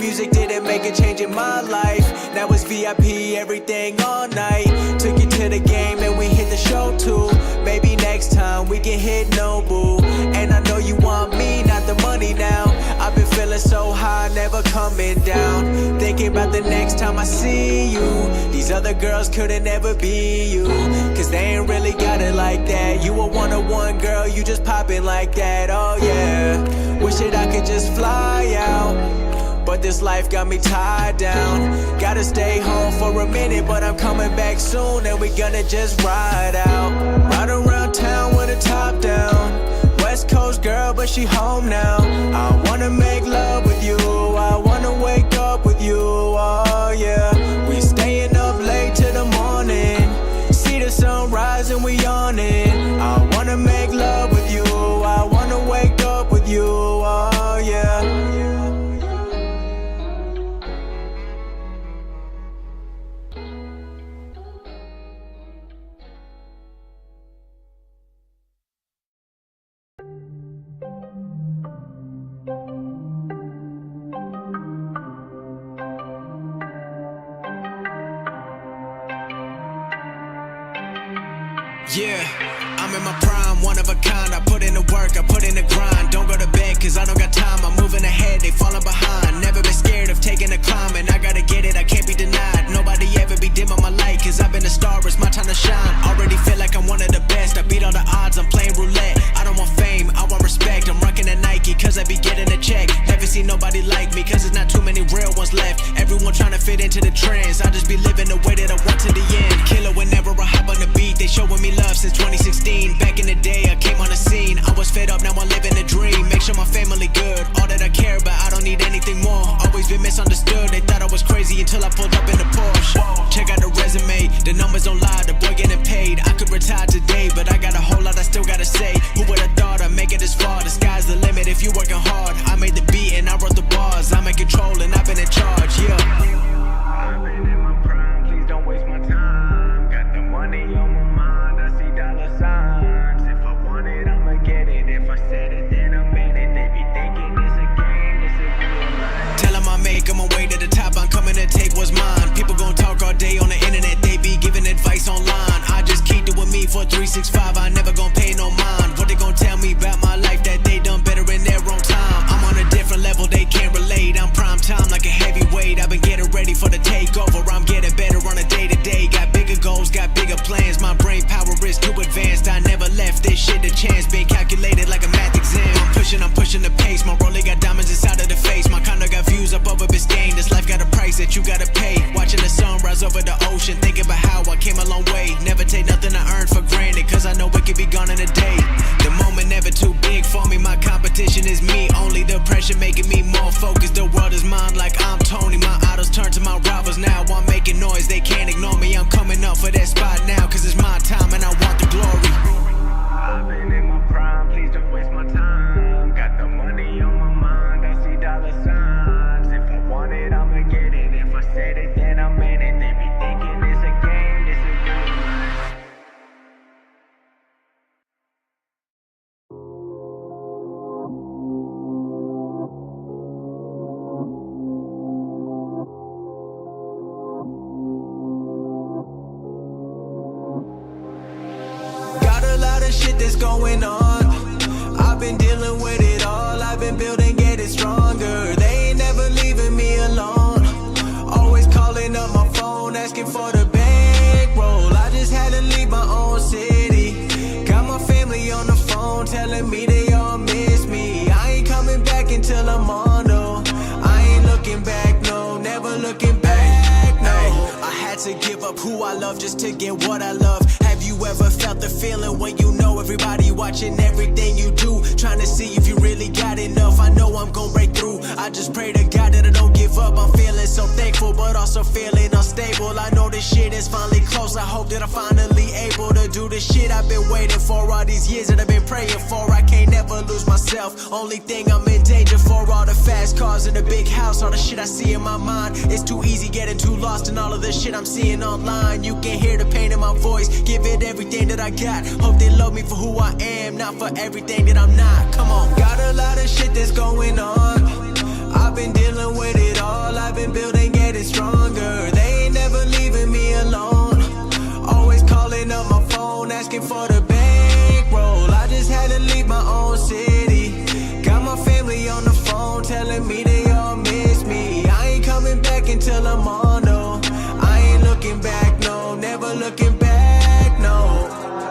music didn't make a change in my life. Now it's VIP, everything all night. Took you to the game and we hit the show too. Maybe next time we can hit Nobu. And I know you want me, not the money now. I've been feeling so high, never coming down. Thinking about the next time I see you. These other girls couldn't ever be you, cause they ain't really got it like that. You a one-on-one girl, you just poppin' like that, oh yeah. Wish that I could just fly out, but this life got me tied down. Gotta stay home for a minute, but I'm coming back soon. And we gonna just ride out. Ride around town with a top down. West Coast girl, but she home now. I wanna make love with you, I wanna wake up with you, oh yeah. We staying up late till the morning, see the sunrise and we on it. I wanna make love with you, I wanna wake up with you, oh yeah. Yeah, I'm in my prime, one of a kind. I put in the work, I put in the grind. Don't go to bed cause I don't got time. I'm moving ahead, they falling behind. Never been scared of taking a climb, and I gotta get it, I can't be denied. Nobody ever be dim on my light, cause I've been a star, it's my time to shine. Already feel like I'm one of the best, I beat all the odds, I'm playing roulette. I don't want fame, I want respect. I'm rocking a Nike cause I be getting a check. Never seen nobody like me cause there's not too many real ones left. Everyone trying to fit into the trends, I just be living the way that I want to the end. Killer whenever I hop on the beat, they showing me love since 2016. Back in the day I came on the scene, I was fed up, now I'm living a dream. Make sure my family good, all that I care about, I don't need anything more. Always been misunderstood, they thought I was crazy until I pulled up in the Porsche. Check out the resume, the numbers don't lie, the boy getting paid. I could retire today, but I got a whole lot I still gotta say. Who would've thought I'd make it this far? The sky's the limit if you working hard. I made the beat and I wrote the bars, I'm in control and I've been in charge, yeah. I've been in my prime, please don't waste my time. Got the money on my mind, I see dollar signs. If I want it, I'ma get it. If I said it, then I meant it. They be thinking it's a game, it's a real life. Tell them I make my way to the top, I'm coming to take what's mine. People gon' talk all day on the internet, they be giving advice online. I just keep doing me for 365, I never gon' pay no mind. What they gon' tell me about my life that they done better in their own time? I'm on a different level, they can't relate. I'm prime time like a heavyweight, I've been getting ready for the takeover. I'm getting better on a day-to-day, got bigger goals, got bigger plans. My brain power is too advanced, I never left this shit a chance. Been calculated like a math exam. I'm pushing the pace, my rollie got diamonds inside of the face. My condo got views up over Biscayne, this life got a price that you gotta pay. Watching the sunrise over the ocean, thinking about how I came a long way. Never take nothing I earned for granted, cause I know it could be gone in a day. The moment never too big for me, my competition is me. Only the pressure making me more focused. The world is mine like I'm Tony. My idols turn to my rivals now. I'm making noise, they can't ignore me. I'm coming up for that spot now, cause it's my time and I want the glory. I've been in my prime, please don't waste my time. Got the money on my mind, I see dollar signs. If I want it, I'ma get it. If I said it, then I meant it. They be thinking it's a game, it's a real life. Got a lot of shit that's going on, I've been dealing with it all. I've been building, getting stronger. They ain't never leaving me alone. Always calling up my phone, asking for the bankroll. I just had to leave my own city. Got my family on the phone telling me they all miss me. I ain't coming back until I'm on though. I ain't looking back, no, never looking back, no. I had to give up who I love just to get what I love. Have you ever felt the feeling when you know everybody watching everything you do, trying to see if you really got enough? I know I'm gon' break through, I just pray to God that I don't give up. I'm feeling so thankful but also feeling unstable. I know this shit is finally close, I hope that I'm finally able to do the shit I've been waiting for all these years that I've been praying for. I can't never lose myself, only thing I'm in danger for. All the fast cars in the big house, all the shit I see in my mind. It's too easy getting too lost in all of the shit I'm seeing online. You can hear the pain in my voice, give it everything that I got. Hope they love me for who I am, not for everything that I'm not. Come on, got a lot of shit that's going on, I've been dealing with it all. until I'm on, no. I ain't looking back, no, never looking back, no.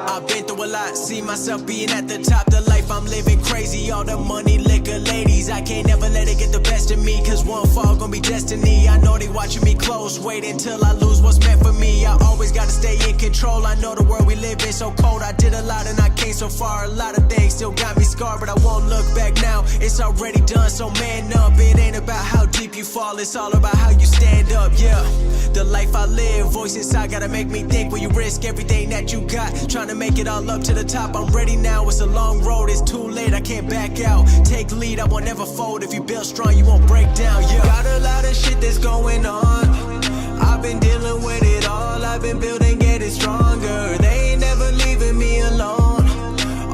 I've been through a lot, see myself being at the top. The life I'm living crazy, all the money, liquor, ladies. I can't never let it get the best of me, cause one fall gon' be destiny. I know they watching me close, wait until I lose what's meant for me. I always gotta stay in control, I know the world we live in so cold. I did a lot and I came so far, a lot of things still got me scarred, but I won't look back now, it's already done, so man up. It ain't about how deep you fall, it's all about how you stand up, yeah. The life I live, voice inside gotta make me think. Will you risk everything that you got, trying to make it all up to the top? I'm ready now, it's a long road, it's too late, I can't back out. Take lead, I won't never fold. If you build strong, you won't break down, yeah. Got a lot of shit that's going on, I've been dealing with it all. I've been building, getting stronger. They ain't never leaving me alone,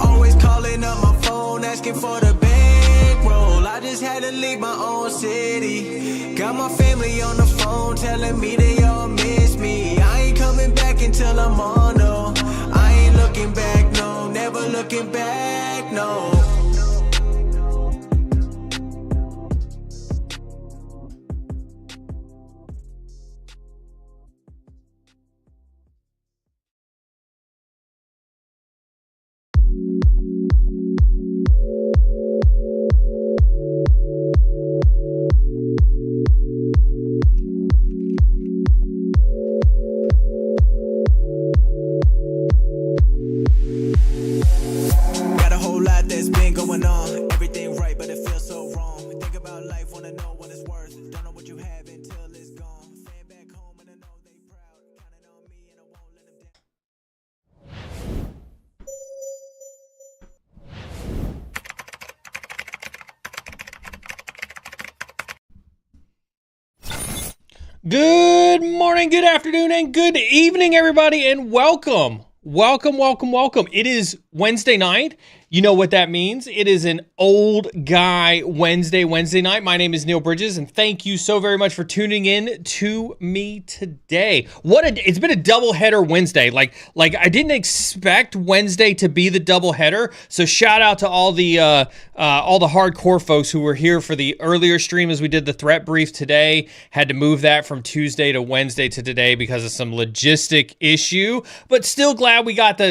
always calling up my phone, asking for the bankroll. I just had to leave my own city, got my family on the phone telling me they all miss me. I ain't coming back until I'm on, no. I ain't looking back, no, never looking back, no. Got a whole lot that's been going on. Everything right, but it feels so wrong. Think about life, wanna know what it's worth. Don't know what you have until it's gone. Fan back home and I know they proud. Counting on me and I won't let them down. Good morning, good afternoon, and good evening, everybody, and welcome. Welcome. It is Wednesday night. You know what that means. It is an old guy Wednesday night. My name is Neal Bridges, and thank you so very much for tuning in to me today. It's been a doubleheader Wednesday. Like I didn't expect Wednesday to be the doubleheader. So shout out to all the hardcore folks who were here for the earlier stream as we did the threat brief today. Had to move that from Tuesday to Wednesday to today because of some logistic issue, but still glad we got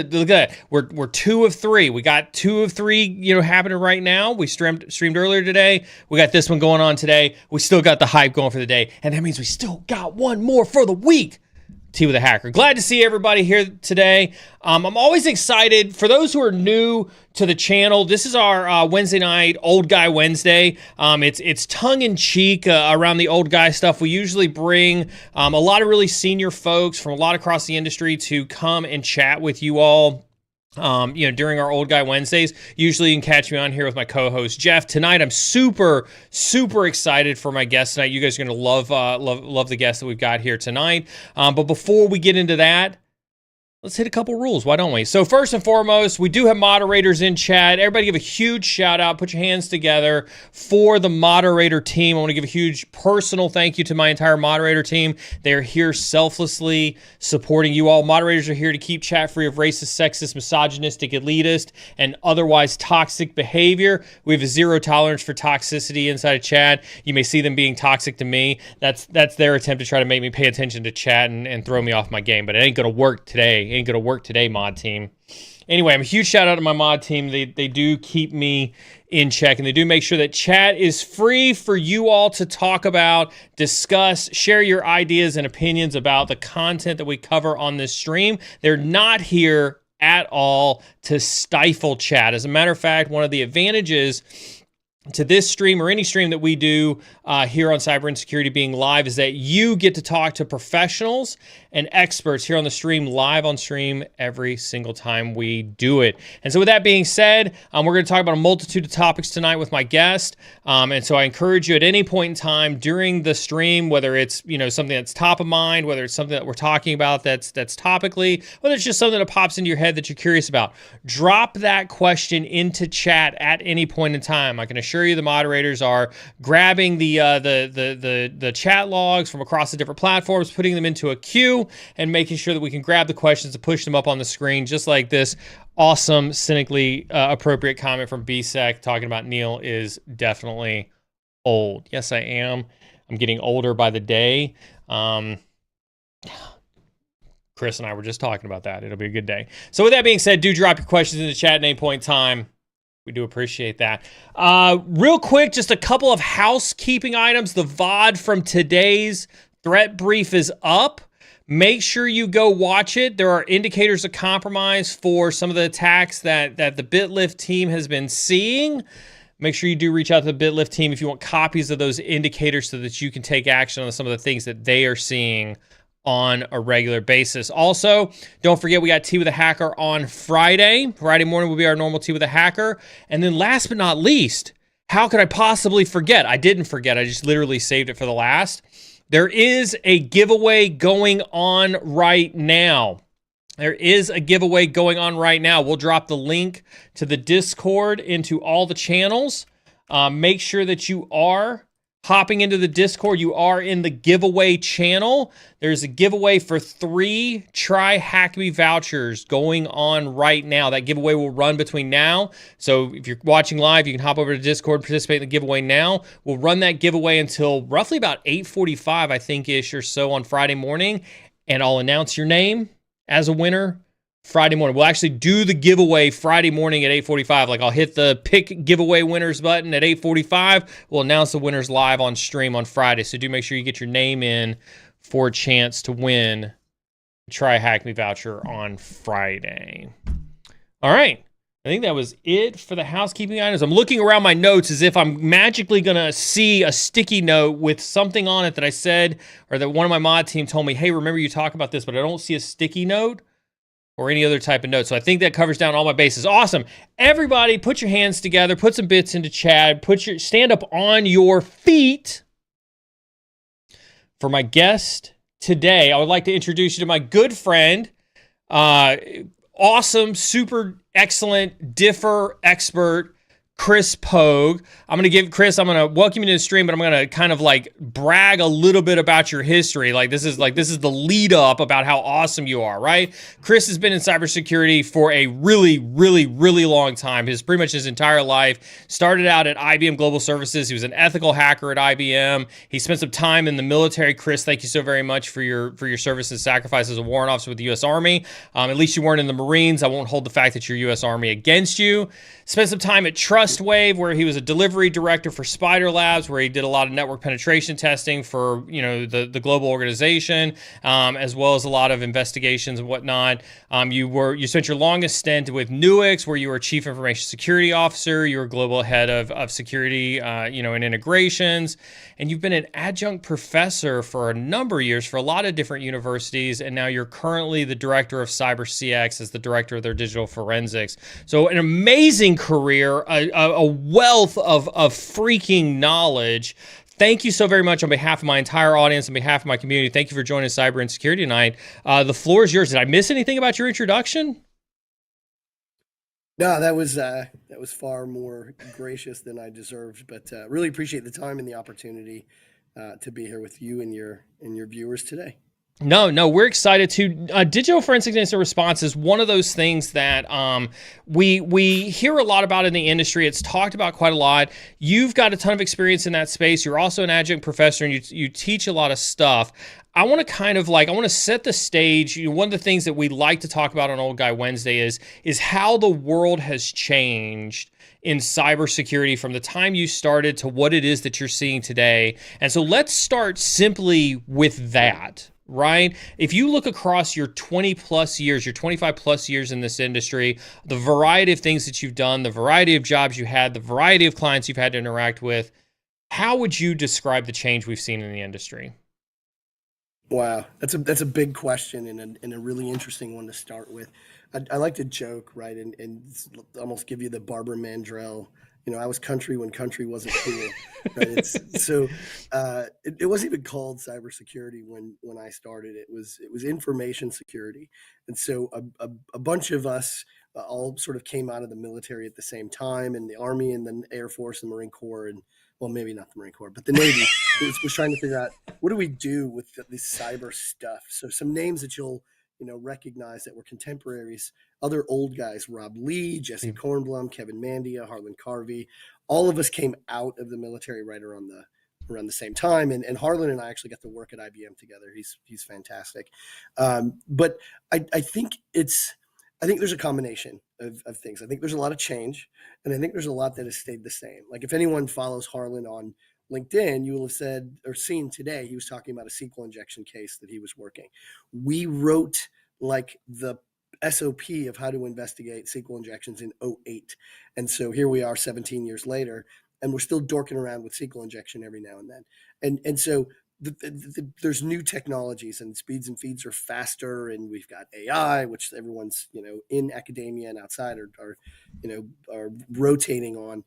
we're 2 of 3. We got 2 of 3, happening right now. We streamed earlier today. We got this one going on today. We still got the hype going for the day, and that means we still got one more for the week. Tea with a Hacker. Glad to see everybody here today. I'm always excited. For those who are new to the channel, this is our Wednesday night Old Guy Wednesday. It's tongue-in-cheek around the old guy stuff. We usually bring a lot of really senior folks from a lot across the industry to come and chat with you all. During our Old Guy Wednesdays. Usually you can catch me on here with my co-host Jeff. Tonight I'm super excited for my guest tonight. You guys are going to love the guest that we've got here tonight. But before we get into that, let's hit a couple rules. Why don't we? So first and foremost, we do have moderators in chat. Everybody give a huge shout out. Put your hands together for the moderator team. I want to give a huge personal thank you to my entire moderator team. They're here selflessly supporting you all. Moderators are here to keep chat free of racist, sexist, misogynistic, elitist, and otherwise toxic behavior. We have a zero tolerance for toxicity inside of chat. You may see them being toxic to me. That's their attempt to try to make me pay attention to chat and throw me off my game, but it ain't going to work today. Ain't gonna work today, mod team. Anyway, I'm a huge shout out to my mod team. They do keep me in check, and they do make sure that chat is free for you all to talk about, discuss, share your ideas and opinions about the content that we cover on this stream. They're not here at all to stifle chat. As a matter of fact, one of the advantages to this stream or any stream that we do here on Cyber Insecurity being live is that you get to talk to professionals and experts here on the stream, live on stream every single time we do it. And so with that being said, we're going to talk about a multitude of topics tonight with my guest. And so I encourage you at any point in time during the stream, whether it's something that's top of mind, whether it's something that we're talking about that's topically, whether it's just something that pops into your head that you're curious about, drop that question into chat at any point in time. I can assure you the moderators are grabbing the chat logs from across the different platforms, putting them into a queue, and making sure that we can grab the questions and push them up on the screen, just like this awesome, cynically appropriate comment from BSEC talking about Neal is definitely old. Yes, I am. I'm getting older by the day. Chris and I were just talking about that. It'll be a good day. So with that being said, do drop your questions in the chat at any point in time. We do appreciate that. Real quick, just a couple of housekeeping items. The VOD from today's threat brief is up. Make sure you go watch it. There are indicators of compromise for some of the attacks that the BitLift team has been seeing. Make sure you do reach out to the BitLift team if you want copies of those indicators so that you can take action on some of the things that they are seeing on a regular basis. Also, don't forget we got Tea with a Hacker on Friday. Friday morning will be our normal Tea with a Hacker. And then last but not least, how could I possibly forget? I didn't forget. I just literally saved it for the last. There is a giveaway going on right now. There is a giveaway going on right now. We'll drop the link to the Discord into all the channels. Make sure that you are hopping into the Discord. You are in the giveaway channel. There's a giveaway for 3 Try Hack Me vouchers going on right now. That giveaway will run between now. So if you're watching live, you can hop over to Discord, participate in the giveaway now. We'll run that giveaway until roughly about 8:45, I think-ish or so on Friday morning. And I'll announce your name as a winner Friday morning. We'll actually do the giveaway Friday morning at 8:45. Like I'll hit the pick giveaway winners button at 8:45. We'll announce the winners live on stream on Friday. So do make sure you get your name in for a chance to win Try Hack Me voucher on Friday. All right. I think that was it for the housekeeping items. I'm looking around my notes as if I'm magically going to see a sticky note with something on it that I said, or that one of my mod team told me, hey, remember you talk about this, but I don't see a sticky note or any other type of note. So I think that covers down all my bases. Awesome. Everybody put your hands together, put some bits into chat, stand up on your feet. For my guest today, I would like to introduce you to my good friend, awesome, super excellent, differ expert, Chris Pogue. I'm going to welcome you to the stream, but I'm going to kind of like brag a little bit about your history. This is the lead up about how awesome you are, right? Chris has been in cybersecurity for a really, really, really long time. Pretty much his entire life. Started out at IBM Global Services. He was an ethical hacker at IBM. He spent some time in the military. Chris, thank you so very much for your service and sacrifice as a warrant officer with the U.S. Army. At least you weren't in the Marines. I won't hold the fact that you're U.S. Army against you. Spent some time at TrustWave, where he was a delivery director for Spider Labs, where he did a lot of network penetration testing for the global organization, as well as a lot of investigations and whatnot. You spent your longest stint with Nuix, where you were chief information security officer. You were global head of security, and integrations, and you've been an adjunct professor for a number of years for a lot of different universities, and now you're currently the director of CyberCX as the director of their digital forensics. So an amazing career, a wealth of freaking knowledge. Thank you so very much on behalf of my entire audience, on behalf of my community. Thank you for joining Cyber Insecurity tonight. The floor is yours. Did I miss anything about your introduction? No, that was far more gracious than I deserved, but really appreciate the time and the opportunity to be here with you and your viewers today. No, we're excited too. Digital forensic incident response is one of those things that we hear a lot about in the industry. It's talked about quite a lot. You've got a ton of experience in that space. You're also an adjunct professor, and you teach a lot of stuff. I want to set the stage. One of the things that we like to talk about on Old Guy Wednesday is how the world has changed in cybersecurity from the time you started to what it is that you're seeing today. And so let's start simply with that. Right? If you look across your 20 plus years, your 25 plus years in this industry, the variety of things that you've done, the variety of jobs you had, the variety of clients you've had to interact with, how would you describe the change we've seen in the industry? Wow, that's a big question and a really interesting one to start with. I like to joke, right, and almost give you the Barbara Mandrell. I was country when country wasn't cool. Right? It wasn't even called cybersecurity when I started. It was information security, and so a bunch of us all sort of came out of the military at the same time, and the Army and the Air Force and Marine Corps, and well, maybe not the Marine Corps, but the Navy was trying to figure out what do we do with this cyber stuff. So some names that you'll recognize that were contemporaries, other old guys, Rob Lee, Jesse Kornblum, Kevin Mandia, Harlan Carvey, all of us came out of the military right around around the same time. And Harlan and I actually got to work at IBM together. He's fantastic. But I think there's a combination of things. I think there's a lot of change, and I think there's a lot that has stayed the same. Like if anyone follows Harlan on LinkedIn, you will have said or seen today, he was talking about a SQL injection case that he was working. We wrote like the SOP of how to investigate SQL injections in '08. And so here we are 17 years later, and we're still dorking around with SQL injection every now and then. And so there's new technologies, and speeds and feeds are faster, and we've got AI, which everyone's, in academia and outside are rotating on,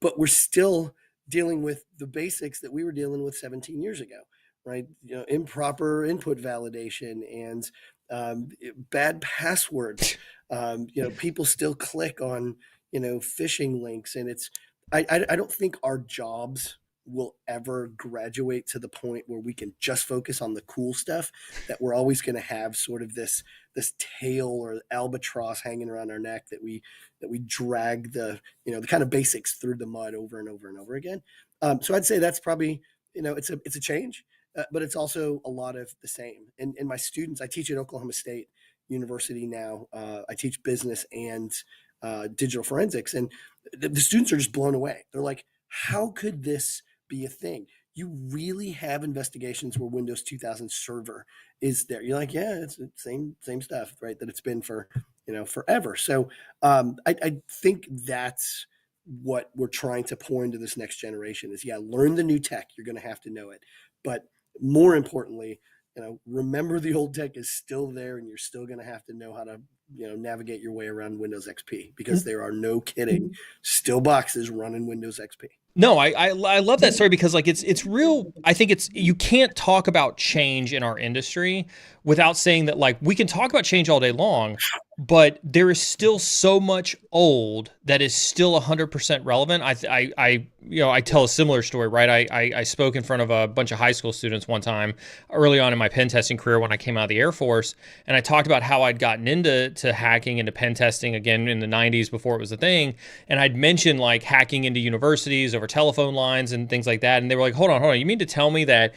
but we're still dealing with the basics that we were dealing with 17 years ago, right? Improper input validation and bad passwords. People still click on, phishing links, and I don't think our jobs will ever graduate to the point where we can just focus on the cool stuff, that we're always going to have sort of this tail or albatross hanging around our neck that we drag the kind of basics through the mud over and over and over again. So I'd say that's probably, it's a change, but it's also a lot of the same. And my students, I teach at Oklahoma State University now. I teach business and digital forensics, and the students are just blown away. They're like, how could this be a thing? You really have investigations where Windows 2000 Server is there. You're like, yeah, it's the same stuff, right? That it's been for, forever. So I think that's what we're trying to pour into this next generation is, learn the new tech. You're going to have to know it. But more importantly, remember the old tech is still there, and you're still going to have to know how to, navigate your way around Windows XP, because there are, no kidding, still boxes running Windows XP. No, I love that story, because like it's real. I think you can't talk about change in our industry without saying that, like, we can talk about change all day long, but there is still so much old that is still 100% relevant. I tell a similar story, right? I spoke in front of a bunch of high school students one time early on in my pen testing career when I came out of the Air Force, and I talked about how I'd gotten into hacking, into pen testing again in the 90s before it was a thing, and I'd mentioned like hacking into universities over telephone lines and things like that, and they were like, hold on, you mean to tell me that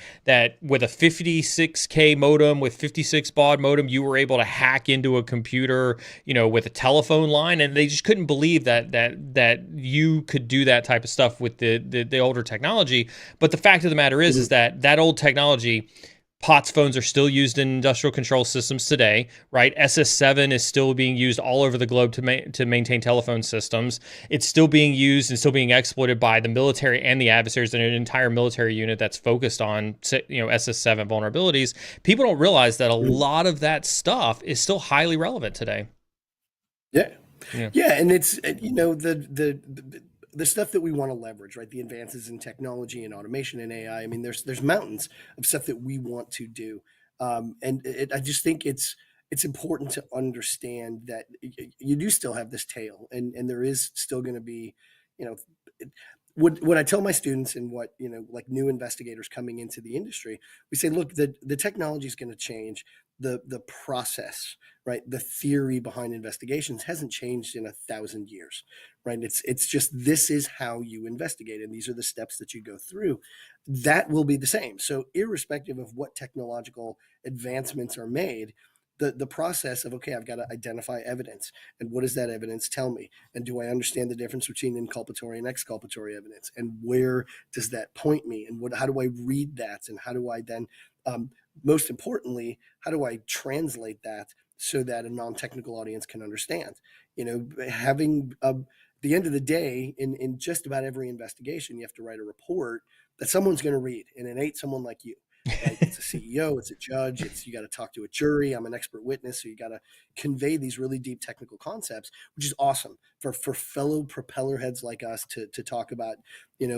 with a 56K modem, with 56 baud modem, you were able to hack into a computer, with a telephone line? And they just couldn't believe that you could do that type of stuff with the older technology. But the fact of the matter is that old technology, POTS phones are still used in industrial control systems today, right? SS7 is still being used all over the globe to maintain telephone systems. It's still being used and still being exploited by the military and the adversaries, and an entire military unit that's focused on, SS7 vulnerabilities. People don't realize that a lot of that stuff is still highly relevant today. Yeah. And it's, the stuff that we want to leverage, right? The advances in technology and automation and AI. I mean, there's mountains of stuff that we want to do. I just think it's important to understand that you do still have this tail, and there is still going to be, what I tell my students, and what, like new investigators coming into the industry, we say, look, the technology is going to change. The process, right? The theory behind investigations hasn't changed in 1,000 years, right? It's just, this is how you investigate, and these are the steps that you go through. That will be the same. So irrespective of what technological advancements are made, the process of, okay, I've got to identify evidence, and what does that evidence tell me? And do I understand the difference between inculpatory and exculpatory evidence? And where does that point me? And how do I read that? And how do I then, most importantly, how do I translate that so that a non-technical audience can understand? Having the end of the day, in just about every investigation, you have to write a report that someone's going to read, and it ain't someone like you. Right? It's a CEO, it's a judge, you got to talk to a jury. I'm an expert witness, so you got to convey these really deep technical concepts, which is awesome for fellow propeller heads like us to talk about,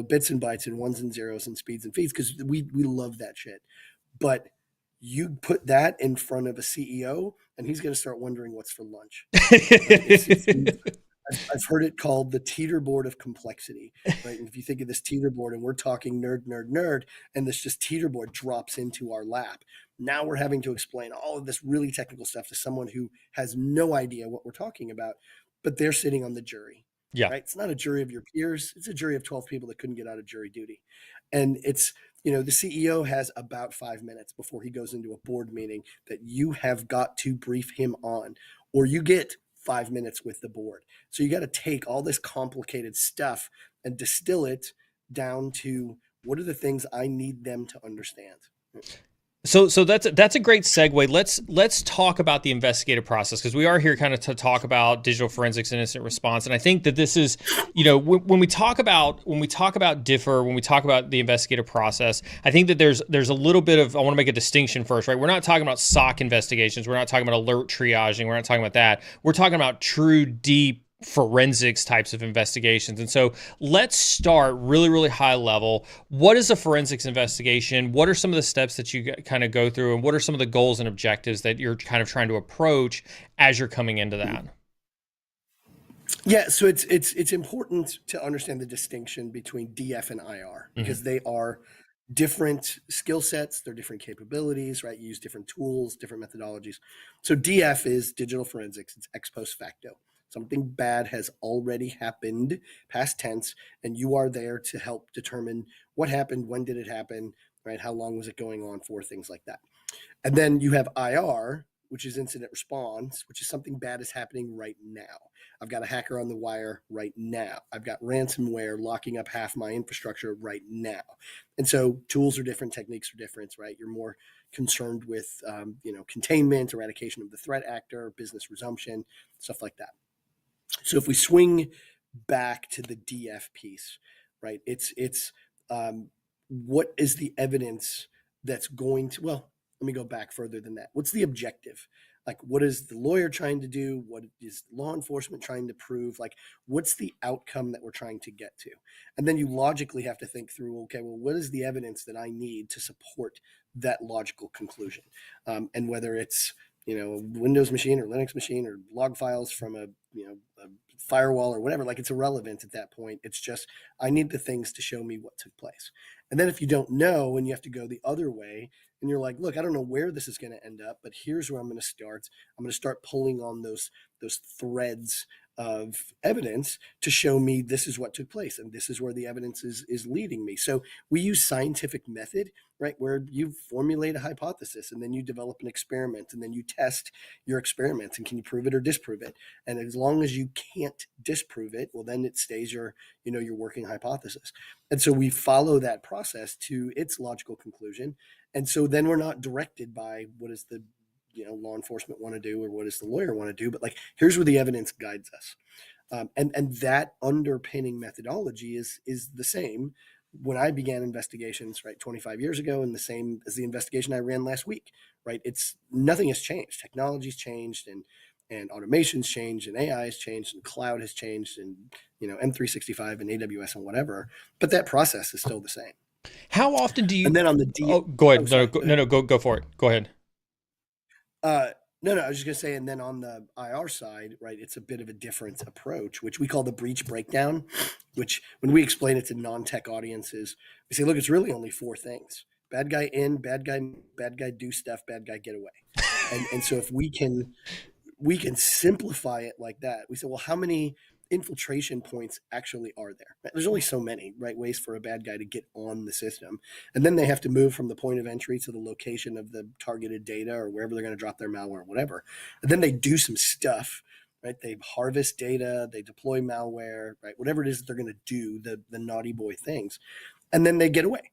bits and bytes and ones and zeros and speeds and feeds, because we love that shit. But you put that in front of a CEO, and he's going to start wondering what's for lunch. Right? I've heard it called the teeter board of complexity, right? And if you think of this teeter board, and we're talking nerd, and this just teeter board drops into our lap. Now we're having to explain all of this really technical stuff to someone who has no idea what we're talking about, but they're sitting on the jury. Yeah. Right? It's not a jury of your peers. It's a jury of 12 people that couldn't get out of jury duty. And it's the CEO has about 5 minutes before he goes into a board meeting that you have got to brief him on, or you get 5 minutes with the board. So you got to take all this complicated stuff and distill it down to what are the things I need them to understand. So that's a great segue. Let's talk about the investigative process, because we are here kind of to talk about digital forensics and incident response. And I think that this is, when we talk about DFIR, when we talk about the investigative process, I think that there's a little bit of, I want to make a distinction first, right? We're not talking about SOC investigations. We're not talking about alert triaging. We're not talking about that. We're talking about true deep forensics types of investigations. And so let's start really, really high level. What is a forensics investigation? What are some of the steps that you kind of go through? And what are some of the goals and objectives that you're kind of trying to approach as you're coming into that? Yeah, so it's important to understand the distinction between DF and IR, because they are different skill sets, they're different capabilities, right? You use different tools, different methodologies. So DF is digital forensics, it's ex post facto. Something bad has already happened, past tense, and you are there to help determine what happened, when did it happen, right? How long was it going on for, things like that. And then you have IR, which is incident response, which is something bad is happening right now. I've got a hacker on the wire right now. I've got ransomware locking up half my infrastructure right now. And so tools are different, techniques are different, right? You're more concerned with, containment, eradication of the threat actor, business resumption, stuff like that. So if we swing back to the DF piece, right, it's what is the evidence that's going to, well, let me go back further than that. What's the objective? Like, what is the lawyer trying to do? What is law enforcement trying to prove? Like, what's the outcome that we're trying to get to? And then you logically have to think through, okay, well, what is the evidence that I need to support that logical conclusion? And whether it's, a Windows machine or Linux machine or log files from a firewall or whatever, like, it's irrelevant at that point. It's just, I need the things to show me what took place. And then if you don't know and you have to go the other way and you're like, look, I don't know where this is going to end up, but here's where I'm going to start. I'm going to start pulling on those threads of evidence to show me this is what took place and this is where the evidence is leading me. So we use scientific method, right, where you formulate a hypothesis and then you develop an experiment and then you test your experiments and can you prove it or disprove it? And as long as you can't disprove it, well, then it stays your working hypothesis. And so we follow that process to its logical conclusion. And so then we're not directed by what is the law enforcement want to do or what does the lawyer want to do, but like, here's where the evidence guides us. And that underpinning methodology is the same when I began investigations, right, 25 years ago, and the same as the investigation I ran last week, right? Nothing has changed. Technology's changed and automation's changed and AI has changed and cloud has changed and, M365 and AWS and whatever, but that process is still the same. How often do you, and then on the go ahead. Go for it. Go ahead. No, I was just going to say, and then on the IR side, right, it's a bit of a different approach, which we call the breach breakdown, which when we explain it to non-tech audiences, we say, look, it's really only 4 things. Bad guy in, bad guy do stuff, bad guy get away. And so if we can simplify it like that, we say, well, how many infiltration points actually are there? There's only so many, right, ways for a bad guy to get on the system. And then they have to move from the point of entry to the location of the targeted data or wherever they're going to drop their malware or whatever. And then they do some stuff, right? They harvest data, they deploy malware, right? Whatever it is that they're going to do, the naughty boy things. And then they get away,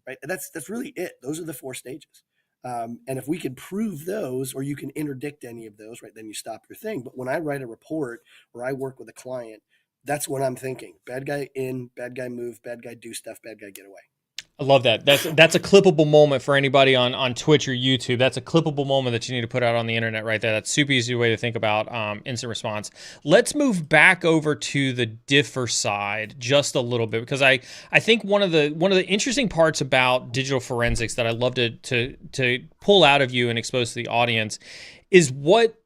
right? And that's really it. Those are the 4 stages. And if we can prove those, or you can interdict any of those, right, then you stop your thing. But when I write a report or I work with a client, that's what I'm thinking. Bad guy in, bad guy move, bad guy do stuff, bad guy get away. I love that. That's a clippable moment for anybody on Twitch or YouTube. That's a clippable moment that you need to put out on the internet right there. That's a super easy way to think about incident response. Let's move back over to the DFIR side just a little bit, because I think one of the interesting parts about digital forensics that I love to pull out of you and expose to the audience is what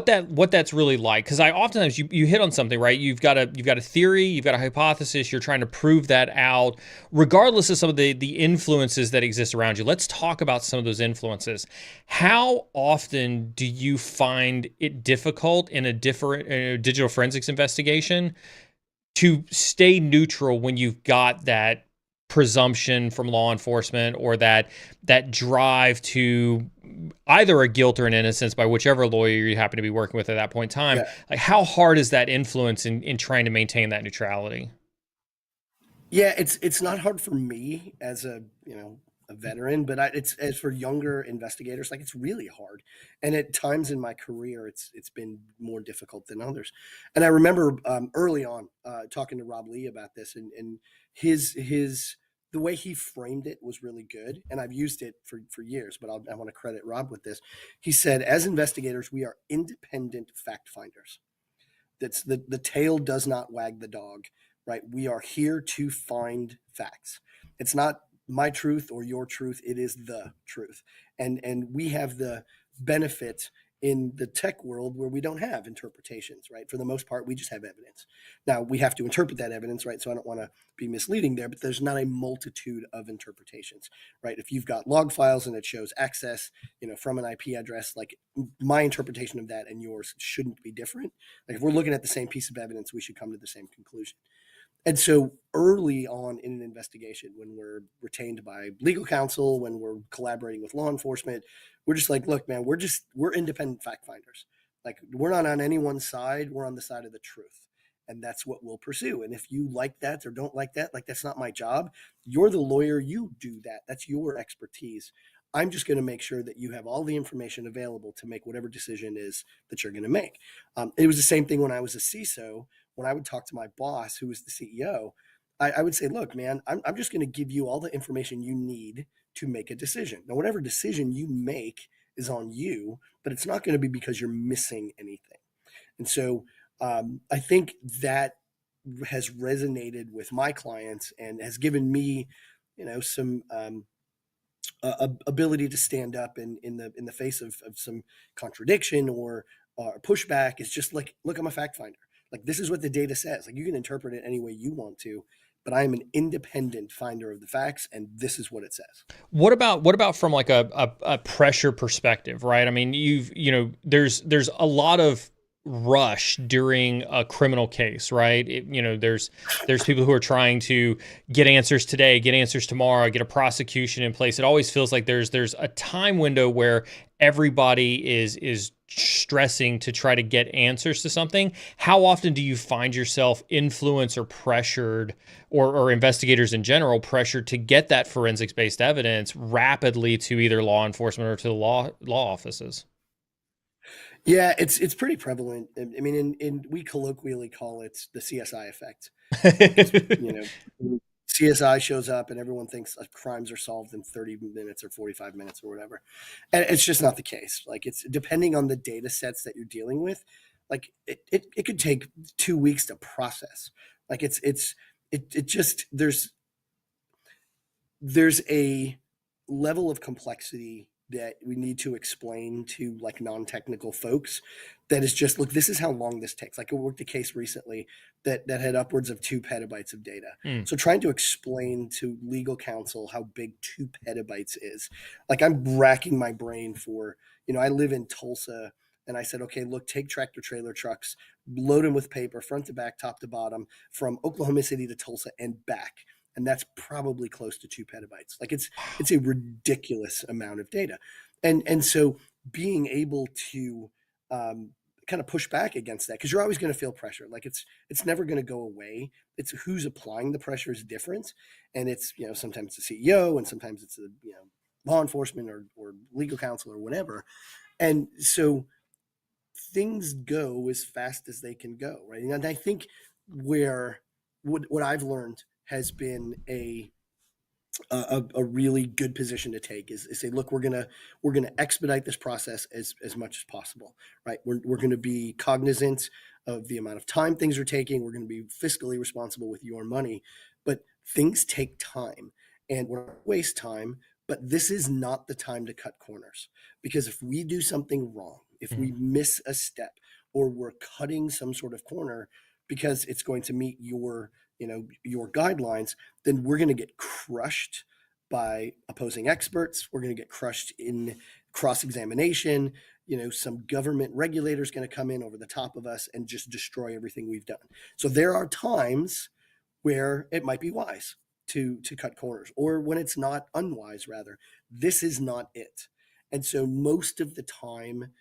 that's really like. Because I oftentimes you hit on something, right? You've got a theory, you've got a hypothesis, you're trying to prove that out, regardless of some of the influences that exist around you. Let's talk about some of those influences. How often do you find it difficult in a digital forensics investigation to stay neutral when you've got that presumption from law enforcement, or that drive to either a guilt or an innocence by whichever lawyer you happen to be working with at that point in time. Yeah. Like, how hard is that influence in trying to maintain that neutrality? Yeah, it's not hard for me as a a veteran, but it's as for younger investigators, like it's really hard. And at times in my career, it's been more difficult than others. And I remember early on talking to Rob Lee about this, and his the way he framed it was really good, and I've used it for years. But I want to credit Rob with this. He said, as investigators, we are independent fact finders. That's the tail does not wag the dog, right? We are here to find facts. It's not my truth or your truth, it is the truth. And we have the benefit in the tech world where we don't have interpretations, right? For the most part, we just have evidence. Now we have to interpret that evidence, right? So I don't want to be misleading there, but there's not a multitude of interpretations, right? If you've got log files and it shows access, from an IP address, like my interpretation of that and yours shouldn't be different. Like if we're looking at the same piece of evidence, we should come to the same conclusion. And so early on in an investigation, when we're retained by legal counsel, when we're collaborating with law enforcement, we're just like, look, man, we're independent fact finders. Like we're not on anyone's side. We're on the side of the truth. And that's what we'll pursue. And if you like that or don't like that, like that's not my job. You're the lawyer. You do that. That's your expertise. I'm just going to make sure that you have all the information available to make whatever decision is that you're going to make. It was the same thing when I was a CISO. When I would talk to my boss, who was the CEO, I would say, look, man, I'm just going to give you all the information you need to make a decision. Now, whatever decision you make is on you, but it's not going to be because you're missing anything. And so I think that has resonated with my clients and has given me, some ability to stand up in the face of some contradiction or pushback. Is just like, look, I'm a fact finder. Like this is what the data says. Like you can interpret it any way you want to, but I am an independent finder of the facts, and this is what it says. What about from like a pressure perspective, right? I mean, there's a lot of rush during a criminal case, right? There's people who are trying to get answers today, get answers tomorrow, get a prosecution in place. It always feels like there's a time window where everybody is stressing to try to get answers to something. How often do you find yourself influenced or pressured, or investigators in general pressured to get that forensics based evidence rapidly to either law enforcement or to the law offices? Yeah, it's pretty prevalent. I mean, we colloquially call it the CSI effect. CSI shows up and everyone thinks crimes are solved in 30 minutes or 45 minutes or whatever. And it's just not the case. Like it's depending on the data sets that you're dealing with, like it could take 2 weeks to process. Like it just there's a level of complexity that we need to explain to like non-technical folks that is just, look, this is how long this takes. Like I worked a case recently that had upwards of 2 petabytes of data. So trying to explain to legal counsel how big 2 petabytes is, like I'm racking my brain for, I live in Tulsa, and I said, okay, look, take tractor trailer trucks, load them with paper, front to back, top to bottom, from Oklahoma City to Tulsa and back. And that's probably close to 2 petabytes. Like it's a ridiculous amount of data. And so being able to kind of push back against that, because you're always going to feel pressure. Like it's never going to go away. It's who's applying the pressure is different. And it's, sometimes the CEO and sometimes it's the, law enforcement or legal counsel or whatever. And so things go as fast as they can go, right? And I think what I've learned has been a really good position to take is say, look, we're gonna expedite this process as much as possible, right? We're gonna be cognizant of the amount of time things are taking. We're gonna be fiscally responsible with your money, but things take time, and we're not waste time. But this is not the time to cut corners, because if we do something wrong, if we miss a step, or we're cutting some sort of corner because it's going to meet your guidelines, then we're going to get crushed by opposing experts. We're going to get crushed in cross-examination. Some government regulator is going to come in over the top of us and just destroy everything we've done. So there are times where it might be wise to cut corners, or when it's not unwise, rather. This is not it. And so most of the time,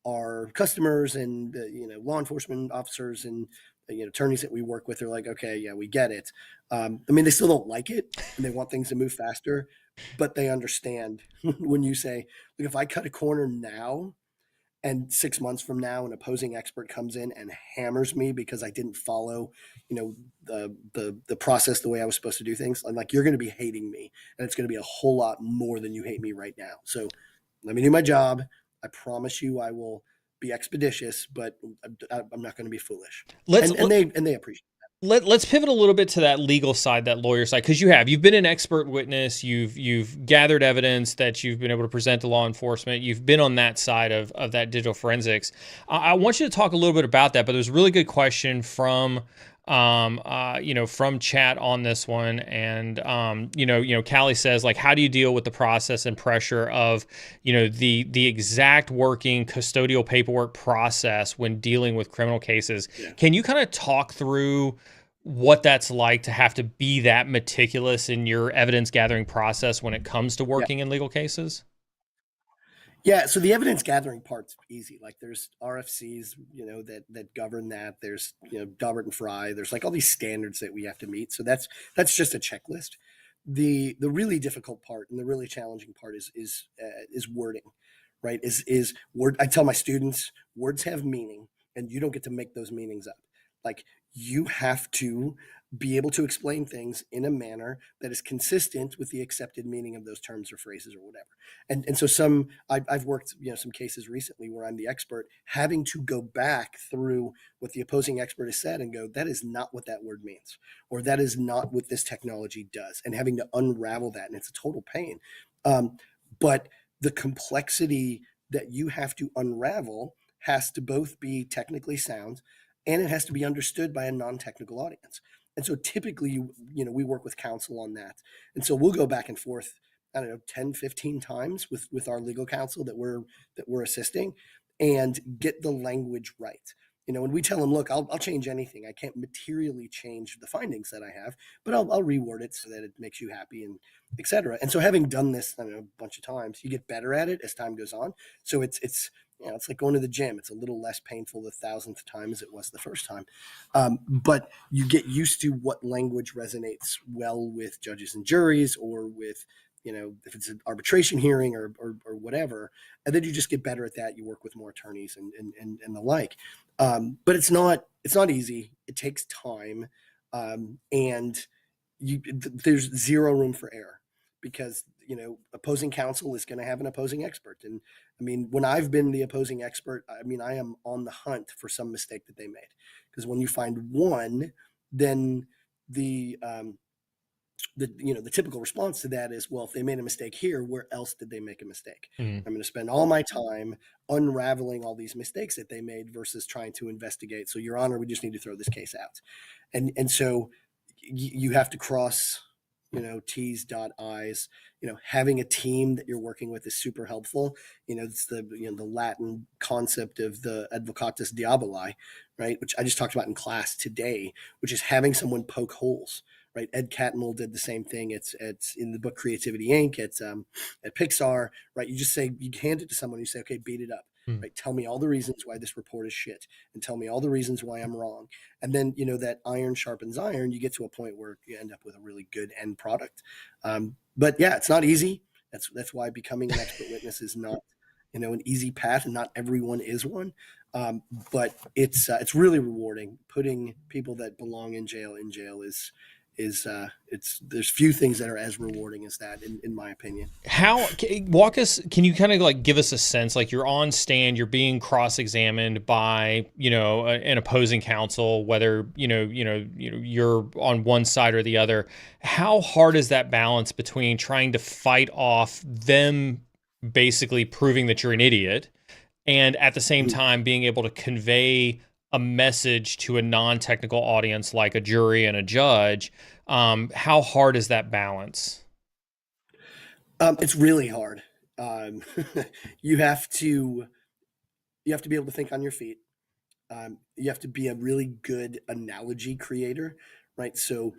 our customers and law enforcement officers and attorneys that we work with are like, okay, yeah, we get it. They still don't like it and they want things to move faster, but they understand when you say, look, if I cut a corner now and 6 months from now, an opposing expert comes in and hammers me because I didn't follow, the process the way I was supposed to do things, I'm like, you're going to be hating me, and it's going to be a whole lot more than you hate me right now. So let me do my job. I promise you, I will be expeditious, but I'm not going to be foolish. And they appreciate. Let's pivot a little bit to that legal side, that lawyer side, because you've been an expert witness, you've gathered evidence that you've been able to present to law enforcement, you've been on that side of that digital forensics. I want you to talk a little bit about that, but there's a really good question from from chat on this one, and Callie says, like, how do you deal with the process and pressure of the exact working custodial paperwork process when dealing with criminal cases? Yeah. Can you kind of talk through what that's like to have to be that meticulous in your evidence gathering process when it comes to working in legal cases? Yeah, so the evidence gathering part's easy. Like, there's RFCs, that govern that. There's, Daubert and Fry. There's like all these standards that we have to meet. So that's just a checklist. The really difficult part and the really challenging part is wording, right? Is word. I tell my students, words have meaning, and you don't get to make those meanings up. Like, you have to be able to explain things in a manner that is consistent with the accepted meaning of those terms or phrases or whatever. And so I've worked, some cases recently where I'm the expert, having to go back through what the opposing expert has said and go, that is not what that word means, or that is not what this technology does, and having to unravel that. And it's a total pain. But the complexity that you have to unravel has to both be technically sound, and it has to be understood by a non-technical audience. And so typically, we work with counsel on that. And so we'll go back and forth, 10, 15 times with our legal counsel that we're assisting, and get the language right. When we tell them, look, I'll change anything. I can't materially change the findings that I have, but I'll reword it so that it makes you happy, and et cetera. And so, having done this, a bunch of times, you get better at it as time goes on. So it's like going to the gym. It's a little less painful the 1,000th time as it was the first time. But you get used to what language resonates well with judges and juries, or with, if it's an arbitration hearing or whatever. And then you just get better at that. You work with more attorneys and the like. But it's not easy. It takes time. And there's zero room for error, because opposing counsel is going to have an opposing expert. And when I've been the opposing expert, I am on the hunt for some mistake that they made, because when you find one, then the typical response to that is, well, if they made a mistake here, where else did they make a mistake? Mm-hmm. I'm going to spend all my time unraveling all these mistakes that they made versus trying to investigate. So, Your Honor, we just need to throw this case out. And so you have to cross, T's, dot I's. Having a team that you're working with is super helpful. It's the Latin concept of the advocatus diaboli, right? Which I just talked about in class today, which is having someone poke holes. Right, Ed Catmull did the same thing. It's in the book Creativity Inc. It's at Pixar. Right, you just say, you hand it to someone, you say, okay, beat it up. Right, tell me all the reasons why this report is shit, and tell me all the reasons why I'm wrong. And then that iron sharpens iron. You get to a point where you end up with a really good end product. But yeah, it's not easy. That's why becoming an expert witness is not an easy path, and not everyone is one. But it's really rewarding. Putting people that belong in jail there's few things that are as rewarding as that, in my opinion. Can you kind of like give us a sense, like, you're on stand, you're being cross-examined by, an opposing counsel, whether, you're on one side or the other. How hard is that balance between trying to fight off them basically proving that you're an idiot, and at the same time being able to convey a message to a non-technical audience like a jury and a judge? How hard is that balance? It's really hard. You have to be able to think on your feet. You have to be a really good analogy creator, right? So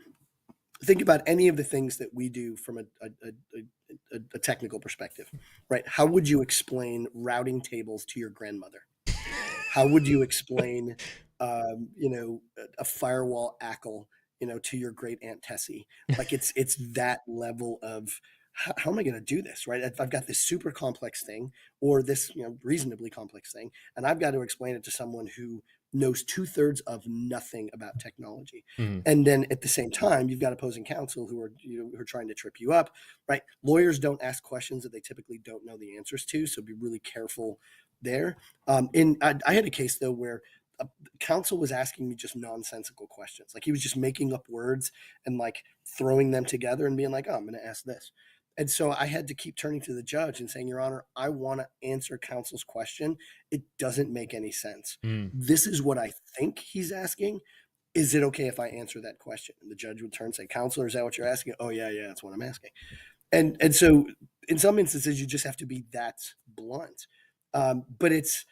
think about any of the things that we do from a technical perspective, right? How would you explain routing tables to your grandmother? How would you explain, a firewall ACL, to your great Aunt Tessie? Like it's that level of how am I going to do this, right? If I've got this super complex thing or this, reasonably complex thing, and I've got to explain it to someone who knows 2/3 of nothing about technology. Mhm. And then at the same time, you've got opposing counsel who are trying to trip you up, right? Lawyers don't ask questions that they typically don't know the answers to. So be really careful there. I had a case though where counsel was asking me just nonsensical questions. Like he was just making up words and like throwing them together and being like, "Oh, I'm going to ask this." And so I had to keep turning to the judge and saying, "Your Honor, I want to answer counsel's question. It doesn't make any sense. Mm. This is what I think he's asking. Is it okay if I answer that question?" And the judge would turn and say, "Counselor, is that what you're asking?" "Oh, yeah, that's what I'm asking." And so in some instances, you just have to be that blunt. But it's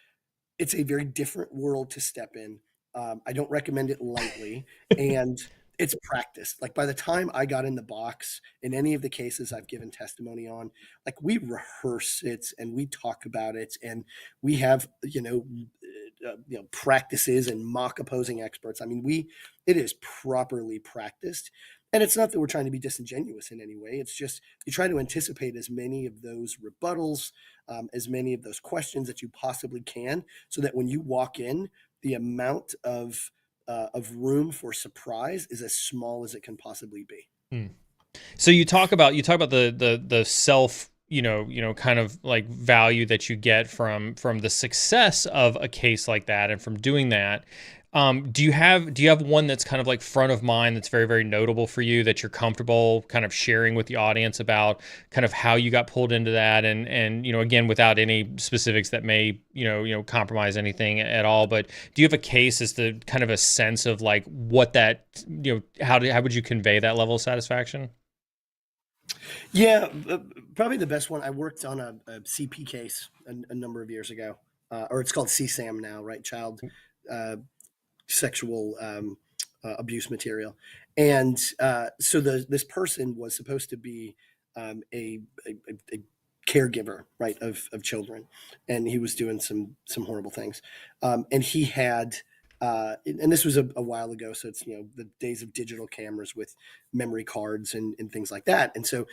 a very different world to step in. I don't recommend it lightly, and it's practice. Like by the time I got in the box in any of the cases I've given testimony on, like we rehearse it and we talk about it, and we have practices and mock opposing experts. I mean, it is properly practiced. And it's not that we're trying to be disingenuous in any way. It's just you try to anticipate as many of those rebuttals, as many of those questions that you possibly can, so that when you walk in, the amount of room for surprise is as small as it can possibly be. Mm. So you talk about the self, kind of like value that you get from the success of a case like that and from doing that. Do you have one that's kind of like front of mind that's very, very notable for you that you're comfortable kind of sharing with the audience about kind of how you got pulled into that and again, without any specifics that may, compromise anything at all, but do you have a case as to kind of a sense of like what that, how would you convey that level of satisfaction? Yeah, probably the best one. I worked on a CP case a number of years ago, or it's called CSAM now, right? Child sexual abuse material. And so this person was supposed to be a caregiver, right, of children, and he was doing some horrible things. And he had, and this was a while ago, so it's the days of digital cameras with memory cards and things like that. And so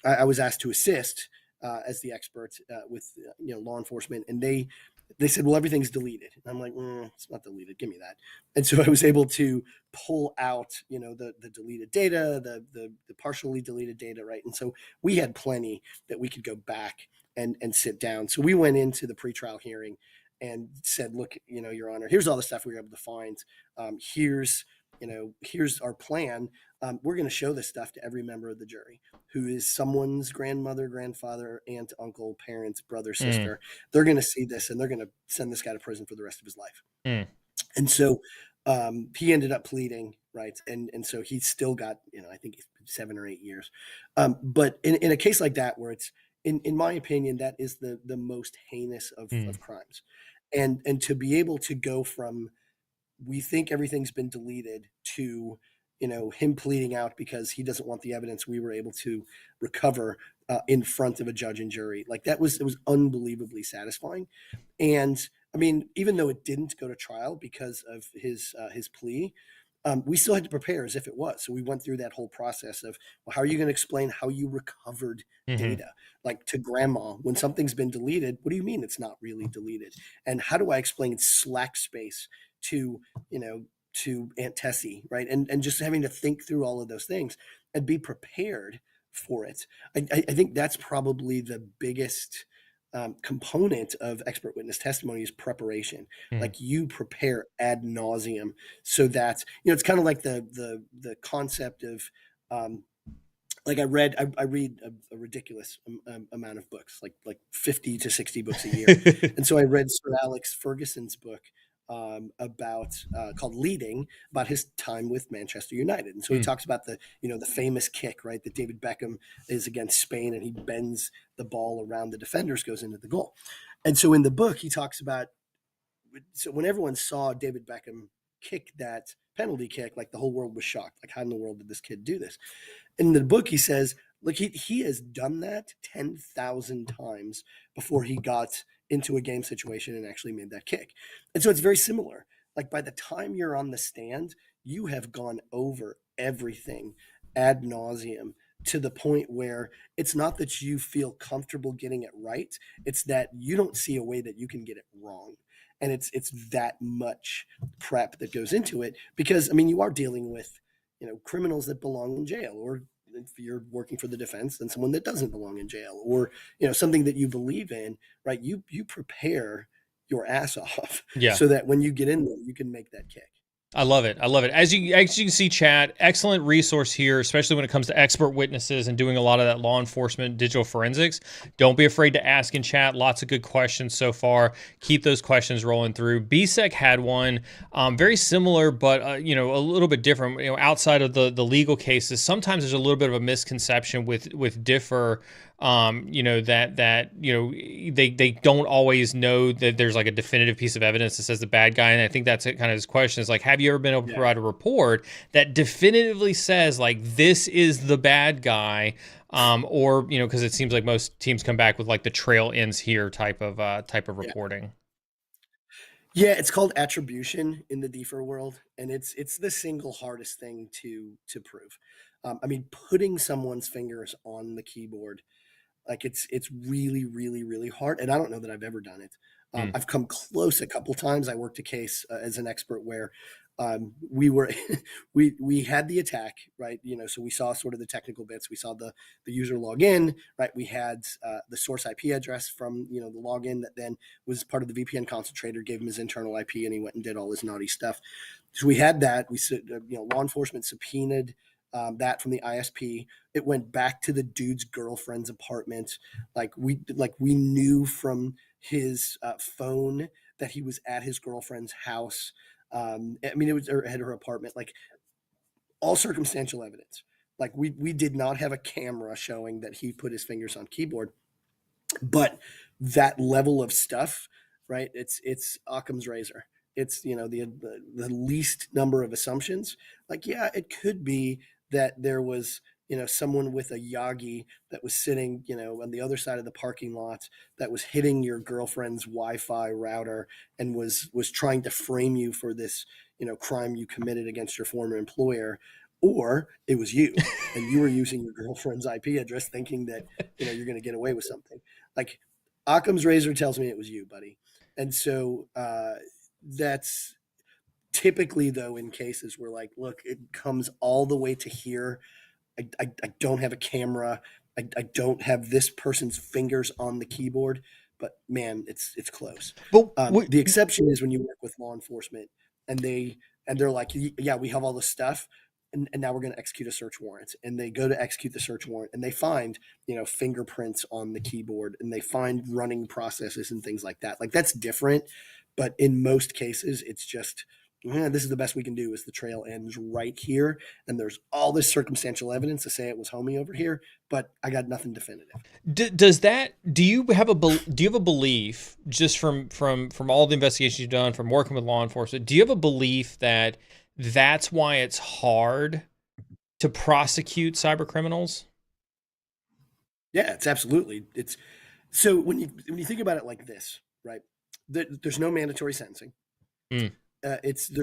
I was asked to assist as the expert with law enforcement, and they said, "Well, everything's deleted." And I'm like, "It's not deleted. Give me that." And so I was able to pull out, the deleted data, the partially deleted data, right? And so we had plenty that we could go back and sit down. So we went into the pretrial hearing and said, "Look, Your Honor, here's all the stuff we were able to find. Here's our plan. We're going to show this stuff to every member of the jury who is someone's grandmother, grandfather, aunt, uncle, parents, brother, sister. They're going to see this and they're going to send this guy to prison for the rest of his life." And so he ended up pleading, right? And so he's still got, I think 7 or 8 years. But in a case like that, where it's, in my opinion, that is the most heinous of crimes. And to be able to go from, we think everything's been deleted, to him pleading out because he doesn't want the evidence we were able to recover in front of a judge and jury, like it was unbelievably satisfying. And I mean, even though it didn't go to trial because of his plea, we still had to prepare as if it was. So we went through that whole process of, well, how are you going to explain how you recovered data, like to grandma, when something's been deleted? What do you mean it's not really deleted? And how do I explain slack space to Aunt Tessie, right? And just having to think through all of those things and be prepared for it. I think that's probably the biggest component of expert witness testimony is preparation. Like you prepare ad nauseum so that, it's kind of like the concept of, like I read a ridiculous amount of books, like 50 to 60 books a year. And so I read Sir Alex Ferguson's book about called Leading, about his time with Manchester United. And so he talks about the famous kick, right, that David Beckham is against Spain and he bends the ball around the defenders, goes into the goal. And so in the book he talks about, so when everyone saw David Beckham kick that penalty kick, like the whole world was shocked. Like, how in the world did this kid do this? In the book, he says, look, he has done that 10,000 times before he got into a game situation and actually made that kick. And so it's very similar. Like, by the time you're on the stand, you have gone over everything ad nauseum to the point where it's not that you feel comfortable getting it right. It's that you don't see a way that you can get it wrong. And it's that much prep that goes into it, because, I mean, you are dealing with, criminals that belong in jail, or if you're working for the defense, then someone that doesn't belong in jail, or, something that you believe in, right? You prepare your ass off Yeah. so that when you get in there, you can make that kick. I love it. I love it. As you can see, chat, excellent resource here, especially when it comes to expert witnesses and doing a lot of that law enforcement digital forensics. Don't be afraid to ask in chat. Lots of good questions so far. Keep those questions rolling through. BSEC had one very similar, but a little bit different. Outside of the legal cases, sometimes there's a little bit of a misconception with DFIR. They don't always know that there's like a definitive piece of evidence that says the bad guy. And I think that's kind of his question is like, have you ever been able to provide a report that definitively says like, this is the bad guy? Or, because it seems like most teams come back with like the trail ends here type of reporting. Yeah, it's called attribution in the DFIR world, and it's the single hardest thing to prove. I mean, putting someone's fingers on the keyboard, like it's really, really, really hard. And I don't know that I've ever done it. I've come close a couple times. I worked a case as an expert where we were we had the attack, right? So we saw sort of the technical bits. We saw the user log in, right? We had the source IP address from the login that then was part of the VPN concentrator, gave him his internal IP, and he went and did all his naughty stuff. So we had that. We law enforcement subpoenaed that from the ISP. It went back to the dude's girlfriend's apartment. Like we knew from his phone that he was at his girlfriend's house. I mean, it was at her apartment, like all circumstantial evidence. Like we did not have a camera showing that he put his fingers on keyboard, but that level of stuff, right? It's Occam's razor. It's, the least number of assumptions. Like, yeah, it could be that there was, someone with a Yagi that was sitting, on the other side of the parking lot that was hitting your girlfriend's Wi-Fi router and was trying to frame you for this, crime you committed against your former employer. Or it was you, and you were using your girlfriend's IP address thinking that, you're going to get away with something. Like, Occam's razor tells me it was you, buddy. And so that's typically, though, in cases where, like, look, it comes all the way to here. I don't have a camera. I don't have this person's fingers on the keyboard, but man, it's close. But the exception is when you work with law enforcement and they're like, yeah, we have all this stuff. And now we're going to execute a search warrant, and they go to execute the search warrant and they find, fingerprints on the keyboard, and they find running processes and things like that. Like, that's different. But in most cases, it's just, this is the best we can do, is the trail ends right here. And there's all this circumstantial evidence to say it was homie over here, but I got nothing definitive. Do you have a belief, just from all the investigations you've done, from working with law enforcement, do you have a belief that that's why it's hard to prosecute cyber criminals? Yeah, it's absolutely. It's so when you think about it like this, right? There's no mandatory sentencing. There's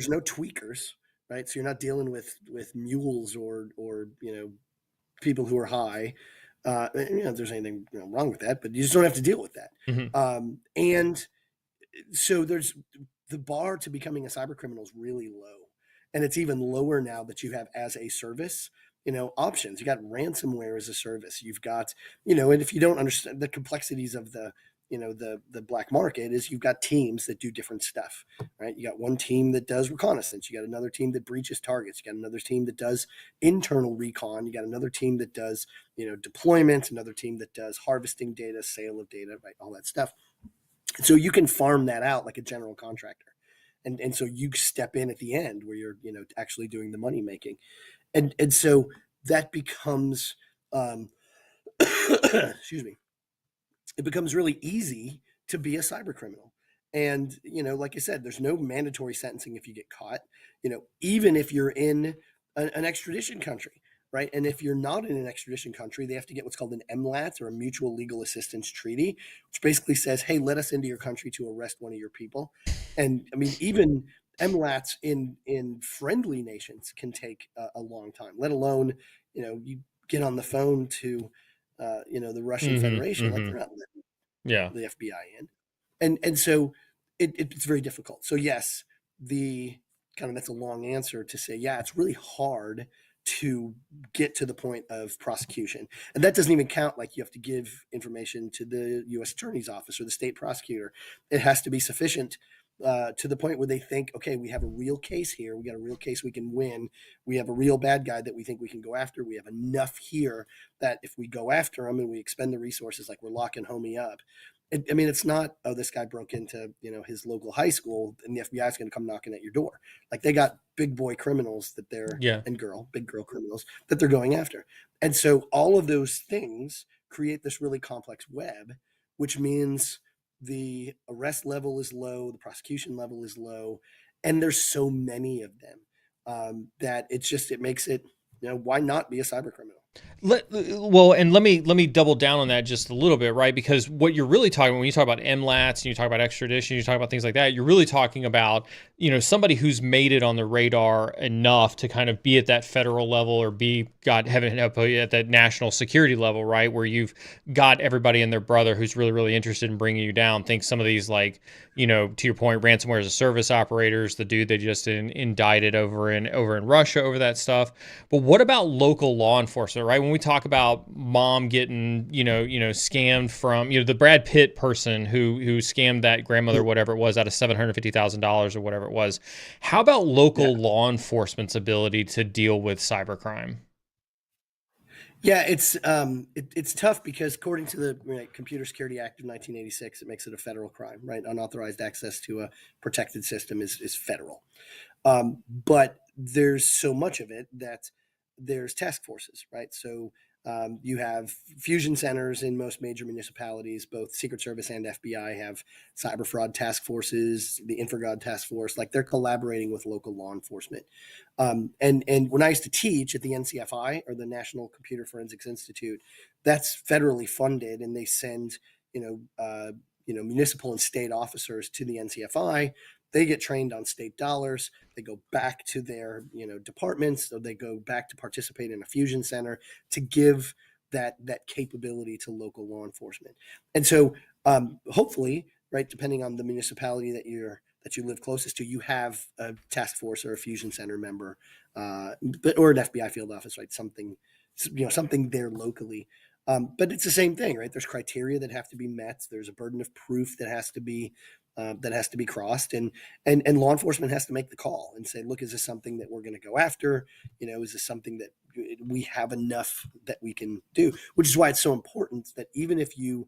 no tweakers, right? So you're not dealing with mules or people who are high. If there's anything wrong with that, but you just don't have to deal with that. Mm-hmm. And so there's the bar to becoming a cyber criminal is really low. And it's even lower now that you have as a service, options. You got ransomware as a service. You've got, and if you don't understand the complexities of the black market, is you've got teams that do different stuff, right? You got one team that does reconnaissance. You got another team that breaches targets. You got another team that does internal recon. You got another team that does, deployment, another team that does harvesting data, sale of data, right? All that stuff. So you can farm that out like a general contractor. And so you step in at the end where you're, actually doing the money making. And so that becomes, excuse me, it becomes really easy to be a cyber criminal. And, like I said, there's no mandatory sentencing if you get caught, even if you're in an extradition country, right? And if you're not in an extradition country, they have to get what's called an MLAT, or a mutual legal assistance treaty, which basically says, hey, let us into your country to arrest one of your people. And I mean, even MLATs in friendly nations can take a long time, let alone, you get on the phone to, the Russian Federation, like they're not letting Yeah. the FBI in. And so it's very difficult. So yes, that's a long answer to say, yeah, it's really hard to get to the point of prosecution. And that doesn't even count, like, you have to give information to the U.S. Attorney's Office or the state prosecutor. It has to be sufficient to the point where they think, okay, we have a real case here. We got a real case we can win. We have a real bad guy that we think we can go after. We have enough here that if we go after him and we expend the resources, like we're locking homie up. It's not, oh, this guy broke into, his local high school and the FBI is going to come knocking at your door. Like, they got big boy criminals that they're, big girl criminals that they're going after. And so all of those things create this really complex web, which means the arrest level is low, the prosecution level is low, and there's so many of them that it makes it, why not be a cyber criminal? Let me double down on that just a little bit, right? Because what you're really talking about when you talk about MLATs and you talk about extradition, you talk about things like that, you're really talking about, somebody who's made it on the radar enough to kind of be at that federal level or be, God heaven help you, at that national security level, right? Where you've got everybody and their brother who's really, really interested in bringing you down. Think some of these, like, to your point, ransomware as a service operators, the dude they just indicted over in Russia over that stuff. But what about local law enforcement, right? When we talk about mom getting, scammed from, the Brad Pitt person who scammed that grandmother, whatever it was, out of $750,000 or whatever it was. How about local law enforcement's ability to deal with cybercrime? Yeah, it's tough because according to the Computer Security Act of 1986, it makes it a federal crime, right? Unauthorized access to a protected system is federal. But there's so much of it that there's task forces, right? So you have fusion centers in most major municipalities. Both Secret Service and FBI have cyber fraud task forces, the InfraGod task force, like they're collaborating with local law enforcement. And when I used to teach at the NCFI, or the National Computer Forensics Institute, that's federally funded, and they send, municipal and state officers to the NCFI. They get trained on state dollars. They go back to their, departments. So they go back to participate in a fusion center to give that capability to local law enforcement. And so hopefully, right, depending on the municipality that you live closest to, you have a task force or a fusion center member, or an FBI field office, right? Something there locally. But it's the same thing, right? There's criteria that have to be met. There's a burden of proof that has to be crossed, and law enforcement has to make the call and say, look, is this something that we're going to go after? Is this something that we have enough that we can do? Which is why it's so important that even if you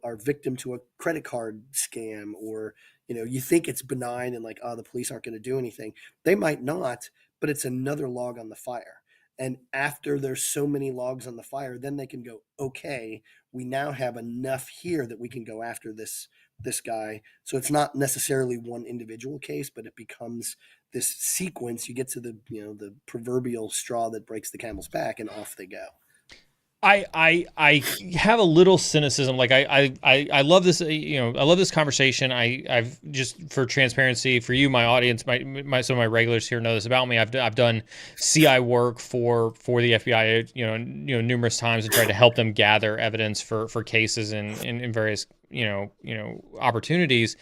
are victim to a credit card scam, or you think it's benign and like, oh, the police aren't going to do anything, they might not, but it's another log on the fire. And after there's so many logs on the fire, then they can go, okay, we now have enough here that we can go after this guy. So it's not necessarily one individual case, but it becomes this sequence. You get to the proverbial straw that breaks the camel's back, and off they go. I have a little cynicism. Like I love this, I love this conversation. I've just, for transparency for you, my audience, my some of my regulars here know this about me. I've done CI work for the FBI, numerous times, and tried to help them gather evidence for cases in various, opportunities.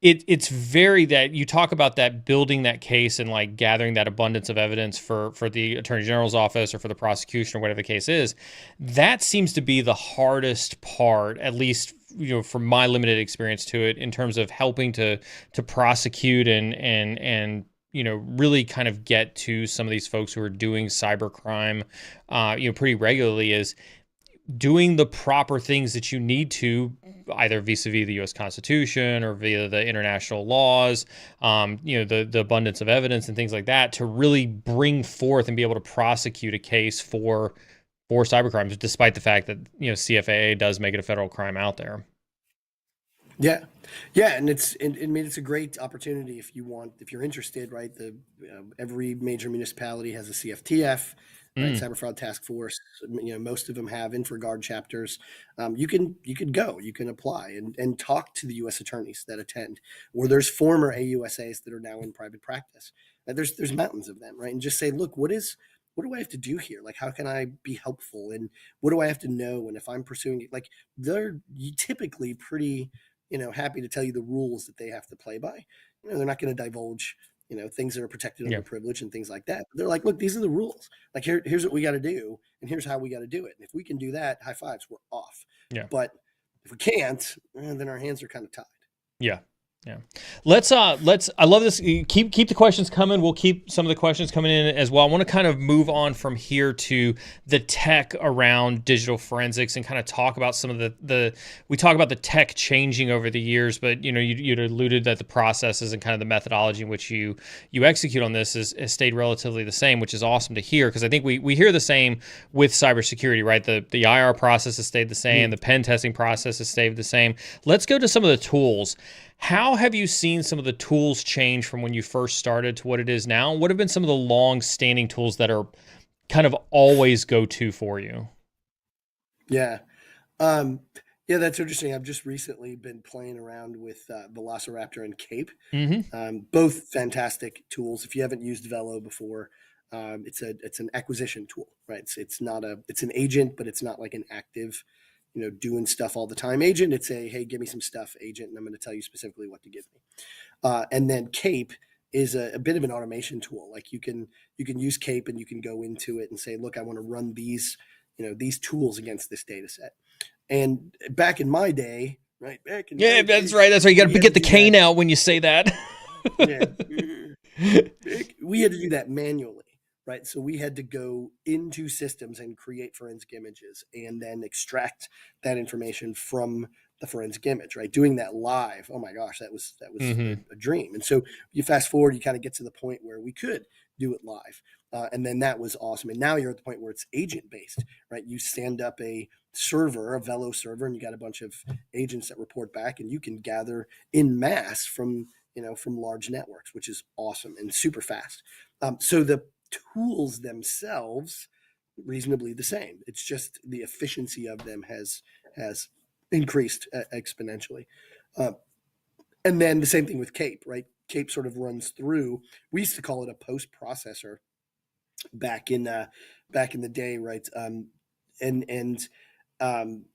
It's very, that you talk about that, building that case and like gathering that abundance of evidence for the Attorney General's office or for the prosecution or whatever the case is. That seems to be the hardest part, at least, from my limited experience to it, in terms of helping to prosecute and really kind of get to some of these folks who are doing cybercrime, pretty regularly, is doing the proper things that you need to, either vis-a-vis the U.S. Constitution or via the international laws, the abundance of evidence and things like that, to really bring forth and be able to prosecute a case for cybercrimes, despite the fact that CFAA does make it a federal crime out there. Yeah, yeah, and I mean, it's a great opportunity if you're interested, right? Every major municipality has a CFTF, right? Mm, Cyber Fraud Task Force. Most of them have InfraGard chapters. You could go, you can apply and talk to the U.S. attorneys that attend, or there's former AUSAs that are now in private practice. There's mountains of them, right? And just say, look, what do I have to do here? Like, how can I be helpful? And what do I have to know? And if I'm pursuing it, like, they're typically pretty happy to tell you the rules that they have to play by. They're not going to divulge, things that are protected yeah. under privilege and things like that. But they're like, look, these are the rules. Like, here's what we got to do, and here's how we got to do it. And if we can do that, high fives, we're off. Yeah. But if we can't, then our hands are kind of tied. Yeah. Yeah. Let's I love this. Keep the questions coming. We'll keep some of the questions coming in as well. I want to kind of move on from here to the tech around digital forensics and kind of talk about some of we talk about the tech changing over the years, but you'd alluded that the processes and kind of the methodology in which you execute on this has stayed relatively the same, which is awesome to hear, because I think we hear the same with cybersecurity, right? The IR process has stayed the same, the pen testing process has stayed the same. Let's go to some of the tools. How have you seen some of the tools change from when you first started to what it is now? What have been some of the long-standing tools that are kind of always go-to for you? Yeah. Um, yeah, that's interesting. I've just recently been playing around with Velociraptor and Cape. Mm-hmm. Both fantastic tools. If you haven't used Velo before, it's an acquisition tool, right? It's an agent, but it's not like an active, doing stuff all the time agent. It's hey, give me some stuff agent, and I'm going to tell you specifically what to give me. And then Cape is a bit of an automation tool. Like you can use Cape and you can go into it and say, look, I want to run these tools against this data set. And back in my day, right? That's right. That's right. You got to get the cane out when you say that. Yeah. We had to do that manually, right? So we had to go into systems and create forensic images and then extract that information from the forensic image, right? Doing that live. Oh my gosh, that was Mm-hmm. a dream. And so you fast forward, you kind of get to the point where we could do it live. And then that was awesome. And now you're at the point where it's agent based, right? You stand up a server, a Velo server, and you got a bunch of agents that report back, and you can gather in mass from large networks, which is awesome and super fast. So the tools themselves reasonably the same. It's just the efficiency of them has increased exponentially. And then the same thing with Cape, right? Cape sort of runs through. We used to call it a post processor back in the day, right? And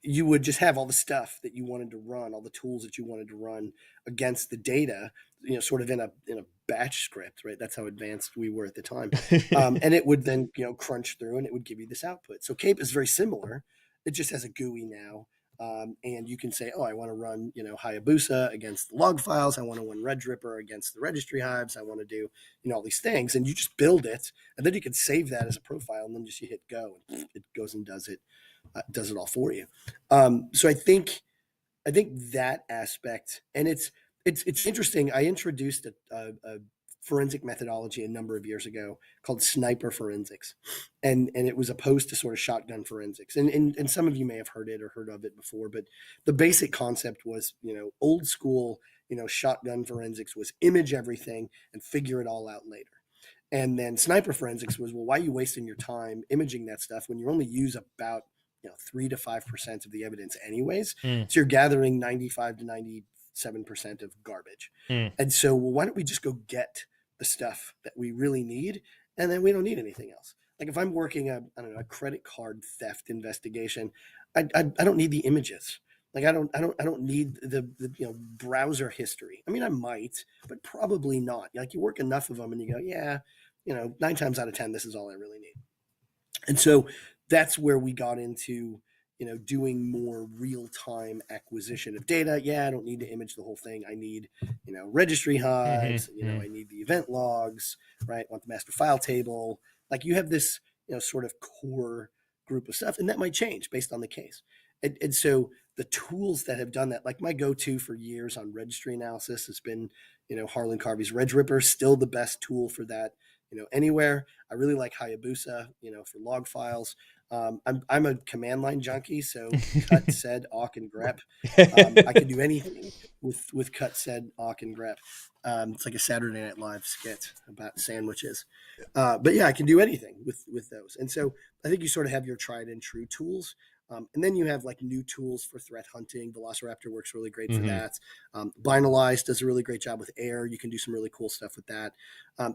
you would just have all the stuff that you wanted to run, all the tools that you wanted to run against the data, sort of in a batch script, right? That's how advanced we were at the time. And it would then, crunch through and it would give you this output. So Cape is very similar. It just has a GUI now. And you can say, oh, I want to run, Hayabusa against the log files. I want to run Redripper against the registry hives. I want to do, all these things. And you just build it. And then you can save that as a profile. And then just you hit go and it goes and does it all for you. So I think that aspect, and it's interesting. I introduced a forensic methodology a number of years ago called sniper forensics, and it was opposed to sort of shotgun forensics. And some of you may have heard it or heard of it before, but the basic concept was, old school, shotgun forensics was image everything and figure it all out later. And then sniper forensics was, well, why are you wasting your time imaging that stuff when you only use about 3 to 5% of the evidence anyways? So you're gathering 95 to 97% of garbage. And so, well, why don't we just go get the stuff that we really need, and then we don't need anything else? Like if I'm working a credit card theft investigation, I don't need the images. Like I don't need the browser history. I mean, I might, but probably not. Like you work enough of them and you go, yeah, 9 times out of 10, this is all I really need. And so that's where we got into, doing more real-time acquisition of data. Yeah, I don't need to image the whole thing. I need, registry hives, I need the event logs, right? I want the master file table. Like you have this, sort of core group of stuff, and that might change based on the case. And so the tools that have done that, like my go-to for years on registry analysis has been, Harlan Carvey's Redripper, still the best tool for that, anywhere. I really like Hayabusa, for log files. I'm a command line junkie, so cut, sed, awk, and grep. I can do anything with cut, said, awk, and grep. It's like a Saturday Night Live skit about sandwiches. But yeah, I can do anything with those. And so I think you sort of have your tried and true tools. And then you have like new tools for threat hunting. Velociraptor works really great for that. Binalize does a really great job with air. You can do some really cool stuff with that.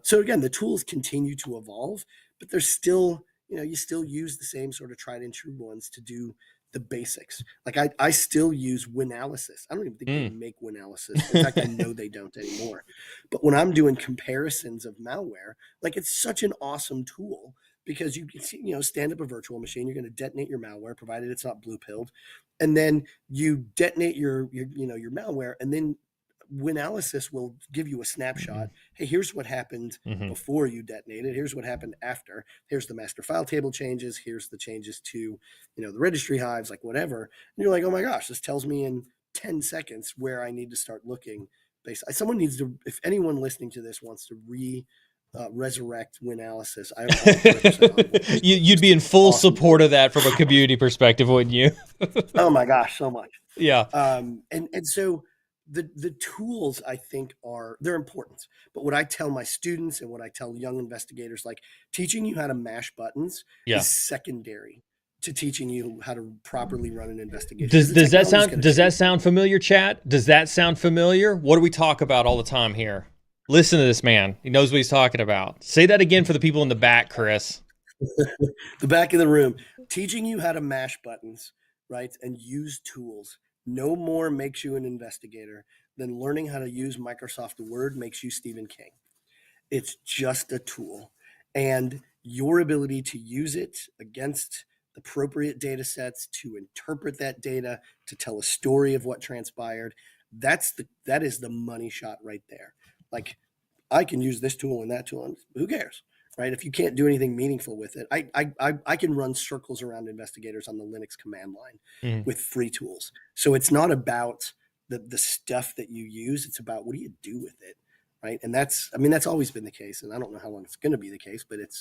So again, the tools continue to evolve, but there's still, you still use the same sort of tried and true ones to do the basics. Like I still use Winalysis. I don't even think they make Winalysis. In fact, I know they don't anymore. But when I'm doing comparisons of malware, like it's such an awesome tool because you can see, stand up a virtual machine, you're going to detonate your malware, provided it's not blue pilled, and then you detonate your malware, and then Winalysis will give you a snapshot. Hey, here's what happened before you detonated. Here's what happened after. Here's the master file table changes. Here's the changes to, the registry hives, like whatever. And you're like, oh my gosh, this tells me in 10 seconds where I need to start looking. Someone needs to, if anyone listening to this wants to resurrect Winalysis, I'm 100% You'd be in full support of that from a community perspective, wouldn't you? Oh my gosh, so much. Yeah. And so the tools, I think, they're important. But what I tell my students and what I tell young investigators, like teaching you how to mash buttons is secondary to teaching you how to properly run an investigation. Does that sound familiar, chat? Does that sound familiar? What do we talk about all the time here? Listen to this man. He knows what he's talking about. Say that again for the people in the back, Chris. The back of the room. Teaching you how to mash buttons, right? And use tools. No more makes you an investigator than learning how to use Microsoft Word makes you Stephen King. It's just a tool. And your ability to use it against the appropriate data sets, to interpret that data, to tell a story of what transpired, that is the money shot right there. Like, I can use this tool and that tool, and who cares? Right? If you can't do anything meaningful with it, I can run circles around investigators on the Linux command line with free tools. So it's not about the stuff that you use. It's about what do you do with it, right? And that's always been the case. And I don't know how long it's going to be the case, but it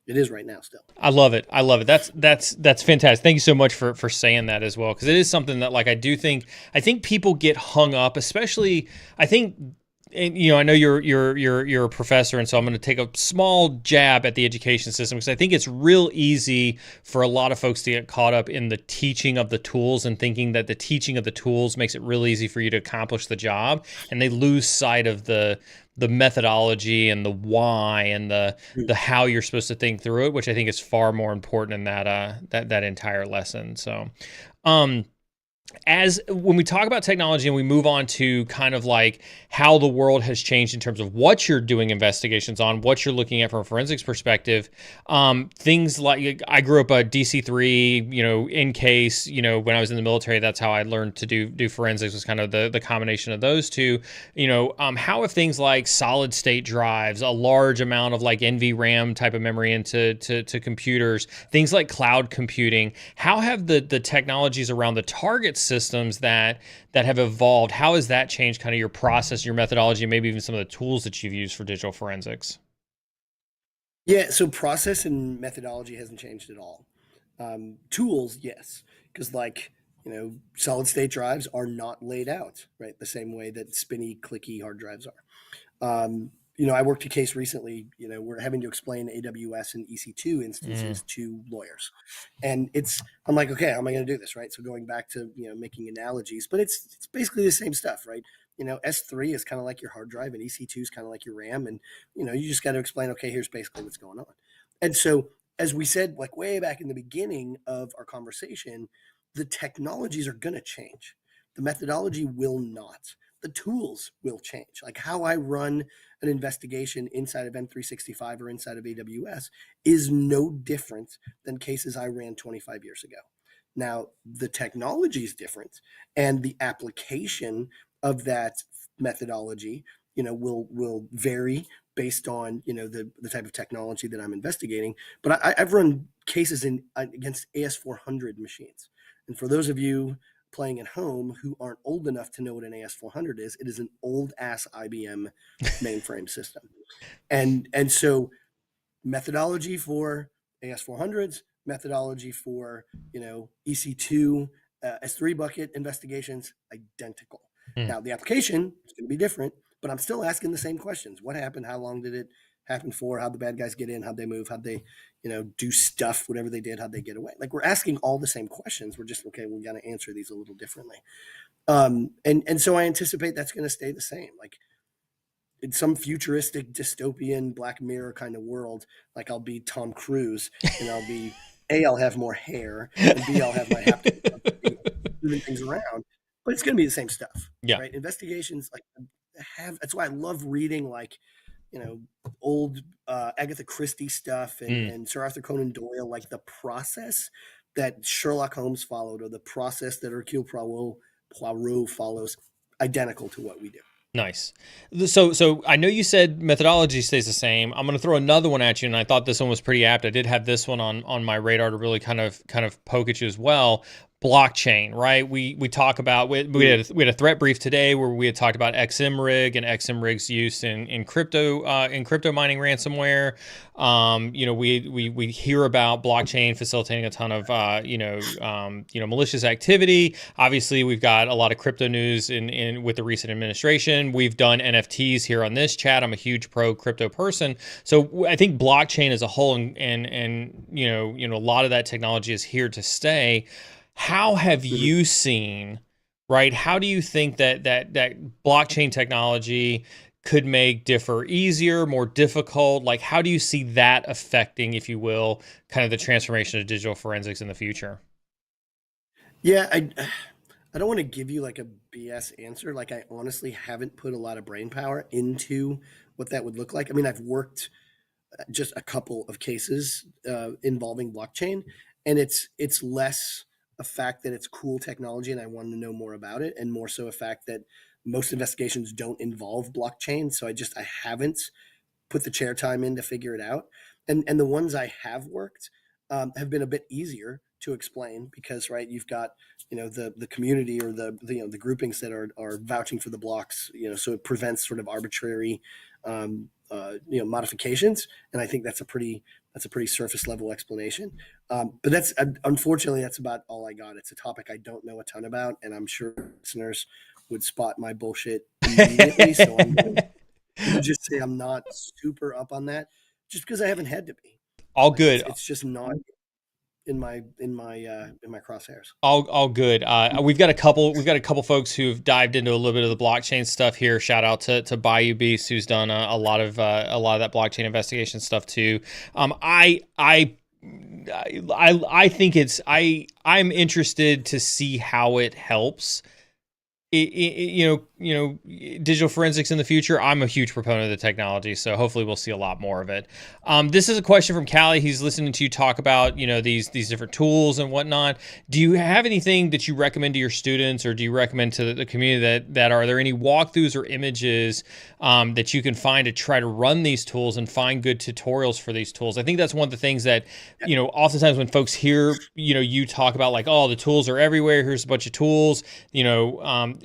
is right now still. I love it. That's fantastic. Thank you so much for saying that as well, because it is something that I think people get hung up, especially and I know you're a professor, and so I'm going to take a small jab at the education system, because I think it's real easy for a lot of folks to get caught up in the teaching of the tools and thinking that the teaching of the tools makes it real easy for you to accomplish the job, and they lose sight of the methodology and the why and the how you're supposed to think through it, which I think is far more important in that entire lesson. So, as when we talk about technology and we move on to kind of like how the world has changed in terms of what you're doing investigations on, what you're looking at from a forensics perspective, things like, I grew up a DC3, in case, when I was in the military, that's how I learned to do forensics, was kind of the combination of those two. How have things like solid state drives, a large amount of like NVRAM type of memory into computers, things like cloud computing, how have the technologies around the target systems that have evolved, how has that changed kind of your process, your methodology, and maybe even some of the tools that you've used for digital forensics? Yeah, so process and methodology hasn't changed at all. Tools, yes, because solid state drives are not laid out, right, the same way that spinny, clicky hard drives are. I worked a case recently, we're having to explain AWS and EC2 instances to lawyers. And I'm like, okay, how am I going to do this, right? So going back to, making analogies, but it's basically the same stuff, right? S3 is kind of like your hard drive, and EC2 is kind of like your RAM. And, you just got to explain, okay, here's basically what's going on. And so, as we said, like way back in the beginning of our conversation, the technologies are going to change. The methodology will not. The tools will change. Like how I run an investigation inside of M365 or inside of AWS is no different than cases I ran 25 years ago. Now, the technology is different, and the application of that methodology, will vary based on, the type of technology that I'm investigating. But I've run cases against AS400 machines. And for those of you playing at home who aren't old enough to know what an AS400 is, it is an old ass IBM mainframe system. And so methodology for AS400s, methodology for, EC2, S3 bucket investigations, identical. Now the application is going to be different, but I'm still asking the same questions. What happened? How long did it happen for? How'd the bad guys get in? How'd they move? How'd they, do stuff, whatever they did, how'd they get away? Like, we're asking all the same questions. We're just, okay, we got to answer these a little differently. And so I anticipate that's going to stay the same. Like, in some futuristic dystopian Black Mirror kind of world, like, I'll be Tom Cruise and I'll have more hair, and B, I'll have my haptic moving things around, but it's going to be the same stuff. Yeah. Right. Investigations, like, that's why I love reading, like, old Agatha Christie stuff and Sir Arthur Conan Doyle, like the process that Sherlock Holmes followed, or the process that Hercule Poirot follows, identical to what we do. Nice. So I know you said methodology stays the same. I'm going to throw another one at you, and I thought this one was pretty apt. I did have this one on my radar to really kind of poke at you as well. Blockchain, right? We talk about we had a threat brief today where we had talked about XMRig and XMRig's use in crypto mining ransomware. We hear about blockchain facilitating a ton of malicious activity. Obviously, we've got a lot of crypto news in with the recent administration. We've done NFTs here on this chat. I'm a huge pro crypto person, so I think blockchain as a whole and a lot of that technology is here to stay. How have you seen, right? How do you think that blockchain technology could make DFIR easier, more difficult? Like, how do you see that affecting, if you will, kind of the transformation of digital forensics in the future? Yeah, I don't want to give you like a BS answer. Like, I honestly haven't put a lot of brain power into what that would look like. I mean, I've worked just a couple of cases involving blockchain, and it's less a fact that it's cool technology and I want to know more about it, and more so a fact that most investigations don't involve blockchain. So I haven't put the chair time in to figure it out. And the ones I have worked have been a bit easier to explain because, right, you've got, the community or the groupings that are vouching for the blocks, so it prevents sort of arbitrary, modifications. And I think that's a pretty surface level explanation. But unfortunately, that's about all I got. It's a topic I don't know a ton about, and I'm sure listeners would spot my bullshit immediately. So I'm going to just say I'm not super up on that, just because I haven't had to be. All good. It's just not in my crosshairs. All good. We've got a couple folks who've dived into a little bit of the blockchain stuff here. Shout out to Bayou Beast, who's done a lot of that blockchain investigation stuff too. I think I'm interested to see how it helps. Digital forensics in the future. I'm a huge proponent of the technology, so hopefully we'll see a lot more of it. This is a question from Callie. He's listening to you talk about, these different tools and whatnot. Do you have anything that you recommend to your students, or do you recommend to the community that are there any walkthroughs or images that you can find to try to run these tools and find good tutorials for these tools? I think that's one of the things that, oftentimes when folks hear, you talk about like, oh, the tools are everywhere. Here's a bunch of tools,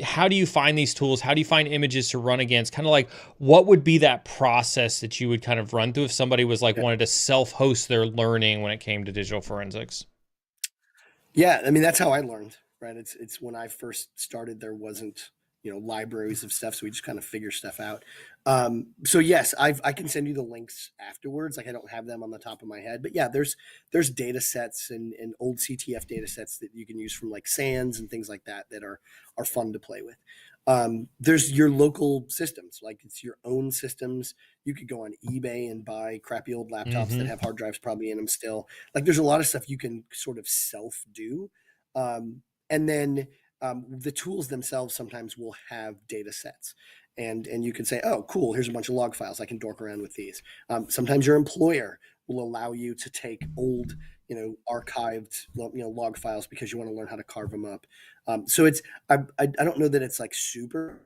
how do you find these tools? How do you find images to run against? Kind of like, what would be that process that you would kind of run through if somebody was like wanted to self-host their learning when it came to digital forensics? Yeah, I mean, that's how I learned, right? It's when I first started, there wasn't, libraries of stuff, so we just kind of figure stuff out. So yes, I can send you the links afterwards. Like, I don't have them on the top of my head, but yeah, there's data sets and old CTF data sets that you can use from like SANS and things like that are fun to play with. There's your local systems, like it's your own systems. You could go on eBay and buy crappy old laptops that have hard drives probably in them still. Like, there's a lot of stuff you can sort of self do. And then the tools themselves sometimes will have data sets, and you can say, oh, cool, here's a bunch of log files. I can dork around with these. Sometimes your employer will allow you to take old, archived, log files because you want to learn how to carve them up. So I don't know that it's like super.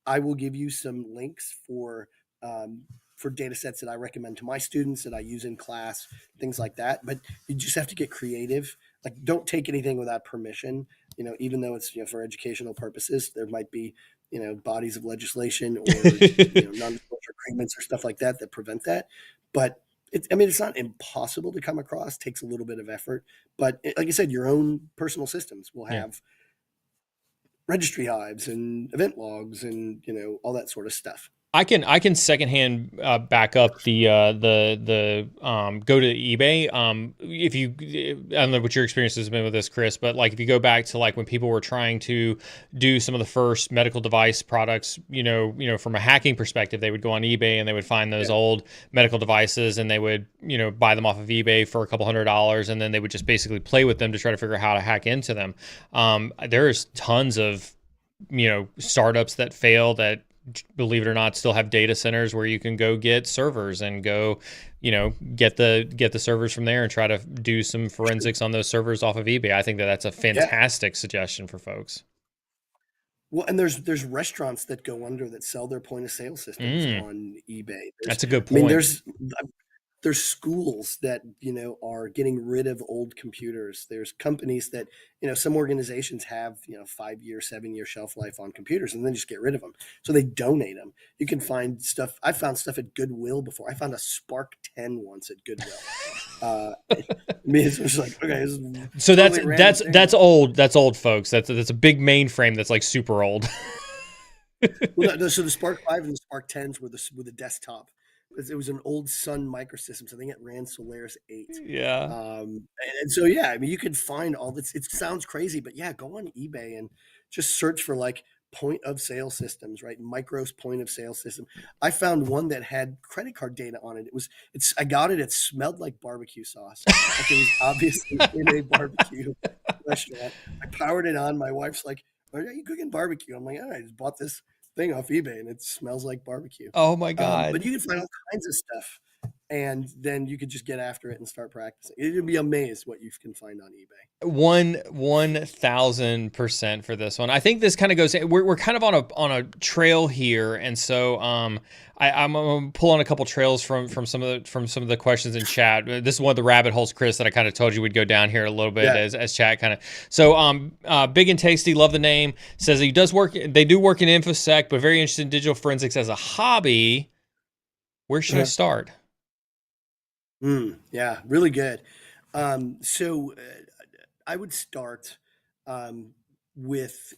I will give you some links for data sets that I recommend to my students that I use in class, things like that. But you just have to get creative. Like, don't take anything without permission. Even though it's, for educational purposes, there might be, bodies of legislation or non-disclosure agreements or stuff like that prevent that. But it's not impossible to come across. It takes a little bit of effort. But like I said, your own personal systems will have registry hives and event logs and all that sort of stuff. I can secondhand back up the go to eBay. If you, I don't know what your experience has been with this, Chris, but like if you go back to like when people were trying to do some of the first medical device products, from a hacking perspective, they would go on eBay and they would find those old medical devices and they would buy them off of eBay for a couple $100s, and then they would just basically play with them to try to figure out how to hack into them. There's tons of startups that fail that, believe it or not, still have data centers where you can go get servers and go, get the servers from there and try to do some forensics on those servers off of eBay. I think that's a fantastic suggestion for folks. Well, and there's restaurants that go under that sell their point of sale systems on eBay. That's a good point. I mean, there's schools that are getting rid of old computers. There's companies that some organizations have 5-year, 7-year shelf life on computers and then just get rid of them, so they donate them. You can find stuff. I found stuff at Goodwill before. I found a Spark 10 once at Goodwill. It's just like, okay, so that's old. That's old, folks. That's a big mainframe that's like super old. Well, so the Spark 5 and the Spark 10s were the desktop. It was an old Sun Microsystems. I think it ran Solaris 8. Yeah. And so, yeah, I mean, you can find all this. It sounds crazy, but yeah, go on eBay and just search for like point of sale systems, right? Micro's point of sale system. I found one that had credit card data on it. I got it. It smelled like barbecue sauce. Like it was obviously in a barbecue restaurant. I powered it on. My wife's like, "Are you cooking barbecue?" I'm like, "I just bought this thing off eBay and it smells like barbecue." Oh my God. But you can find all kinds of stuff, and then you could just get after it and start practicing. You'd be amazed what you can find on eBay. 1,000% for this one. I think this kind of goes. We're kind of on a trail here, and so I'm gonna pull on a couple trails from some of the questions in chat. This is one of the rabbit holes, Chris, that I kind of told you we'd go down here a little bit as chat kind of. So Big and Tasty, love the name, says he does work. They do work in InfoSec, but very interested in digital forensics as a hobby. Where should I start? Yeah, really good. So I would start with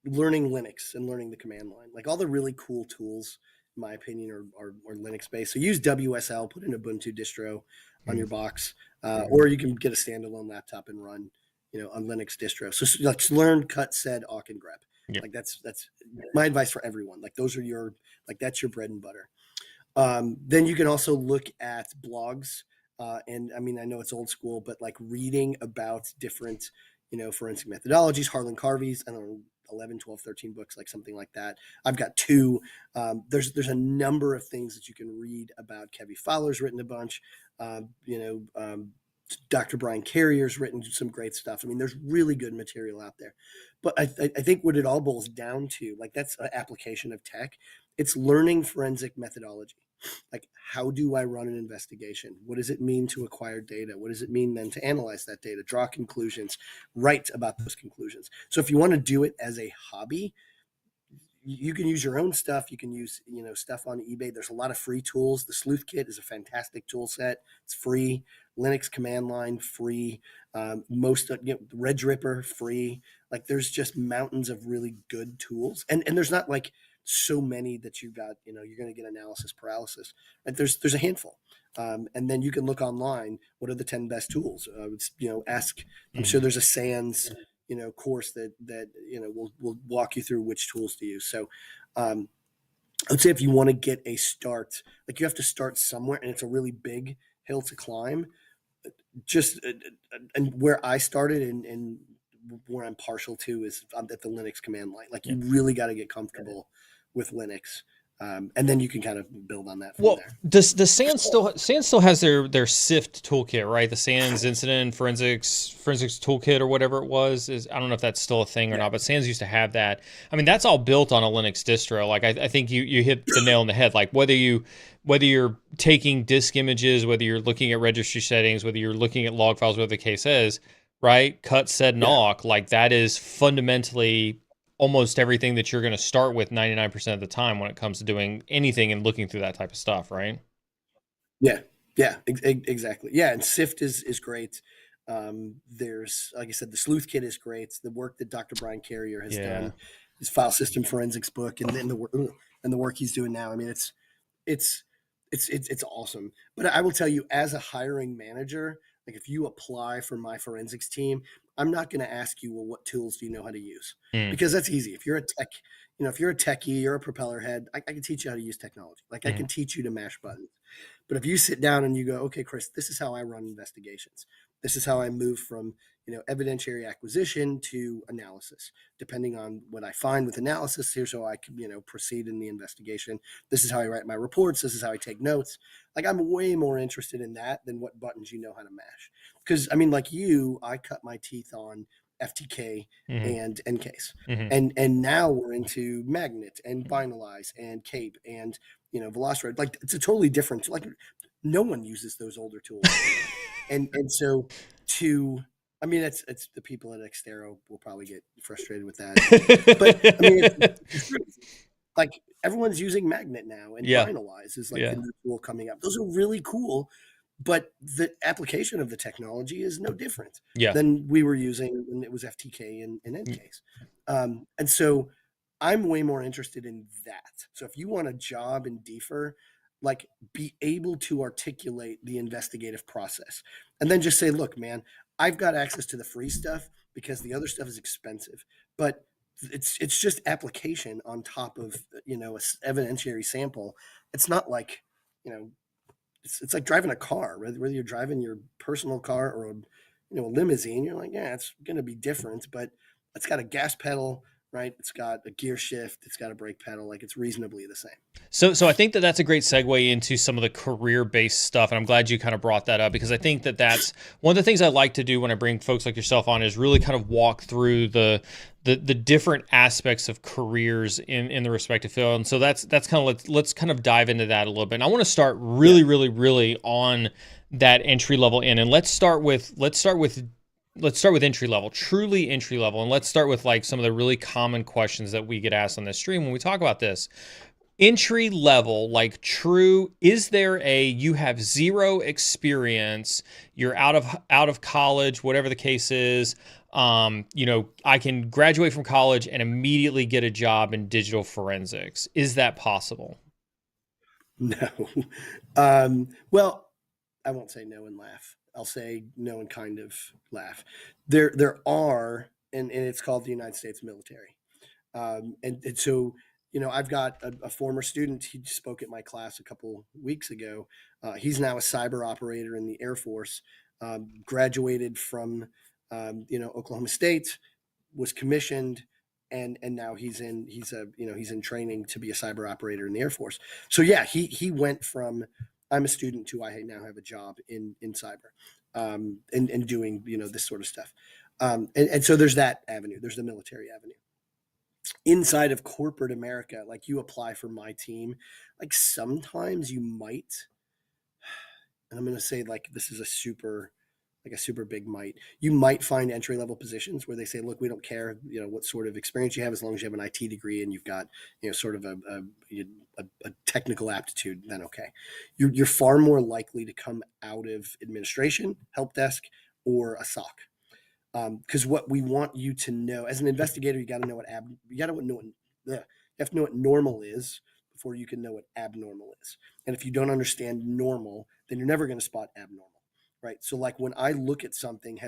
learning Linux and learning the command line. Like all the really cool tools, in my opinion, are Linux based. So use WSL, put an Ubuntu distro on your box, or you can get a standalone laptop and run, on Linux distro. So let's learn cut, sed, awk, and grep. Yep. Like that's my advice for everyone. Like those are that's your bread and butter. Then you can also look at blogs. And I mean, I know it's old school, but like reading about different, forensic methodologies, Harlan Carvey's, I don't know, 11, 12, 13 books, like something like that. I've got 2. There's a number of things that you can read about. Kevin Fowler's written a bunch, Dr. Brian Carrier's written some great stuff. I mean, there's really good material out there, but I think what it all boils down to, like that's an application of tech. It's learning forensic methodology. Like, how do I run an investigation? What does it mean to acquire data? What does it mean then to analyze that data, draw conclusions, write about those conclusions? So if you want to do it as a hobby, you can use your own stuff. You can use, stuff on eBay. There's a lot of free tools. The Sleuth Kit is a fantastic tool set. It's free. Linux command line, free. Most of, Red Ripper, free. Like there's just mountains of really good tools. And there's not like so many that you've got, you're going to get analysis paralysis. Right? There's a handful. And then you can look online. What are the 10 best tools? Ask. I'm sure there's a SANS, course that will walk you through which tools to use. So I would say if you want to get a start, like you have to start somewhere, and it's a really big hill to climb. Just and where I started and where I'm partial to is at the Linux command line. Like you really got to get comfortable with Linux. And then you can kind of build on that from there. Does the SANS still has their SIFT toolkit, right? The SANS Incident Forensics Toolkit or whatever it was. I don't know if that's still a thing or not, but SANS used to have that. I mean, that's all built on a Linux distro. Like I think you hit the nail on the head. Like whether you're taking disk images, whether you're looking at registry settings, whether you're looking at log files, whatever the case is, right? Cut, sed, and awk, like that is fundamentally almost everything that you're going to start with 99% of the time when it comes to doing anything and looking through that type of stuff, right? Yeah, exactly. Yeah, and SIFT is great. There's, like I said, the Sleuth Kit is great. The work that Dr. Brian Carrier has done his file system forensics book and then the work he's doing now. I mean, it's it's awesome. But I will tell you, as a hiring manager, like if you apply for my forensics team, I'm not going to ask you, well, what tools do you know how to use? Mm, Because that's easy. If you're a tech, if you're a techie, you're a propeller head, I can teach you how to use technology. Like I mm, can teach you to mash buttons. But if you sit down and you go, okay, Chris, this is how I run investigations. This is how I move from, evidentiary acquisition to analysis. Depending on what I find with analysis, here's how I can, proceed in the investigation. This is how I write my reports. This is how I take notes. Like I'm way more interested in that than what buttons you know how to mash. Because I mean, like you, I cut my teeth on FTK mm, and NCase. mm. And now we're into magnet and binalize and cape and Velociraptor. Like it's a totally different. Like no one uses those older tools anymore. And so I mean, it's the people at Xtero will probably get frustrated with that. But I mean, it's like everyone's using magnet now, and Yeah, binalize is like yeah, the new tool coming up. Those are really cool, but the application of the technology is no different yeah. than we were using when it was FTK and NCase. And so I'm way more interested in that. So if you want a job in DFIR, like be able to articulate the investigative process and then just say, look, man, I've got access to the free stuff because the other stuff is expensive, but it's just application on top of a evidentiary sample. It's not like you know it's like driving a car, whether you're driving your personal car or a limousine. You're like, yeah, it's going to be different, but it's got a gas pedal, right? It's got a gear shift, it's got a brake pedal. Like it's reasonably the same. So I think that that's a great segue into some of the career-based stuff, and I'm glad you kind of brought that up because I think that that's one of the things I like to do when I bring folks like yourself on is really kind of walk through the different aspects of careers in the respective field. And so that's kind of let's kind of dive into that a little bit. And I want to start really on that entry level in, and let's start with entry level, truly entry level, and let's start with like some of the really common questions that we get asked on this stream when we talk about this. Entry level, like true, is there you have zero experience, you're out of college, whatever the case is, I can graduate from college and immediately get a job in digital forensics. Is that possible? No. Well, I won't say no and laugh. I'll say no and kind of laugh. There are, and it's called the United States military. And so, I've got a former student. He spoke at my class a couple weeks ago. He's now a cyber operator in the Air Force. Graduated from, Oklahoma State, was commissioned, and now he's in training to be a cyber operator in the Air Force. So yeah, he went from I'm a student to I now have a job in cyber, and doing this sort of stuff. And so there's that avenue. There's the military avenue. Inside of corporate America, like you apply for my team, like sometimes you might, and I'm going to say like this is a super big might. You might find entry level positions where they say, look, we don't care, what sort of experience you have, as long as you have an IT degree and you've got, sort of a technical aptitude, then okay. You're far more likely to come out of administration, help desk, or a SOC. Because what we want you to know as an investigator, you got to know what you have to know what normal is before you can know what abnormal is. And if you don't understand normal, then you're never going to spot abnormal, right? So like when I look at something,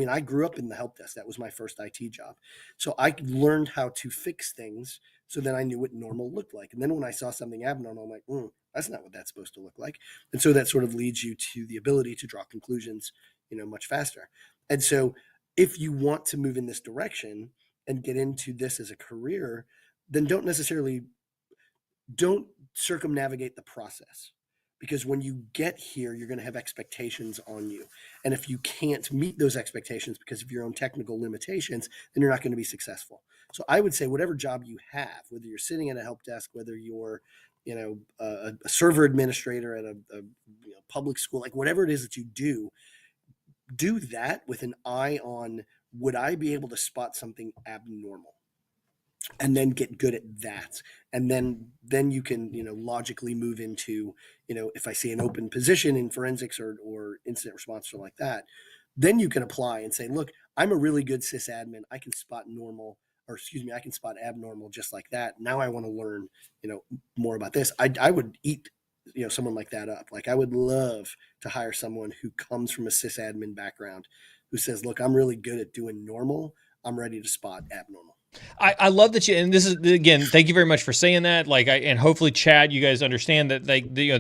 I grew up in the help desk. That was my first IT job. So I learned how to fix things. So then I knew what normal looked like. And then when I saw something abnormal, I'm like, that's not what that's supposed to look like. And so that sort of leads you to the ability to draw conclusions, much faster. And so if you want to move in this direction and get into this as a career, then don't circumnavigate the process, because when you get here, you're going to have expectations on you. And if you can't meet those expectations because of your own technical limitations, then you're not going to be successful. So I would say whatever job you have, whether you're sitting at a help desk, whether you're, a server administrator at a public school, like whatever it is that you do that with an eye on, would I be able to spot something abnormal? And then get good at that. And then you can, logically move into, if I see an open position in forensics or incident response or like that, then you can apply and say, look, I'm a really good sysadmin. I can spot normal. or excuse me, I can spot abnormal just like that. Now I want to learn, more about this. I would eat, someone like that up. Like I would love to hire someone who comes from a sysadmin background who says, look, I'm really good at doing normal. I'm ready to spot abnormal. I love that and this is, again, thank you very much for saying that. And hopefully Chad, you guys understand that,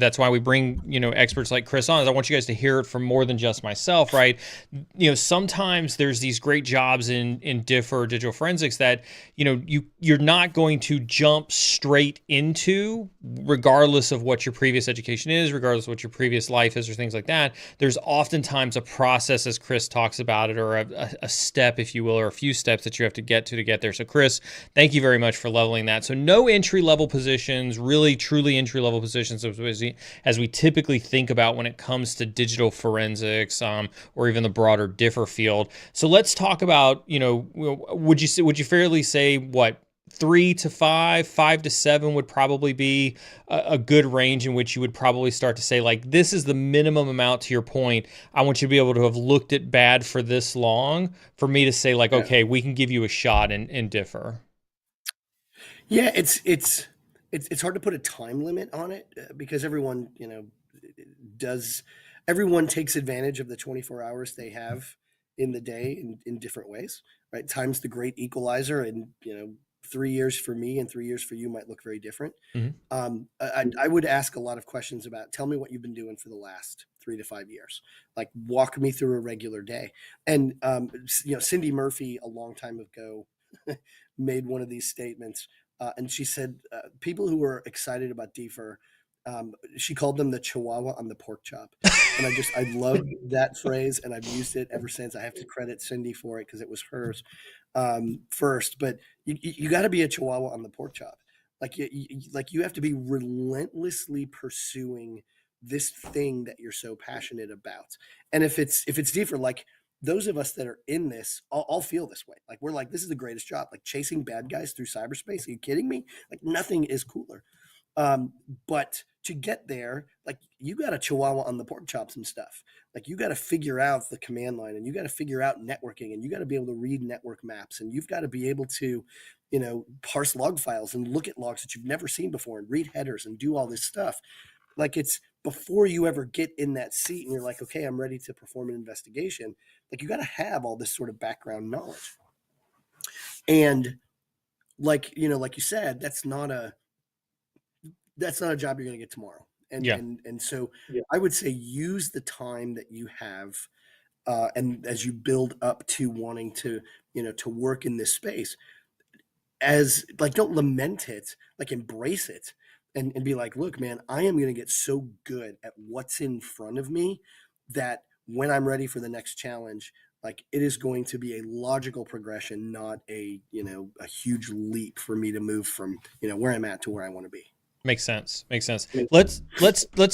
that's why we bring, experts like Chris on, is I want you guys to hear it from more than just myself, right? Sometimes there's these great jobs in DFIR digital forensics that, you're not going to jump straight into, regardless of what your previous education is, regardless of what your previous life is or things like that. There's oftentimes a process, as Chris talks about it, or a step, if you will, or a few steps that you have to get there. So Chris, thank you very much for leveling that. So no entry-level positions, really truly entry-level positions as we typically think about when it comes to digital forensics, or even the broader DFIR field. So let's talk about, would you fairly say what, 3 to 5, 5 to 7 would probably be a good range in which you would probably start to say, like, this is the minimum amount, to your point. I want you to be able to have looked at bad for this long for me to say, like, okay, we can give you a shot in DFIR. Yeah, it's hard to put a time limit on it because everyone, everyone takes advantage of the 24 hours they have in the day in different ways, right? Time's the great equalizer, and 3 years for me and 3 years for you might look very different. Mm-hmm. I would ask a lot of questions about, tell me what you've been doing for the last 3 to 5 years. Like, walk me through a regular day. And, Cindy Murphy, a long time ago, made one of these statements. And she said, people who are excited about DFIR, she called them the Chihuahua on the pork chop. And I love that phrase, and I've used it ever since. I have to credit Cindy for it because it was hers first. But you got to be a Chihuahua on the pork chop. Like you have to be relentlessly pursuing this thing that you're so passionate about. And if it's DFIR, like those of us that are in this, all feel this way. Like, we're like, this is the greatest job. Like, chasing bad guys through cyberspace. Are you kidding me? Like, nothing is cooler. But to get there, like, you got to Chihuahua on the pork chops and stuff. Like, you got to figure out the command line, and you got to figure out networking, and you got to be able to read network maps, and you've got to be able to, parse log files and look at logs that you've never seen before and read headers and do all this stuff. Like, it's before you ever get in that seat and you're like, okay, I'm ready to perform an investigation. Like, you got to have all this sort of background knowledge. And like you said, that's not a job you're going to get tomorrow. And so I would say use the time that you have. And as you build up to wanting to, to work in this space, as like, don't lament it, like, embrace it and be like, look, man, I am going to get so good at what's in front of me that when I'm ready for the next challenge, like, it is going to be a logical progression, not a huge leap for me to move from, where I'm at to where I want to be. Makes sense. Let's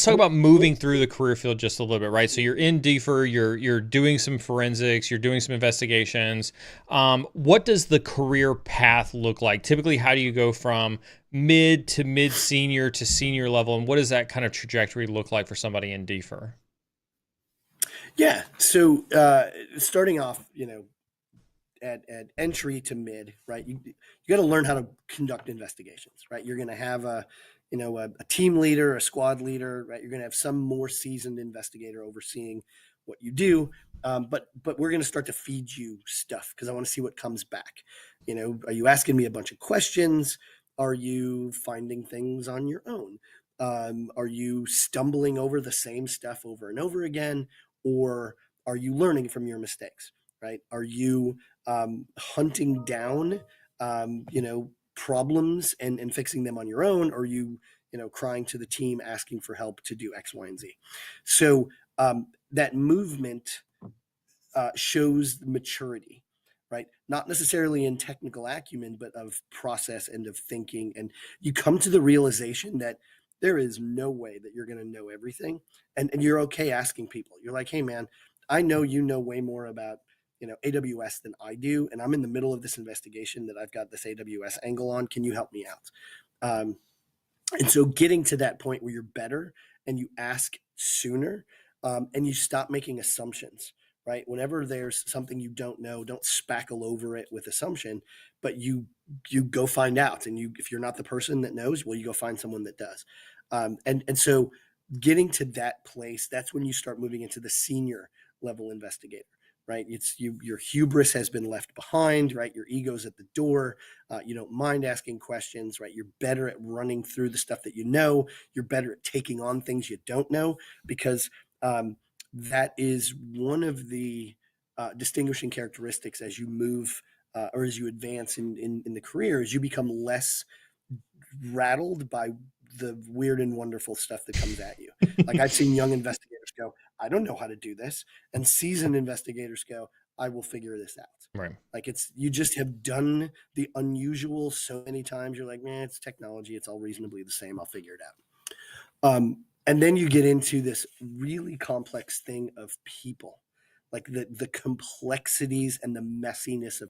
talk about moving through the career field just a little bit, right? So you're in DFIR, you're doing some forensics, you're doing some investigations. What does the career path look like? Typically, how do you go from mid to mid senior to senior level, and what does that kind of trajectory look like for somebody in DFIR? Yeah. So starting off, at entry to mid, right? You got to learn how to conduct investigations, right? You're going to have a team leader, a squad leader, right? You're going to have some more seasoned investigator overseeing what you do. But we're going to start to feed you stuff because I want to see what comes back. Are you asking me a bunch of questions? Are you finding things on your own? Are you stumbling over the same stuff over and over again? Or are you learning from your mistakes, right? Are you hunting down, problems and fixing them on your own? Or are you, crying to the team, asking for help to do X, Y, and Z? So that movement shows maturity, right? Not necessarily in technical acumen, but of process and of thinking. And you come to the realization that there is no way that you're going to know everything. And you're okay asking people. You're like, hey, man, I know you know way more about, AWS than I do. And I'm in the middle of this investigation that I've got this AWS angle on. Can you help me out? And so getting to that point where you're better and you ask sooner and you stop making assumptions, right? Whenever there's something you don't know, don't spackle over it with assumption, but you go find out. And if you're not the person that knows, well, you go find someone that does. And so getting to that place, that's when you start moving into the senior level investigator, right? It's your hubris has been left behind, right? Your ego's at the door. You don't mind asking questions, right? You're better at running through the stuff that you know. You're better at taking on things you don't know, because that is one of the distinguishing characteristics as you move or as you advance in the career, is you become less rattled by the weird and wonderful stuff that comes at you. Like, I've seen young investigators go, I don't know how to do this. And seasoned investigators go, I will figure this out. Right. Like, you just have done the unusual so many times. You're like, man, it's technology. It's all reasonably the same. I'll figure it out. And then you get into this really complex thing of people, like the complexities and the messiness of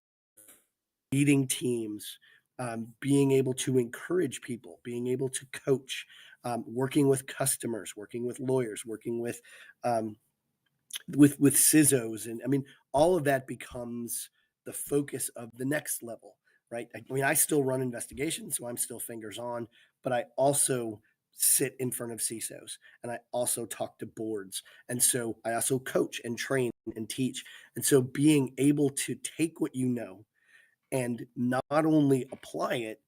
leading teams, being able to encourage people, being able to coach, working with customers, working with lawyers, working with CISOs, and I mean, all of that becomes the focus of the next level, right? I mean, I still run investigations, so I'm still fingers on, but I also sit in front of CISOs, and I also talk to boards, and so I also coach and train and teach, and so being able to take what you know and not only apply it,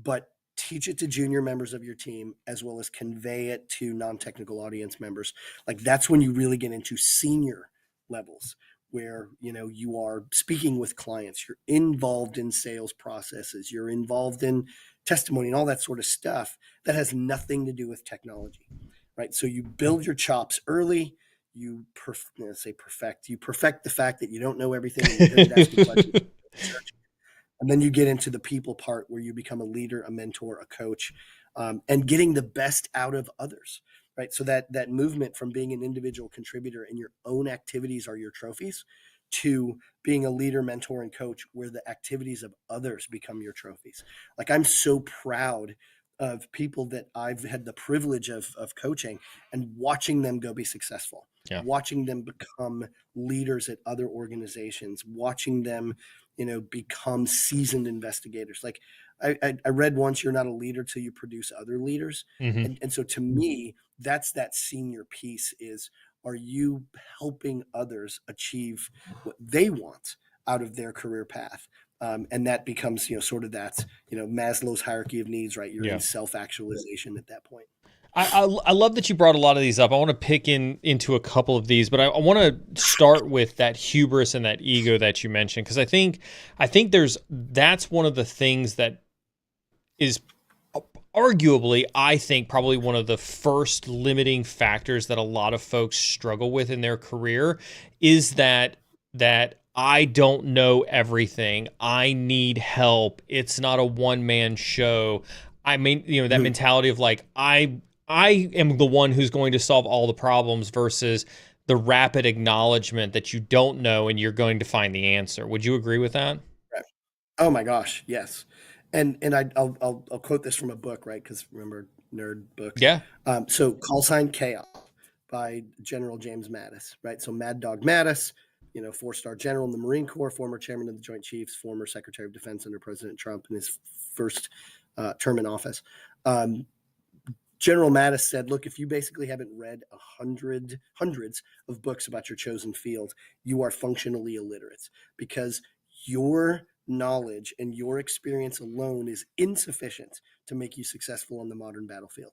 but teach it to junior members of your team, as well as convey it to non-technical audience members. Like, that's when you really get into senior levels, where you are speaking with clients, you're involved in sales processes, you're involved in testimony and all that sort of stuff that has nothing to do with technology, right? So you build your chops early. You perfect the fact that you don't know everything, and you're good at asking questions. And then you get into the people part, where you become a leader, a mentor, a coach, and getting the best out of others, right? So that movement from being an individual contributor and your own activities are your trophies, to being a leader, mentor, and coach, where the activities of others become your trophies. Like, I'm so proud of people that I've had the privilege of coaching, and watching them go be successful, watching them become leaders at other organizations, watching them become seasoned investigators. Like, I read once, you're not a leader till you produce other leaders. Mm-hmm. And so to me, that's that senior piece is, are you helping others achieve what they want out of their career path? And that becomes, sort of that, Maslow's hierarchy of needs, right? You're in self-actualization at that point. I love that you brought a lot of these up. I want to pick into a couple of these, but I want to start with that hubris and that ego that you mentioned, because I think that's one of the things that is arguably, I think, probably one of the first limiting factors that a lot of folks struggle with in their career, is that I don't know everything. I need help. It's not a one-man show. I mean, that mentality of like, I am the one who's going to solve all the problems, versus the rapid acknowledgement that you don't know and you're going to find the answer. Would you agree with that? Right. Oh my gosh, yes. And I'll quote this from a book, right? Because remember, nerd books. Yeah. So Call Sign Chaos by General James Mattis, right? So Mad Dog Mattis, 4-star general in the Marine Corps, former chairman of the Joint Chiefs, former Secretary of Defense under President Trump in his first term in office. General Mattis said, look, if you basically haven't read hundreds of books about your chosen field, you are functionally illiterate, because your knowledge and your experience alone is insufficient to make you successful on the modern battlefield.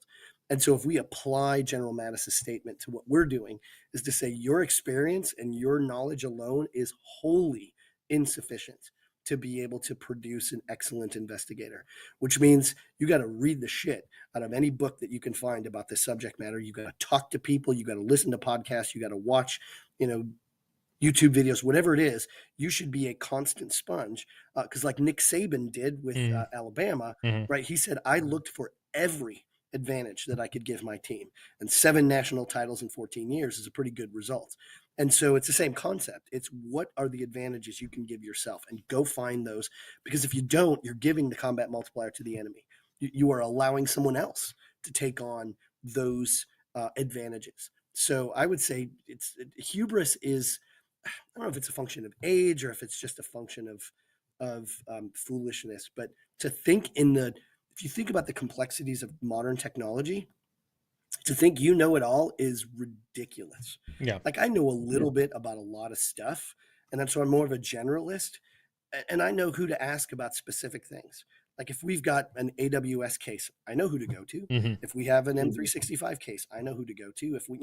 And so if we apply General Mattis's statement to what we're doing, is to say your experience and your knowledge alone is wholly insufficient to be able to produce an excellent investigator, which means you got to read the shit out of any book that you can find about this subject matter. You got to talk to people, you got to listen to podcasts, you got to watch, YouTube videos, whatever it is. You should be a constant sponge, because like Nick Saban did with Alabama, right? He said, I looked for every advantage that I could give my team, and 7 national titles in 14 years is a pretty good result. And so it's the same concept. It's, what are the advantages you can give yourself, and go find those, because if you don't, you're giving the combat multiplier to the enemy. You are allowing someone else to take on those advantages. So I would say hubris is don't know if it's a function of age or if it's just a function of foolishness, but to think if you think about the complexities of modern technology, to think you know it all is ridiculous. Yeah. Like I know a little bit about a lot of stuff, and so I'm more of a generalist, and I know who to ask about specific things. Like if we've got an AWS case, I know who to go to. Mm-hmm. If we have an M365 case, I know who to go to. If we,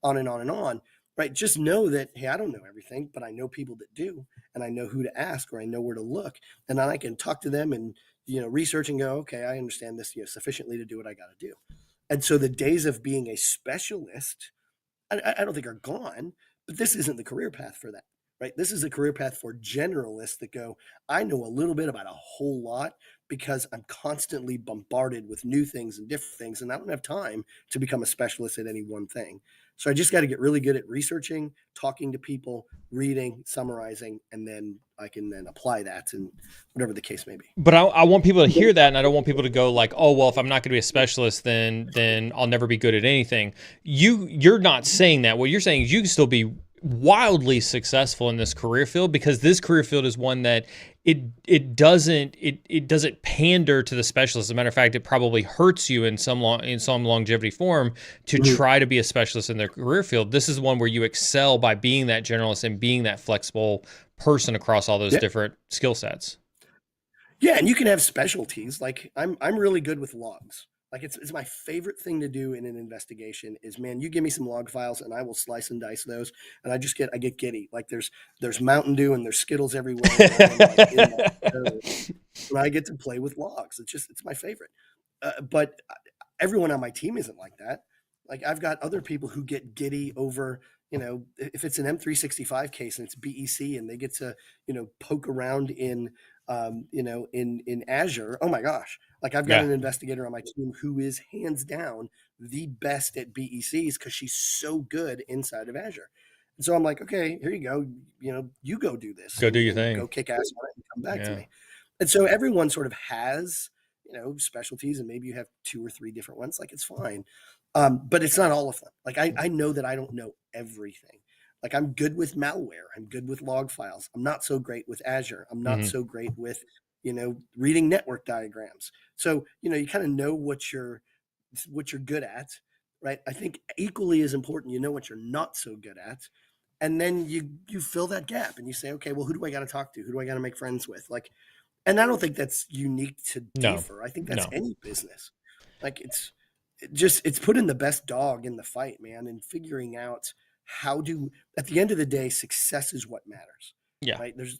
on and on and on, right? Just know that, hey, I don't know everything, but I know people that do, and I know who to ask, or I know where to look, and then I can talk to them and, research and go, okay, I understand this, sufficiently to do what I got to do. And so the days of being a specialist, I don't think are gone, but this isn't the career path for that, right? This is a career path for generalists that go, I know a little bit about a whole lot because I'm constantly bombarded with new things and different things, and I don't have time to become a specialist at any one thing. So I just got to get really good at researching, talking to people, reading, summarizing, and then I can then apply that and whatever the case may be. But I want people to hear that, and I don't want people to go like, oh, well, if I'm not going to be a specialist, then I'll never be good at anything. You're not saying that. What you're saying is you can still be wildly successful in this career field, because this career field is one that it doesn't pander to the specialist. As a matter of fact, it probably hurts you in some longevity form to try to be a specialist in their career field. This is one where you excel by being that generalist and being that flexible person across all those different skill sets. Yeah, and you can have specialties. Like I'm really good with logs. Like it's my favorite thing to do in an investigation is, man, you give me some log files and I will slice and dice those, and I get giddy. Like there's Mountain Dew and there's Skittles everywhere, and I get to play with logs. It's my favorite. But everyone on my team isn't like that. Like I've got other people who get giddy over, if it's an M365 case and it's BEC and they get to, poke around in Azure. Oh my gosh. Like I've got an investigator on my team who is hands down the best at BECs because she's so good inside of Azure. And so I'm like, okay, here you go. You go do this. Go do your thing. Go kick ass on it and come back to me. And so everyone sort of has, specialties, and maybe you have 2 or 3 different ones. Like it's fine. But it's not all of them. Like I know that I don't know everything. Like I'm good with malware. I'm good with log files. I'm not so great with Azure. I'm not so great with, reading network diagrams. So, you kind of know what you're good at, right? I think equally as important, you know what you're not so good at. And then you fill that gap and you say, okay, well, who do I got to talk to? Who do I got to make friends with? Like, and I don't think that's unique to DFIR. I think that's any business. Like it's putting the best dog in the fight, man, and figuring out at the end of the day, success is what matters. Yeah. Right. There's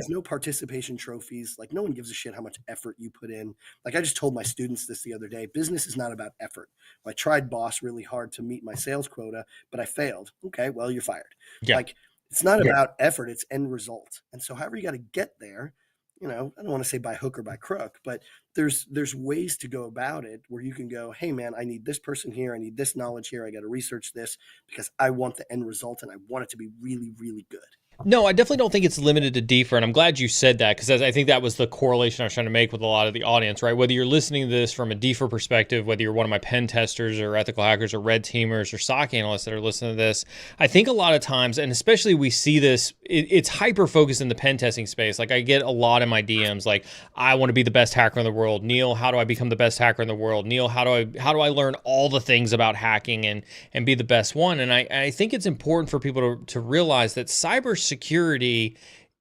no participation trophies. Like no one gives a shit how much effort you put in. Like I just told my students this the other day, business is not about effort. I tried boss really hard to meet my sales quota, but I failed. Okay. Well, you're fired. Yeah. Like it's not about effort, it's end result. And so however you got to get there, I don't want to say by hook or by crook, but there's ways to go about it where you can go, hey man, I need this person here. I need this knowledge here. I got to research this because I want the end result and I want it to be really, really good. No, I definitely don't think it's limited to DFIR, and I'm glad you said that because I think that was the correlation I was trying to make with a lot of the audience, right? Whether you're listening to this from a DFIR perspective, whether you're one of my pen testers or ethical hackers or red teamers or SOC analysts that are listening to this, I think a lot of times, and especially we see this, it's hyper-focused in the pen testing space. Like I get a lot in my DMs, like, I want to be the best hacker in the world. Neal, how do I become the best hacker in the world? Neal, how do I learn all the things about hacking and be the best one? And I think it's important for people to realize that cybersecurity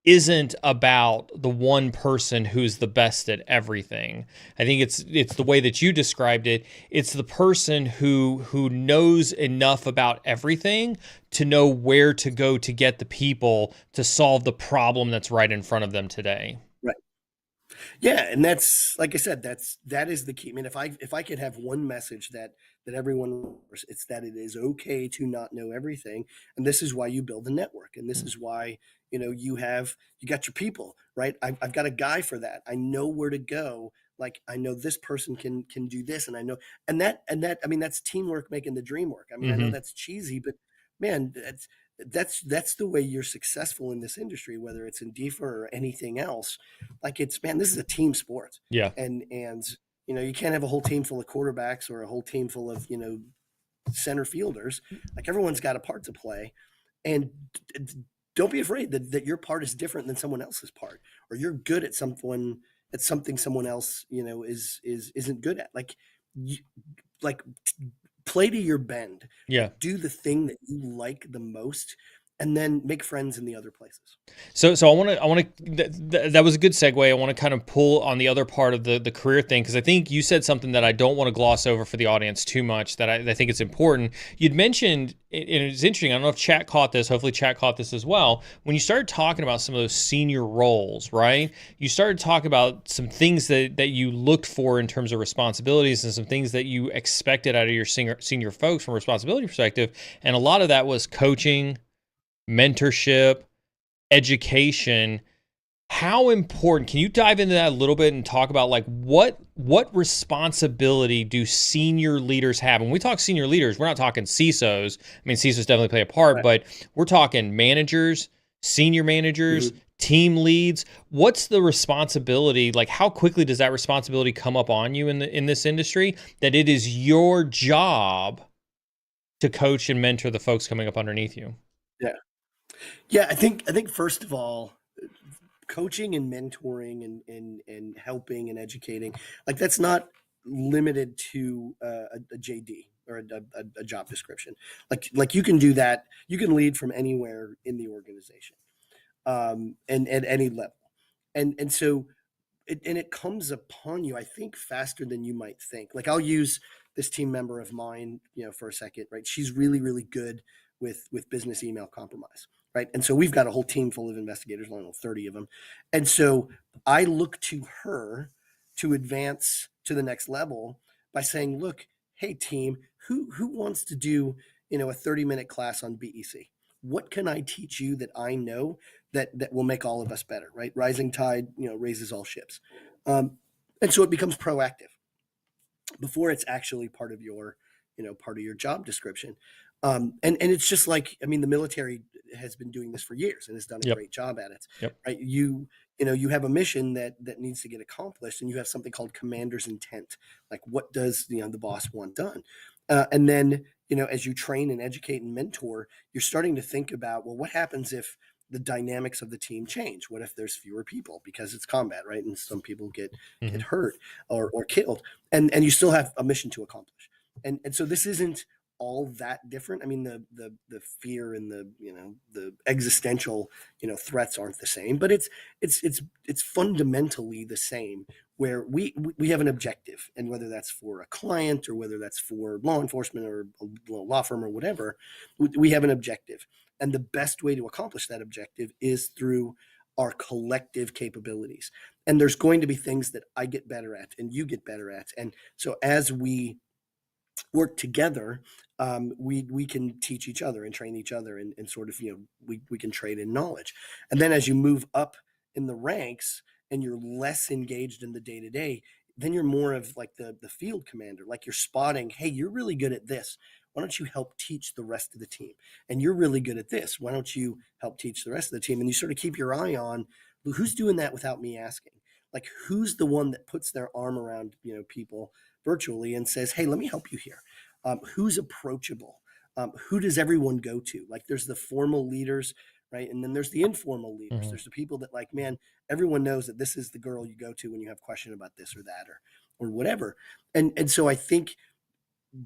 isn't about the one person who's the best at everything. I think it's the way that you described it. It's the person who knows enough about everything to know where to go to get the people to solve the problem that's right in front of them today. Right. Yeah, and that's, like I said, that is the key. I mean, if I could have one message that everyone, it's that it is okay to not know everything, and this is why you build a network, and this is why you got your people, right? I've got a guy for that. I know where to go. Like I know this person can do this, and I know, and that I mean that's teamwork making the dream work. I mean, I know that's cheesy, but man, that's the way you're successful in this industry, whether it's in DFIR or anything else. Like this is a team sport. Yeah. And you can't have a whole team full of quarterbacks or a whole team full of, center fielders. Like everyone's got a part to play. And don't be afraid that your part is different than someone else's part, or you're good at something someone else, isn't good at. You, like play to your bend, Yeah. do the thing that you like the most, and then make friends in the other places. So I want to that was a good segue. I want to kind of pull on the other part of the career thing, because I think you said something that I don't want to gloss over for the audience too much, that I think it's important. You'd mentioned, and it's interesting, I don't know if chat caught this, hopefully chat caught this as well, when you started talking about some of those senior roles, right? You started talking about some things that you looked for in terms of responsibilities, and some things that you expected out of your senior folks from a responsibility perspective, and a lot of that was coaching, mentorship, education. How important, can you dive into that a little bit and talk about like what responsibility do senior leaders have? When we talk senior leaders, we're not talking CISOs. I mean, CISOs definitely play a part, Right. but we're talking managers, senior managers, team leads. What's the responsibility? Like, how quickly does that responsibility come up on you in this industry, that it is your job to coach and mentor the folks coming up underneath you? Yeah, I think first of all, coaching and mentoring and helping and educating, like that's not limited to a JD or a job description. Like you can do that. You can lead from anywhere in the organization, and at any level, and so it comes upon you, I think, faster than you might think. Like I'll use this team member of mine, for a second, right? She's really, really good with business email compromise, right? And so we've got a whole team full of investigators, I don't know, 30 of them. And so I look to her to advance to the next level by saying, look, hey team, who wants to do, a 30-minute class on BEC? What can I teach you that I know that will make all of us better, right? Rising tide, raises all ships. And so it becomes proactive before it's actually part of your job description. And it's just like, I mean, the military has been doing this for years and has done a Yep. great job at it. Yep. Right? You have a mission that needs to get accomplished, and you have something called commander's intent. Like, what does the boss want done? And then as you train and educate and mentor, you're starting to think about, well, what happens if the dynamics of the team change? What if there's fewer people because it's combat, right? And some people get hurt or killed, and you still have a mission to accomplish. And so this isn't all that different. I mean, the fear and the existential threats aren't the same, but it's fundamentally the same, where we have an objective, and whether that's for a client or whether that's for law enforcement or a law firm or whatever, we have an objective, and the best way to accomplish that objective is through our collective capabilities. And there's going to be things that I get better at and you get better at, and so as we work together, we can teach each other and train each other, and sort of, we can trade in knowledge. And then as you move up in the ranks and you're less engaged in the day to day, then you're more of like the field commander. Like, you're spotting, hey, you're really good at this. Why don't you help teach the rest of the team? And you're really good at this. Why don't you help teach the rest of the team? And you sort of keep your eye on who's doing that without me asking. Like, who's the one that puts their arm around people virtually and says, hey, let me help you here. Who's approachable? Who does everyone go to? Like, there's the formal leaders, right? And then there's the informal leaders. There's the people that, like, man, everyone knows that this is the girl you go to when you have a question about this or that or whatever. And so I think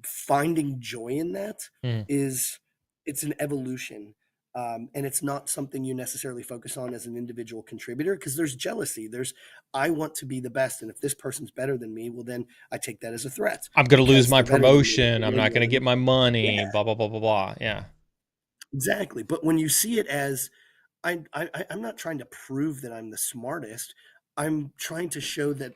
finding joy in that it's an evolution. And it's not something you necessarily focus on as an individual contributor, because there's jealousy. I want to be the best. And if this person's better than me, well, then I take that as a threat. I'm going to lose my Because they're better than me. promotion. I'm not going to get my money, Yeah. blah, blah, blah, blah, blah. Yeah. Exactly. But when you see it as, I'm not trying to prove that I'm the smartest. I'm trying to show that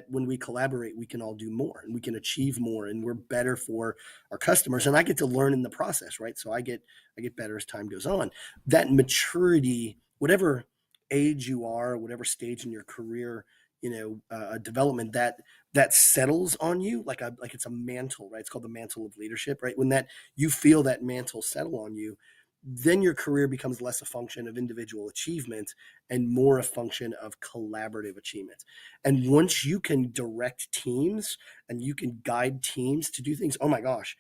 when we collaborate, we can all do more and we can achieve more, and we're better for our customers. And I get to learn in the process, right? So I get better as time goes on. That maturity, whatever age you are, whatever stage in your career, development, that settles on you like it's a mantle, right? It's called the mantle of leadership, right? When that you feel that mantle settle on you, then your career becomes less a function of individual achievement and more a function of collaborative achievement. And once you can direct teams and you can guide teams to do things, oh my gosh,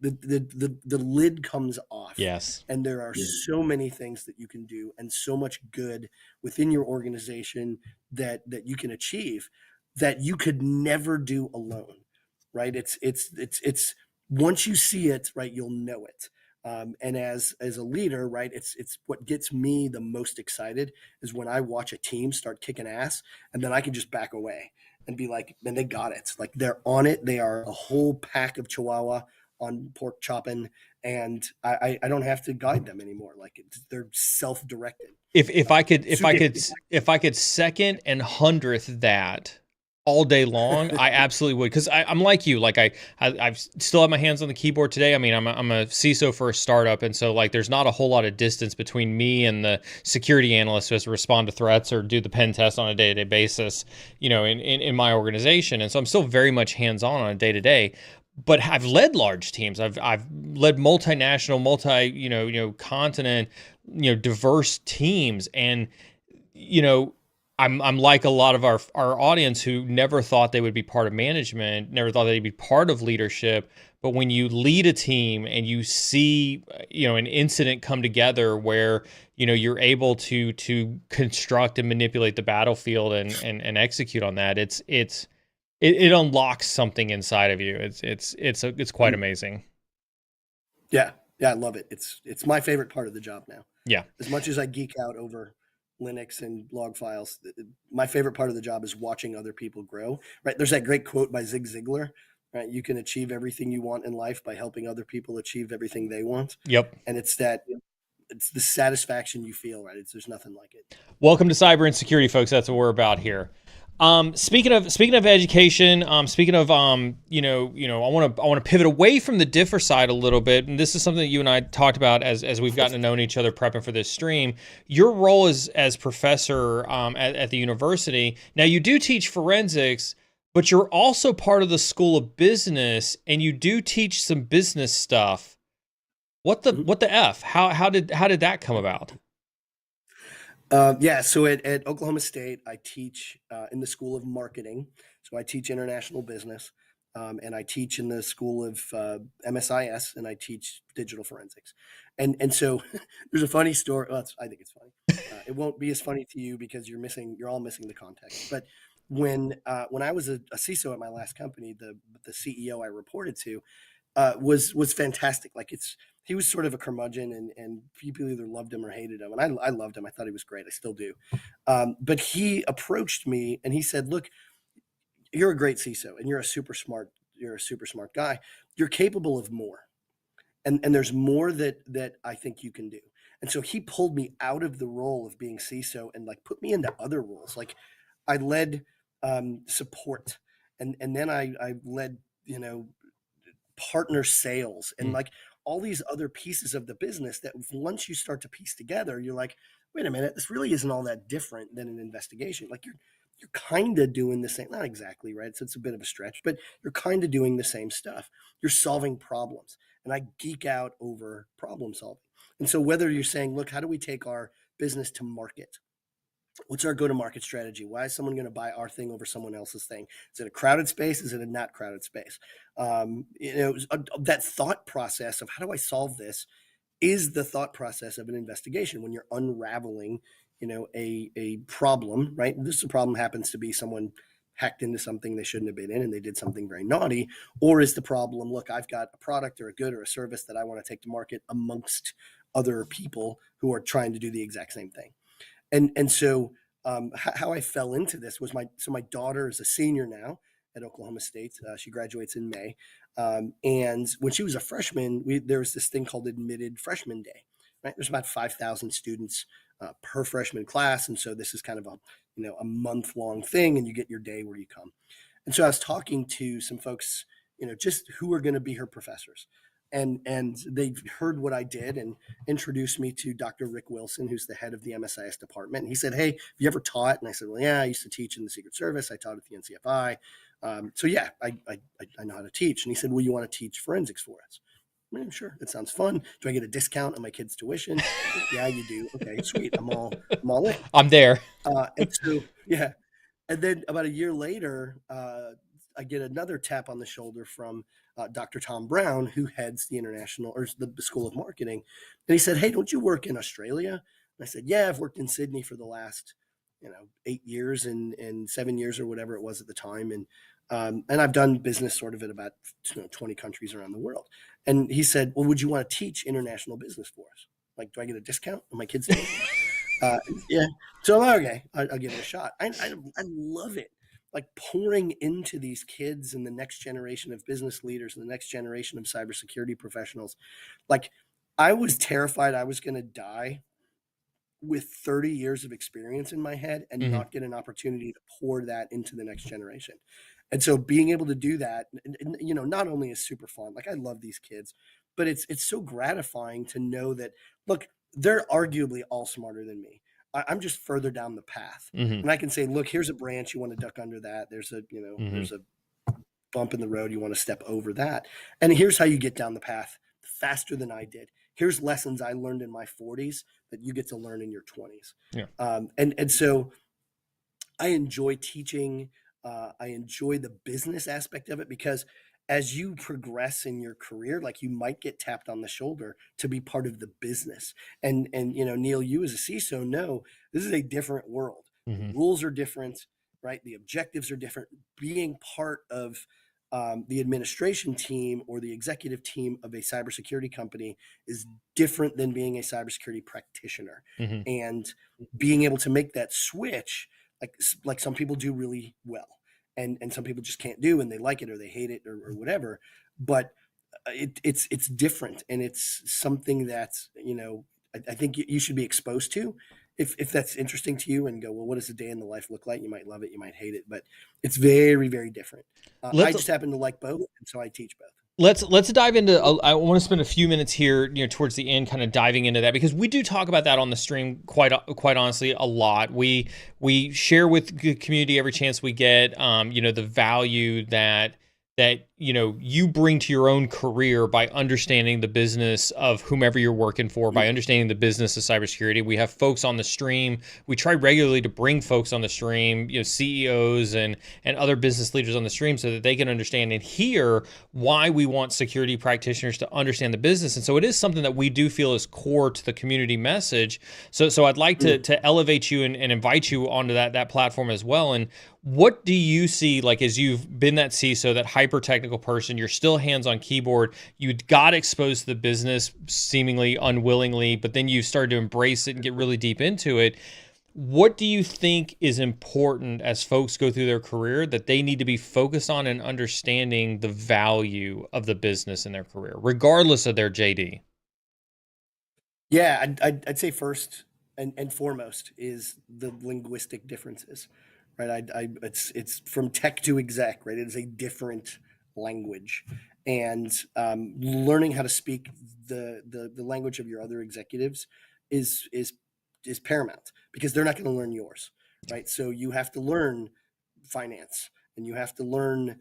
the lid comes off. Yes. And there are so many things that you can do and so much good within your organization that you can achieve that you could never do alone, right? It's once you see it, right, you'll know it. And as a leader, right, it's what gets me the most excited is when I watch a team start kicking ass, and then I can just back away and be like, man, they got it. Like they're on it. They are a whole pack of Chihuahua on pork chopping, and I don't have to guide them anymore. Like they're self-directed. If I could second and hundredth that all day long, I absolutely would. Because I'm like you, like I've still have my hands on the keyboard today. I mean, I'm a CISO for a startup, and so like there's not a whole lot of distance between me and the security analyst who has to respond to threats or do the pen test on a day-to-day basis, in my organization. And so I'm still very much hands-on a day-to-day. But I've led large teams. I've led multinational, continent, diverse teams, and I'm like a lot of our audience who never thought they would be part of management, never thought they'd be part of leadership. But when you lead a team and you see, an incident come together where, you're able to construct and manipulate the battlefield and execute on that, it unlocks something inside of you. It's quite amazing. Yeah, I love it. It's my favorite part of the job now. Yeah. As much as I geek out over Linux and log files, my favorite part of the job is watching other people grow. Right? There's that great quote by Zig Ziglar. Right? You can achieve everything you want in life by helping other people achieve everything they want. Yep. And it's the satisfaction you feel. Right? There's nothing like it. Welcome to Cyber Insecurity, folks. That's what we're about here. Speaking of education, I want to pivot away from the DFIR side a little bit, and this is something that you and I talked about as we've gotten to know each other prepping for this stream. Your role as professor at the university. Now, you do teach forensics, but you're also part of the School of Business, and you do teach some business stuff. What the F? How did that come about? So at Oklahoma State, I teach in the School of Marketing. So I teach international business, and I teach in the School of MSIS, and I teach digital forensics. And so there's a funny story. Well, I think it's funny. It won't be as funny to you because you're all missing the context. But when I was a CISO at my last company, the CEO I reported to was fantastic. Like he was sort of a curmudgeon, and people either loved him or hated him. And I loved him. I thought he was great. I still do. But he approached me and he said, look, you're a great CISO and you're a super smart guy. You're capable of more. And there's more that I think you can do. And so he pulled me out of the role of being CISO and like put me into other roles. Like I led support, and then I led, partner sales and like all these other pieces of the business that once you start to piece together, you're like, wait a minute, this really isn't all that different than an investigation. Like you're kind of doing the same, not exactly, right? So it's a bit of a stretch, but you're kind of doing the same stuff. You're solving problems, and I geek out over problem solving. And so whether you're saying, look, how do we take our business to market? What's our go-to-market strategy? Why is someone going to buy our thing over someone else's thing? Is it a crowded space? Is it a not crowded space? That thought process of how do I solve this is the thought process of an investigation when you're unraveling, a problem, right? This problem happens to be someone hacked into something they shouldn't have been in and they did something very naughty. Or is the problem, look, I've got a product or a good or a service that I want to take to market amongst other people who are trying to do the exact same thing. And so how I fell into this was my daughter is a senior now at Oklahoma State. She graduates in May. And when she was a freshman, there was this thing called Admitted Freshman Day, right? There's about 5,000 students per freshman class. And so this is kind of a month-long thing, and you get your day where you come. And so I was talking to some folks, just who are going to be her professors. And they heard what I did and introduced me to Dr. Rick Wilson, who's the head of the MSIS department. And he said, hey, have you ever taught? And I said, well, yeah, I used to teach in the Secret Service. I taught at the NCFI. So yeah, I know how to teach. And he said, well, you want to teach forensics for us? Yeah, sure. That sounds fun. Do I get a discount on my kid's tuition? Yeah, you do. Okay, sweet. I'm all in. I'm there. And so, yeah. And then about a year later, I get another tap on the shoulder from Dr. Tom Brown, who heads the the School of Marketing. And he said, "Hey, don't you work in Australia?" And I said, "Yeah, I've worked in Sydney for the last, 8 years and 7 years or whatever it was at the time. And I've done business sort of in about 20 countries around the world." And he said, "Well, would you want to teach international business for us? Like, do I get a discount on my kids?" Yeah. So I'm like, okay, I'll give it a shot. I love it. Like pouring into these kids and the next generation of business leaders and the next generation of cybersecurity professionals. Like, I was terrified I was going to die with 30 years of experience in my head and not get an opportunity to pour that into the next generation. And so being able to do that, not only is super fun, like I love these kids, but it's so gratifying to know that, look, they're arguably all smarter than me. I'm just further down the path. And I can say, look, here's a branch, you want to duck under that. There's a bump in the road, you want to step over that. And here's how you get down the path faster than I did. Here's lessons I learned in my 40s that you get to learn in your 20s. Yeah. And so I enjoy teaching. I enjoy the business aspect of it, because as you progress in your career, like, you might get tapped on the shoulder to be part of the business. And Neal, you as a CISO know this is a different world. The rules are different, right? The objectives are different. Being part of the administration team or the executive team of a cybersecurity company is different than being a cybersecurity practitioner. And being able to make that switch, like some people do really well, and some people just can't do, and they like it or they hate it or whatever. But it's different, and it's something that I think you should be exposed to. If that's interesting to you and go, well, what does a day in the life look like? You might love it, you might hate it, but it's very, very different. I just happen to like both, and so I teach both. Let's dive into. I want to spend a few minutes here, towards the end, kind of diving into that, because we do talk about that on the stream quite honestly a lot. We share with the community every chance we get, the value that you bring to your own career by understanding the business of whomever you're working for, by understanding the business of cybersecurity. We have folks on the stream. We try regularly to bring folks on the stream, CEOs and other business leaders on the stream, so that they can understand and hear why we want security practitioners to understand the business. And so it is something that we do feel is core to the community message. So I'd like to elevate you and invite you onto that platform as well. And what do you see, like, as you've been that CISO, that hyper technical person, you're still hands on keyboard, you got exposed to the business seemingly unwillingly, but then you started to embrace it and get really deep into it. What do you think is important as folks go through their career that they need to be focused on and understanding the value of the business in their career, regardless of their JD? Yeah, I'd say first and foremost is the linguistic differences. Right, it's from tech to exec, right? It is a different language, and learning how to speak the language of your other executives is paramount, because they're not going to learn yours, right? So you have to learn finance, and you have to learn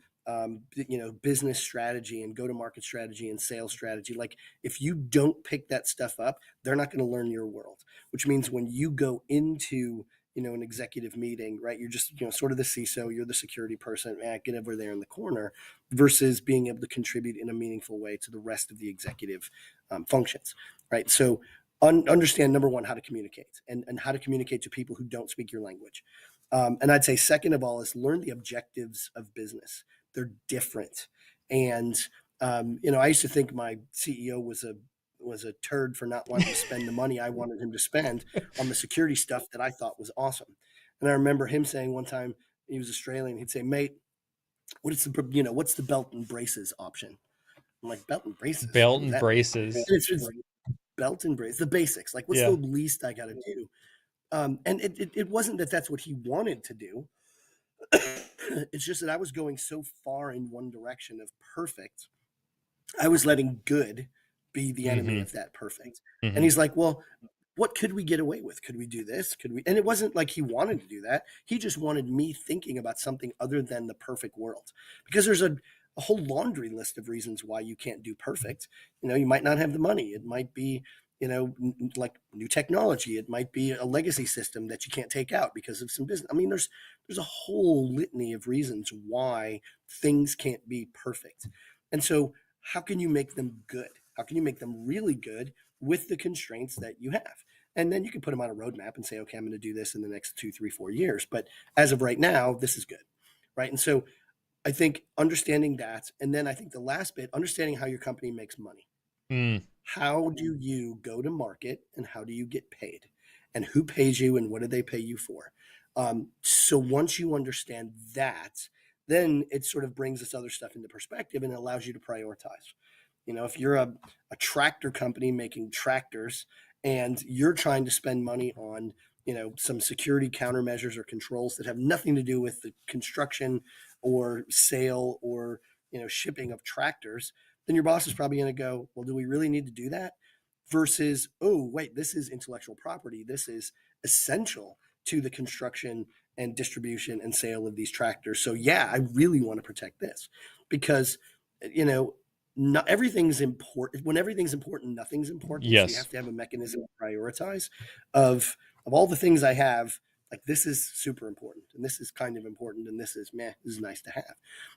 business strategy and go-to-market strategy and sales strategy. Like, if you don't pick that stuff up, they're not going to learn your world. Which means when you go into an executive meeting, right? You're just, sort of the CISO, you're the security person, get over there in the corner, versus being able to contribute in a meaningful way to the rest of the executive functions, right? So understand, number one, how to communicate and how to communicate to people who don't speak your language. And I'd say second of all is learn the objectives of business. They're different. And, I used to think my CEO was a turd for not wanting to spend the money I wanted him to spend on the security stuff that I thought was awesome. And I remember him saying one time, he was Australian, he'd say, "Mate, what's the belt and braces option?" I'm like, "Belt and braces? Belt and braces. It's belt and braces, the basics. Like, what's the least I got to do?" And it wasn't that that's what he wanted to do. It's just that I was going so far in one direction of perfect, I was letting good be the enemy of that perfect. And he's like, "Well, what could we get away with? Could we do this? Could we?" And it wasn't like he wanted to do that. He just wanted me thinking about something other than the perfect world, because there's a whole laundry list of reasons why you can't do perfect. You might not have the money. It might be, like new technology. It might be a legacy system that you can't take out because of some business. I mean, there's a whole litany of reasons why things can't be perfect. And so how can you make them good? How can you make them really good with the constraints that you have? And then you can put them on a roadmap and say, okay, I'm going to do this in the next 2, 3, 4 years. But as of right now, this is good. Right. And so I think understanding that. And then I think the last bit, understanding how your company makes money. Mm. How do you go to market and how do you get paid? And who pays you and what do they pay you for? So once you understand that, then it sort of brings this other stuff into perspective and allows you to prioritize. If you're a tractor company making tractors and you're trying to spend money on, some security countermeasures or controls that have nothing to do with the construction or sale or, shipping of tractors, then your boss is probably going to go, well, do we really need to do that? Versus, oh, wait, this is intellectual property. This is essential to the construction and distribution and sale of these tractors. So yeah, I really want to protect this because, not everything's important. When everything's important, nothing's important. So you Yes. have to have a mechanism to prioritize of all the things I have. Like this is super important and this is kind of important and this is nice to have.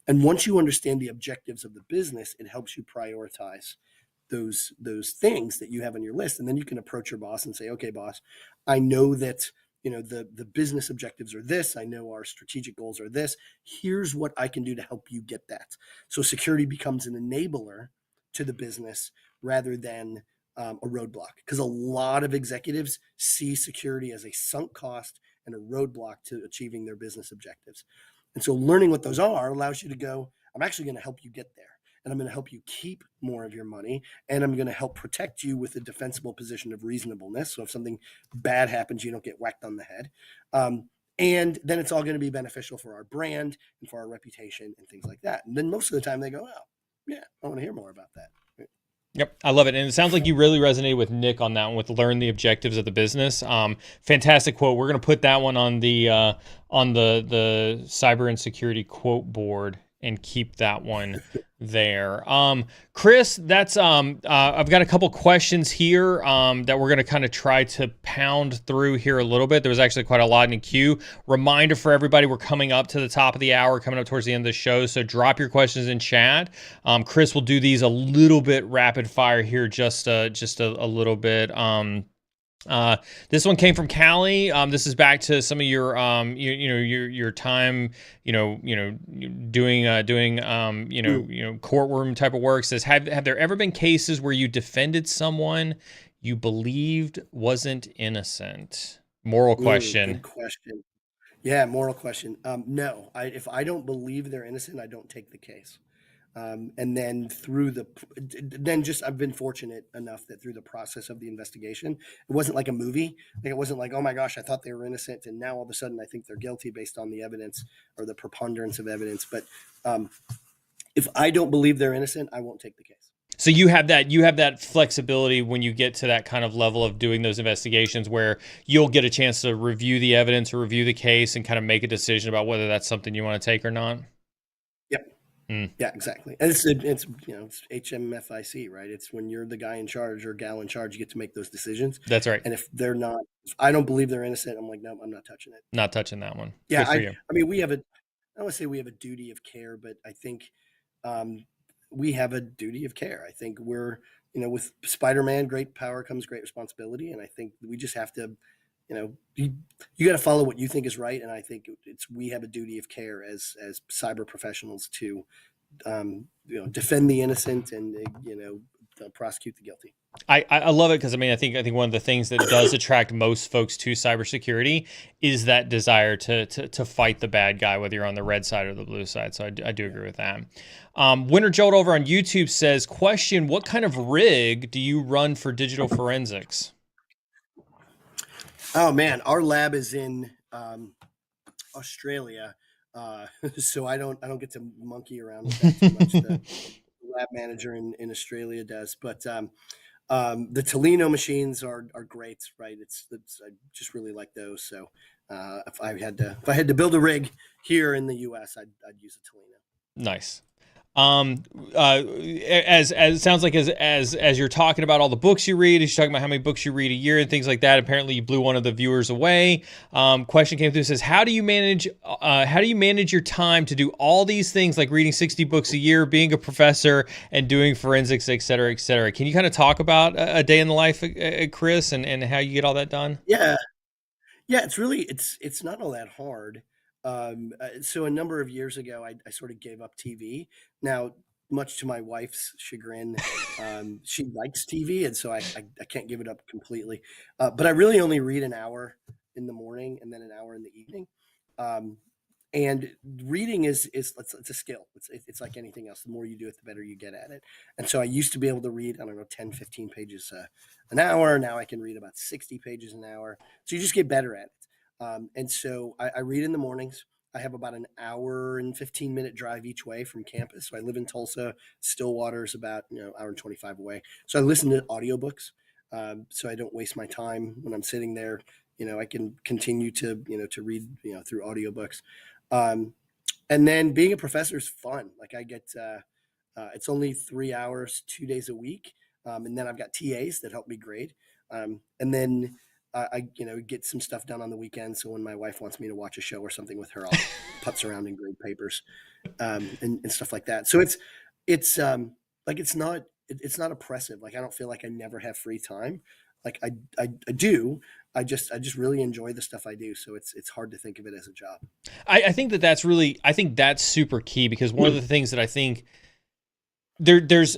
And once you understand the objectives of the business, it helps you prioritize those things that you have on your list. And then you can approach your boss and say, okay, boss, I know that the business objectives are this. I know our strategic goals are this. Here's what I can do to help you get that. So security becomes an enabler to the business rather than a roadblock, because a lot of executives see security as a sunk cost and a roadblock to achieving their business objectives. And so learning what those are allows you to go, I'm actually going to help you get there. And I'm going to help you keep more of your money. And I'm going to help protect you with a defensible position of reasonableness. So if something bad happens, you don't get whacked on the head. And then it's all going to be beneficial for our brand and for our reputation and things like that. And then most of the time they go, oh, yeah, I want to hear more about that. Yep, I love it. And it sounds like you really resonated with Nick on that one, with learn the objectives of the business. Fantastic quote. We're going to put that one on the Cyber Insecurity quote board and keep that one there. Chris, that's I've got a couple questions here that we're going to kind of try to pound through here a little bit. There was actually quite a lot in the queue. Reminder for everybody, we're coming up to the top of the hour, coming up towards the end of the show, so drop your questions in chat. Chris will do these a little bit rapid fire here, just a little bit. This one came from Callie. This is back to some of your your time, doing courtroom type of work. It says, have there ever been cases where you defended someone you believed wasn't innocent? Moral question. Good question. Yeah, moral question. No, if I don't believe they're innocent, I don't take the case. And then I've been fortunate enough that through the process of the investigation, it wasn't like a movie. Like it wasn't like, oh my gosh, I thought they were innocent, and now all of a sudden I think they're guilty based on the evidence or the preponderance of evidence. But if I don't believe they're innocent, I won't take the case. So you have that flexibility when you get to that kind of level of doing those investigations, where you'll get a chance to review the evidence or review the case and kind of make a decision about whether that's something you want to take or not. Yep. Yeah, exactly. And it's HMFIC, right? It's when you're the guy in charge or gal in charge, you get to make those decisions. That's right. And if I don't believe they're innocent, I'm like, no, I'm not touching it. Not touching that one. Yeah. I mean, I don't want to say we have a duty of care, but I think we have a duty of care. I think we're, with Spider-Man, great power comes great responsibility. And I think we just have to, you got to follow what you think is right. And I think we have a duty of care as cyber professionals to, defend the innocent and, prosecute the guilty. I love it, because I think one of the things that does attract most folks to cybersecurity is that desire to fight the bad guy, whether you're on the red side or the blue side. So I do agree with that. Winter Jolt over on YouTube says, question, what kind of rig do you run for digital forensics? Oh man, our lab is in Australia, so I don't get to monkey around with that too much. The lab manager in Australia does, but the Tolino machines are great, right? I just really like those. So if I had to build a rig here in the U.S., I'd use a Tolino. Nice. Um, as it sounds like as you're talking about all the books you read, you're talking about how many books you read a year and things like that. Apparently, you blew one of the viewers away. Question came through, says, how do you manage your time to do all these things like reading 60 books a year, being a professor, and doing forensics, et cetera, et cetera? Can you kind of talk about a day in the life of Chris and how you get all that done? Yeah. Yeah, it's not all that hard. So a number of years ago, I sort of gave up TV. Now, much to my wife's chagrin, she likes TV, and so I can't give it up completely. But I really only read an hour in the morning and then an hour in the evening. Um, and reading is it's a skill. It's like anything else. The more you do it, the better you get at it. And so I used to be able to read, I don't know, 10, 15 pages an hour. Now I can read about 60 pages an hour. So you just get better at it. And so I read in the mornings. I have about an hour and 15-minute drive each way from campus. So I live in Tulsa. Stillwater is about, hour and 25 away. So I listen to audiobooks, so I don't waste my time when I'm sitting there. I can continue to read, through audiobooks. Um, and then being a professor is fun. Like I get, it's only 3 hours, 2 days a week. And then I've got TAs that help me grade. And then I get some stuff done on the weekend. So when my wife wants me to watch a show or something with her, I'll putz around and grade papers, and stuff like that. So like, it's not oppressive. Like, I don't feel like I never have free time. Like I do. I just really enjoy the stuff I do. So it's hard to think of it as a job. I think I think that's super key, because one of the things that I think there's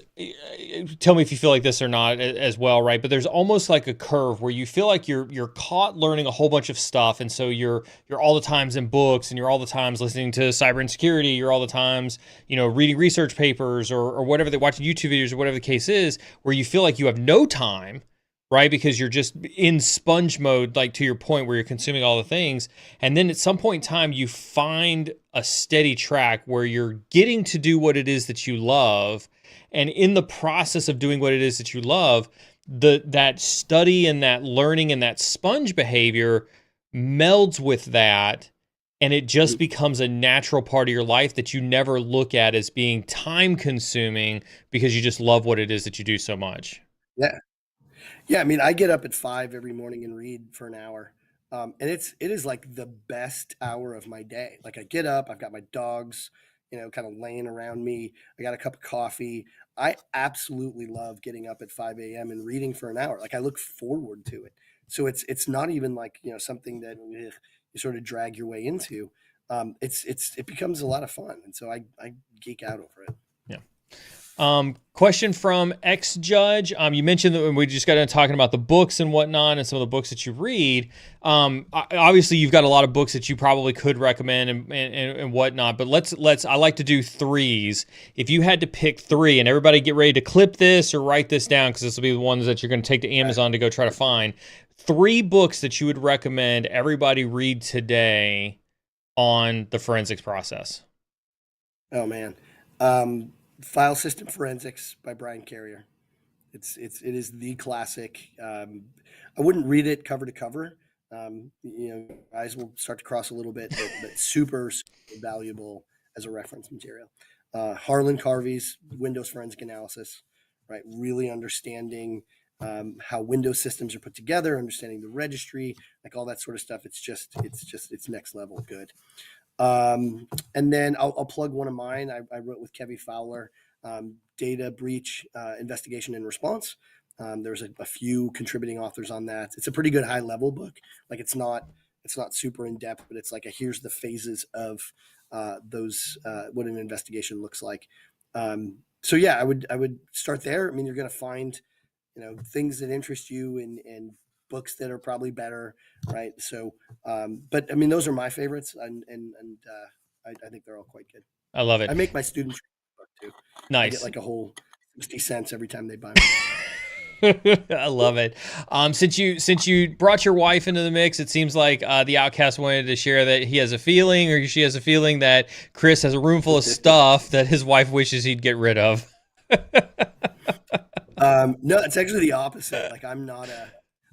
tell me if you feel like this or not as well, right? But there's almost like a curve where you feel like you're caught learning a whole bunch of stuff, and so you're all the times in books, and you're all the times listening to Cyber Insecurity, you're all the times reading research papers or whatever, they're watching YouTube videos or whatever the case is, where you feel like you have no time, right? Because you're just in sponge mode, like to your point where you're consuming all the things. And then at some point in time, you find a steady track where you're getting to do what it is that you love. And in the process of doing what it is that you love, that study and that learning and that sponge behavior melds with that. And it just becomes a natural part of your life that you never look at as being time consuming, because you just love what it is that you do so much. Yeah. Yeah, I mean, I get up at 5 every morning and read for an hour. And it is like the best hour of my day. Like, I get up, I've got my dogs, kind of laying around me. I got a cup of coffee. I absolutely love getting up at 5 a.m. and reading for an hour. Like, I look forward to it. So it's not even like, something that you sort of drag your way into. It becomes a lot of fun. And so I geek out over it. Yeah. Question from ex-judge. You mentioned that when we just got done talking about the books and whatnot and some of the books that you read. Obviously you've got a lot of books that you probably could recommend and whatnot, but I like to do threes. If you had to pick three, and everybody get ready to clip this or write this down, because this will be the ones that you're going to take to Amazon to go try to find, 3 books that you would recommend everybody read today on the forensics process. Oh man. File System Forensics by Brian Carrier. It is the classic. I wouldn't read it cover to cover. Eyes will start to cross a little bit, but super, super valuable as a reference material. Harlan Carvey's Windows Forensic Analysis, right? Really understanding how Windows systems are put together, understanding the registry, like all that sort of stuff. It's next level good. And then I'll plug one of mine. I wrote with Kevin Fowler, Data Breach Investigation and Response. There's a few contributing authors on that. It's a pretty good high level book. Like, it's not super in depth, but it's like here's the phases of those what an investigation looks like. So yeah, I would start there. I mean, you're going to find things that interest you and books that are probably better, right? So, but I mean, those are my favorites, and I think they're all quite good. I love it. I make my students book too. Nice. I get like a whole 60 cents every time they buy me. I love it. Since you brought your wife into the mix, it seems like the Outcast wanted to share that he has a feeling, or she has a feeling, that Chris has a room full of stuff that his wife wishes he'd get rid of. No, it's actually the opposite. Like, I'm not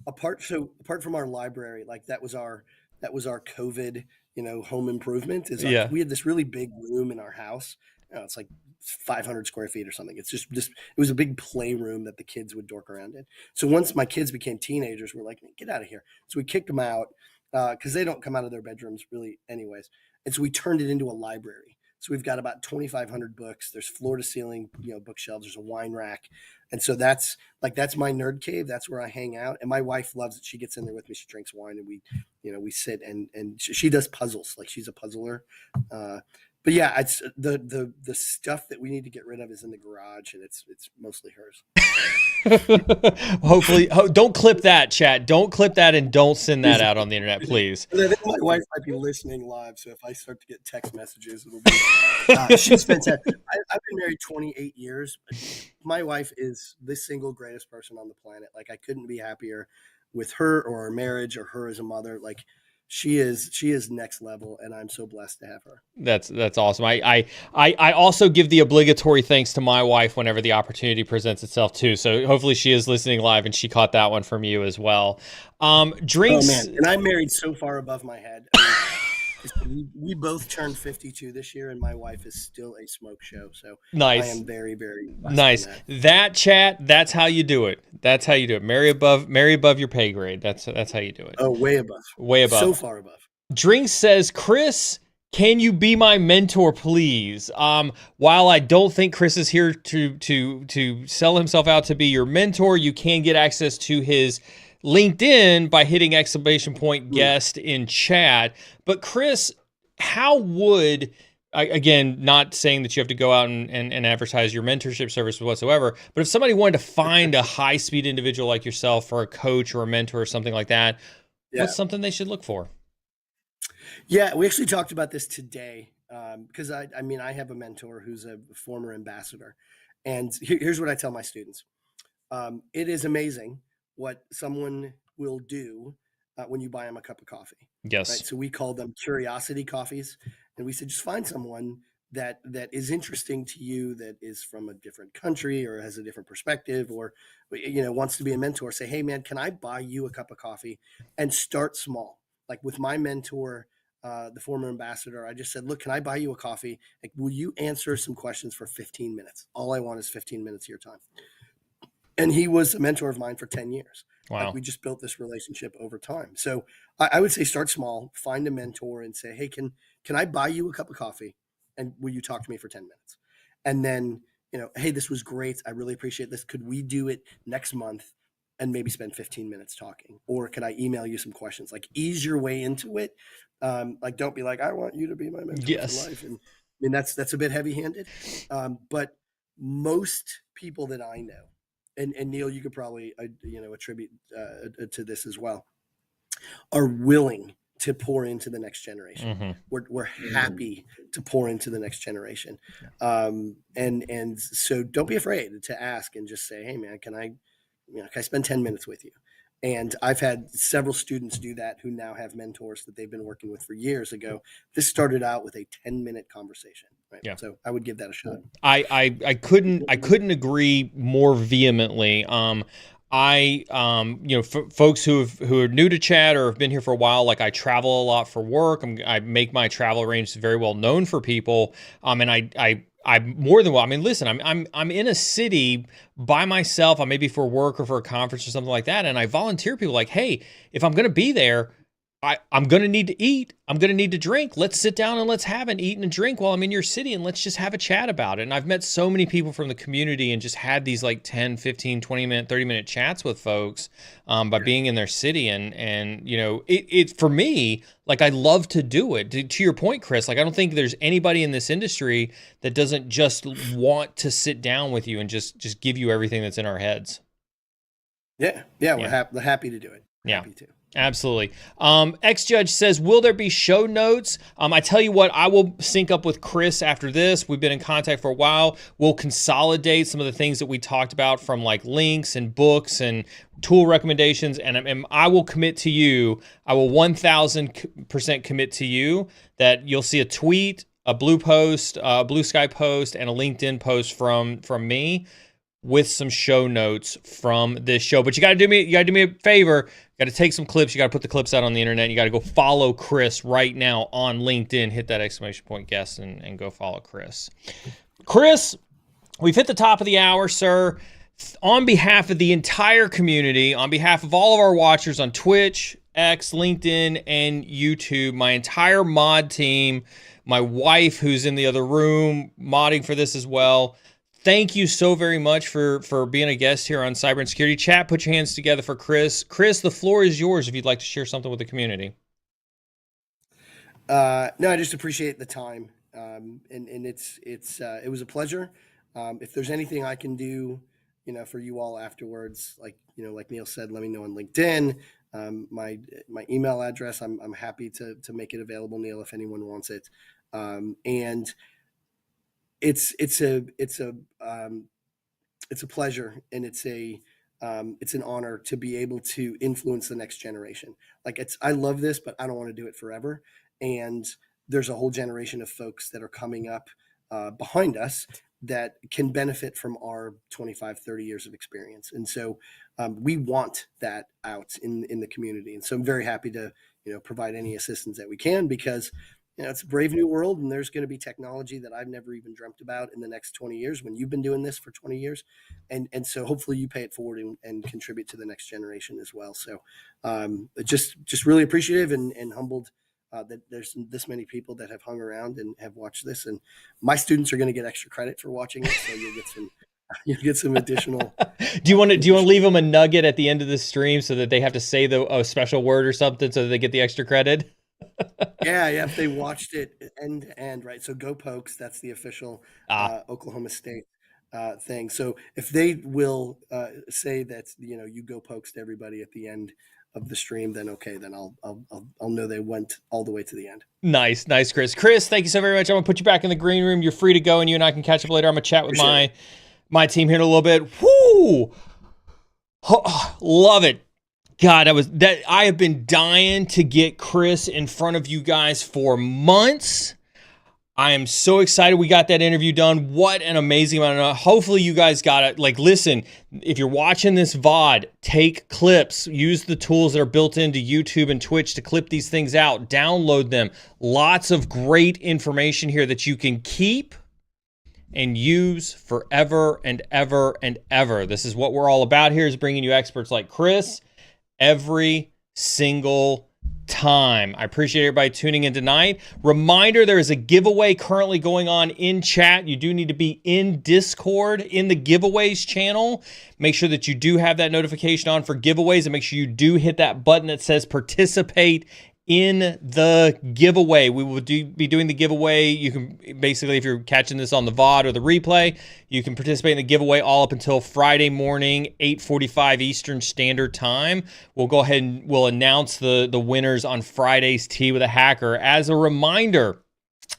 apart from our library, like that was our COVID, home improvement, is we had this really big room in our house. It's like 500 square feet or something. It's just it was a big playroom that the kids would dork around in. So once my kids became teenagers, we're like, get out of here. So we kicked them out because they don't come out of their bedrooms really anyways. And so we turned it into a library. So we've got about 2,500 books. There's floor to ceiling, bookshelves. There's a wine rack. And so that's my nerd cave. That's where I hang out. And my wife loves it. She gets in there with me. She drinks wine and we sit and she does puzzles. Like she's a puzzler. But yeah, it's the stuff that we need to get rid of is in the garage, and it's mostly hers. Hopefully, don't clip that, chat. Don't clip that, and don't send that out on the internet, please. I think my wife might be listening live, so if I start to get text messages, it'll be. She's fantastic. I've been married 28 years. My wife is the single greatest person on the planet. Like I couldn't be happier with her or our marriage or her as a mother. Like. She is next level, and I'm so blessed to have her. That's awesome. I also give the obligatory thanks to my wife whenever the opportunity presents itself too. So hopefully she is listening live and she caught that one from you as well. Drinks. Oh man, and I'm married so far above my head. We both turned 52 this year, and my wife is still a smoke show. So nice. I am very, very nice. That chat. That's how you do it. That's how you do it. Marry above your pay grade. That's how you do it. Oh, way above. Way above. So far above. Drinks says, Chris, can you be my mentor, please? While I don't think Chris is here to sell himself out to be your mentor, you can get access to his LinkedIn by hitting !guest in chat. But Chris, how would, again, not saying that you have to go out and advertise your mentorship service whatsoever, but if somebody wanted to find a high-speed individual like yourself for a coach or a mentor or something like that, what's something they should look for? Yeah, we actually talked about this today because I have a mentor who's a former ambassador. And here's what I tell my students. It is amazing what someone will do when you buy them a cup of coffee. Yes. Right? So we call them curiosity coffees. And we said, just find someone that is interesting to you, that is from a different country or has a different perspective or, wants to be a mentor. Say, hey, man, can I buy you a cup of coffee? And start small. Like with my mentor, the former ambassador, I just said, look, can I buy you a coffee? Like, will you answer some questions for 15 minutes? All I want is 15 minutes of your time. And he was a mentor of mine for 10 years. Wow. Like we just built this relationship over time. So I would say start small, find a mentor and say, hey, can I buy you a cup of coffee? And will you talk to me for 10 minutes? And then, hey, this was great. I really appreciate this. Could we do it next month and maybe spend 15 minutes talking? Or could I email you some questions? Like ease your way into it. Like, don't be like, I want you to be my mentor for life. And I mean, that's a bit heavy handed. But most people that I know, and Neal, you could probably, attribute to this as well, are willing to pour into the next generation. Mm-hmm. We're happy to pour into the next generation. And so don't be afraid to ask and just say, hey man, can I spend 10 minutes with you? And I've had several students do that who now have mentors that they've been working with for years ago. This started out with a 10-minute conversation. Right? Yeah. So I would give that a shot. I couldn't agree more vehemently. Folks who are new to chat or have been here for a while, like I travel a lot for work. I make my travel arrangements very well known for people. And I'm more than well. I mean, listen, I'm in a city by myself. I may be for work or for a conference or something like that. And I volunteer people like, hey, if I'm going to be there, I'm going to need to eat. I'm going to need to drink. Let's sit down and let's have an eat and a drink while I'm in your city and let's just have a chat about it. And I've met so many people from the community and just had these like 10, 15, 20 minute, 30 minute chats with folks by being in their city. And it for me, like I love to do it. To your point, Chris, like I don't think there's anybody in this industry that doesn't just want to sit down with you and just give you everything that's in our heads. Yeah. We're happy to do it. Happy to. Absolutely. Ex-Judge says, will there be show notes? I tell you what, I will sync up with Chris after this. We've been in contact for a while. We'll consolidate some of the things that we talked about from like links and books and tool recommendations. And I will commit to you, I will 1000% commit to you that you'll see a tweet, a Bluesky post, and a LinkedIn post from me with some show notes from this show. But you got to do me a favor. You got to take some clips. You got to put the clips out on the internet. You got to go follow Chris right now on LinkedIn. Hit that !guest and go follow Chris. Chris, we've hit the top of the hour, sir. On behalf of the entire community, on behalf of all of our watchers on Twitch, X, LinkedIn, and YouTube, my entire mod team, my wife who's in the other room modding for this as well, thank you so very much for being a guest here on Cyber Insecurity. Chat, put your hands together for Chris. Chris, the floor is yours if you'd like to share something with the community. No, I just appreciate the time. And it was a pleasure. If there's anything I can do, for you all afterwards, like Neal said, let me know on LinkedIn. My email address, I'm happy to make it available, Neal, if anyone wants it. And it's a pleasure, and it's an honor to be able to influence the next generation. I love this, but I don't want to do it forever. And there's a whole generation of folks that are coming up behind us that can benefit from our 25, 30 years of experience. And so we want that out in the community. And so I'm very happy to, provide any assistance that we can, because, it's a brave new world, and there's going to be technology that I've never even dreamt about in the next 20 years when you've been doing this for 20 years. And so hopefully you pay it forward and contribute to the next generation as well. So just really appreciative and humbled that there's this many people that have hung around and have watched this, and my students are going to get extra credit for watching it. So you'll get some additional. Do you want to leave them a nugget at the end of the stream so that they have to say a special word or something so that they get the extra credit? Yeah. If they watched it end to end, right? So go Pokes. That's the official Oklahoma State thing. So if they will say that, you go Pokes to everybody at the end of the stream, then okay, then I'll know they went all the way to the end. Nice, Chris. Chris, thank you so very much. I'm gonna put you back in the green room. You're free to go, and you and I can catch up later. I'm gonna chat with my team here in a little bit. Whoo! Oh, love it. God, I have been dying to get Chris in front of you guys for months. I am so excited we got that interview done. What an amazing amount. Hopefully you guys got it. Listen, if you're watching this VOD, take clips. Use the tools that are built into YouTube and Twitch to clip these things out. Download them. Lots of great information here that you can keep and use forever and ever and ever. This is what we're all about here, is bringing you experts like Chris every single time. I appreciate everybody tuning in tonight. Reminder, there is a giveaway currently going on in chat. You do need to be in Discord in the giveaways channel. Make sure that you do have that notification on for giveaways, and make sure you do hit that button that says participate in the giveaway. We will be doing the giveaway. You can basically, if you're catching this on the VOD or the replay, you can participate in the giveaway all up until Friday morning, 8:45 Eastern Standard Time. We'll go ahead and we'll announce the winners on Friday's Tea with a Hacker. As a reminder,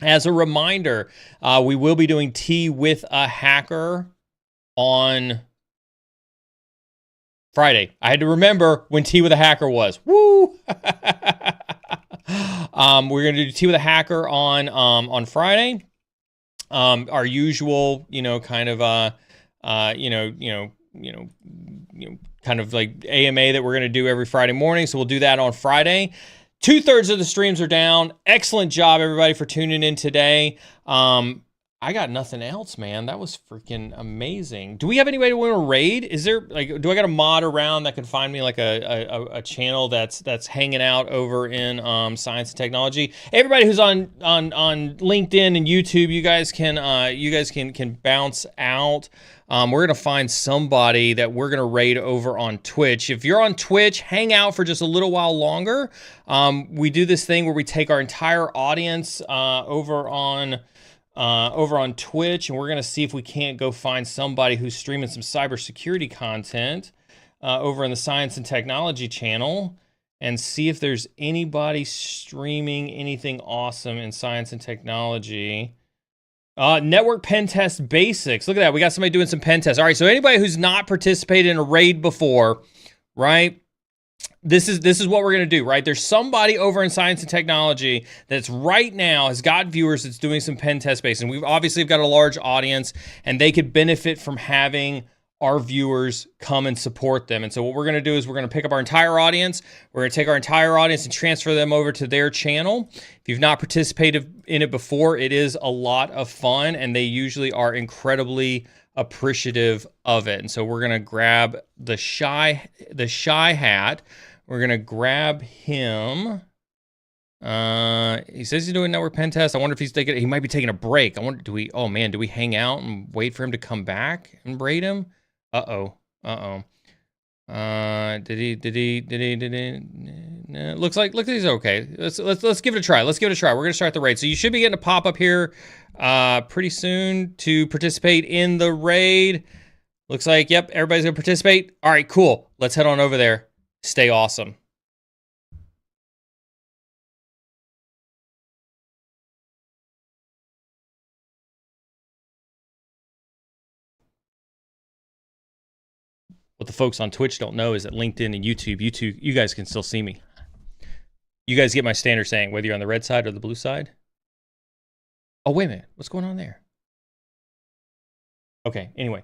we will be doing Tea with a Hacker on Friday. I had to remember when Tea with a Hacker was. Woo! We're going to do Tea with a Hacker on Friday. Our usual, kind of kind of like AMA that we're going to do every Friday morning. So we'll do that on Friday. 2/3 of the streams are down. Excellent job, everybody, for tuning in today. I got nothing else, man. That was freaking amazing. Do we have anybody to win a raid? Is there do I got a mod around that can find me a channel that's hanging out over in science and technology? Everybody who's on LinkedIn and YouTube, you guys can bounce out. We're gonna find somebody that we're gonna raid over on Twitch. If you're on Twitch, hang out for just a little while longer. We do this thing where we take our entire audience over on Twitch, and we're going to see if we can't go find somebody who's streaming some cybersecurity content over in the Science and Technology channel, and see if there's anybody streaming anything awesome in Science and Technology. Network pen test basics. Look at that. We got somebody doing some pen tests. All right, so anybody who's not participated in a raid before, right? This is what we're going to do, right? There's somebody over in Science and Technology that's right now has got viewers that's doing some pen test base. And we've obviously got a large audience, and they could benefit from having our viewers come and support them. And so what we're going to do is we're going to pick up our entire audience. We're going to take our entire audience and transfer them over to their channel. If you've not participated in it before, it is a lot of fun, and they usually are incredibly appreciative of it. And so we're going to grab the shy hat. We're going to grab him. He says he's doing network pen test. I wonder if he might be taking a break. I wonder, do we hang out and wait for him to come back and raid him? Did he? No, looks like he's okay. Let's give it a try. Let's give it a try. We're gonna start the raid. So you should be getting a pop-up here pretty soon to participate in the raid. Looks like, yep, everybody's gonna participate. All right, cool. Let's head on over there. Stay awesome. What the folks on Twitch don't know is that LinkedIn and YouTube, you guys can still see me. You guys get my standard saying, whether you're on the red side or the blue side. Oh, wait a minute. What's going on there? Okay, anyway.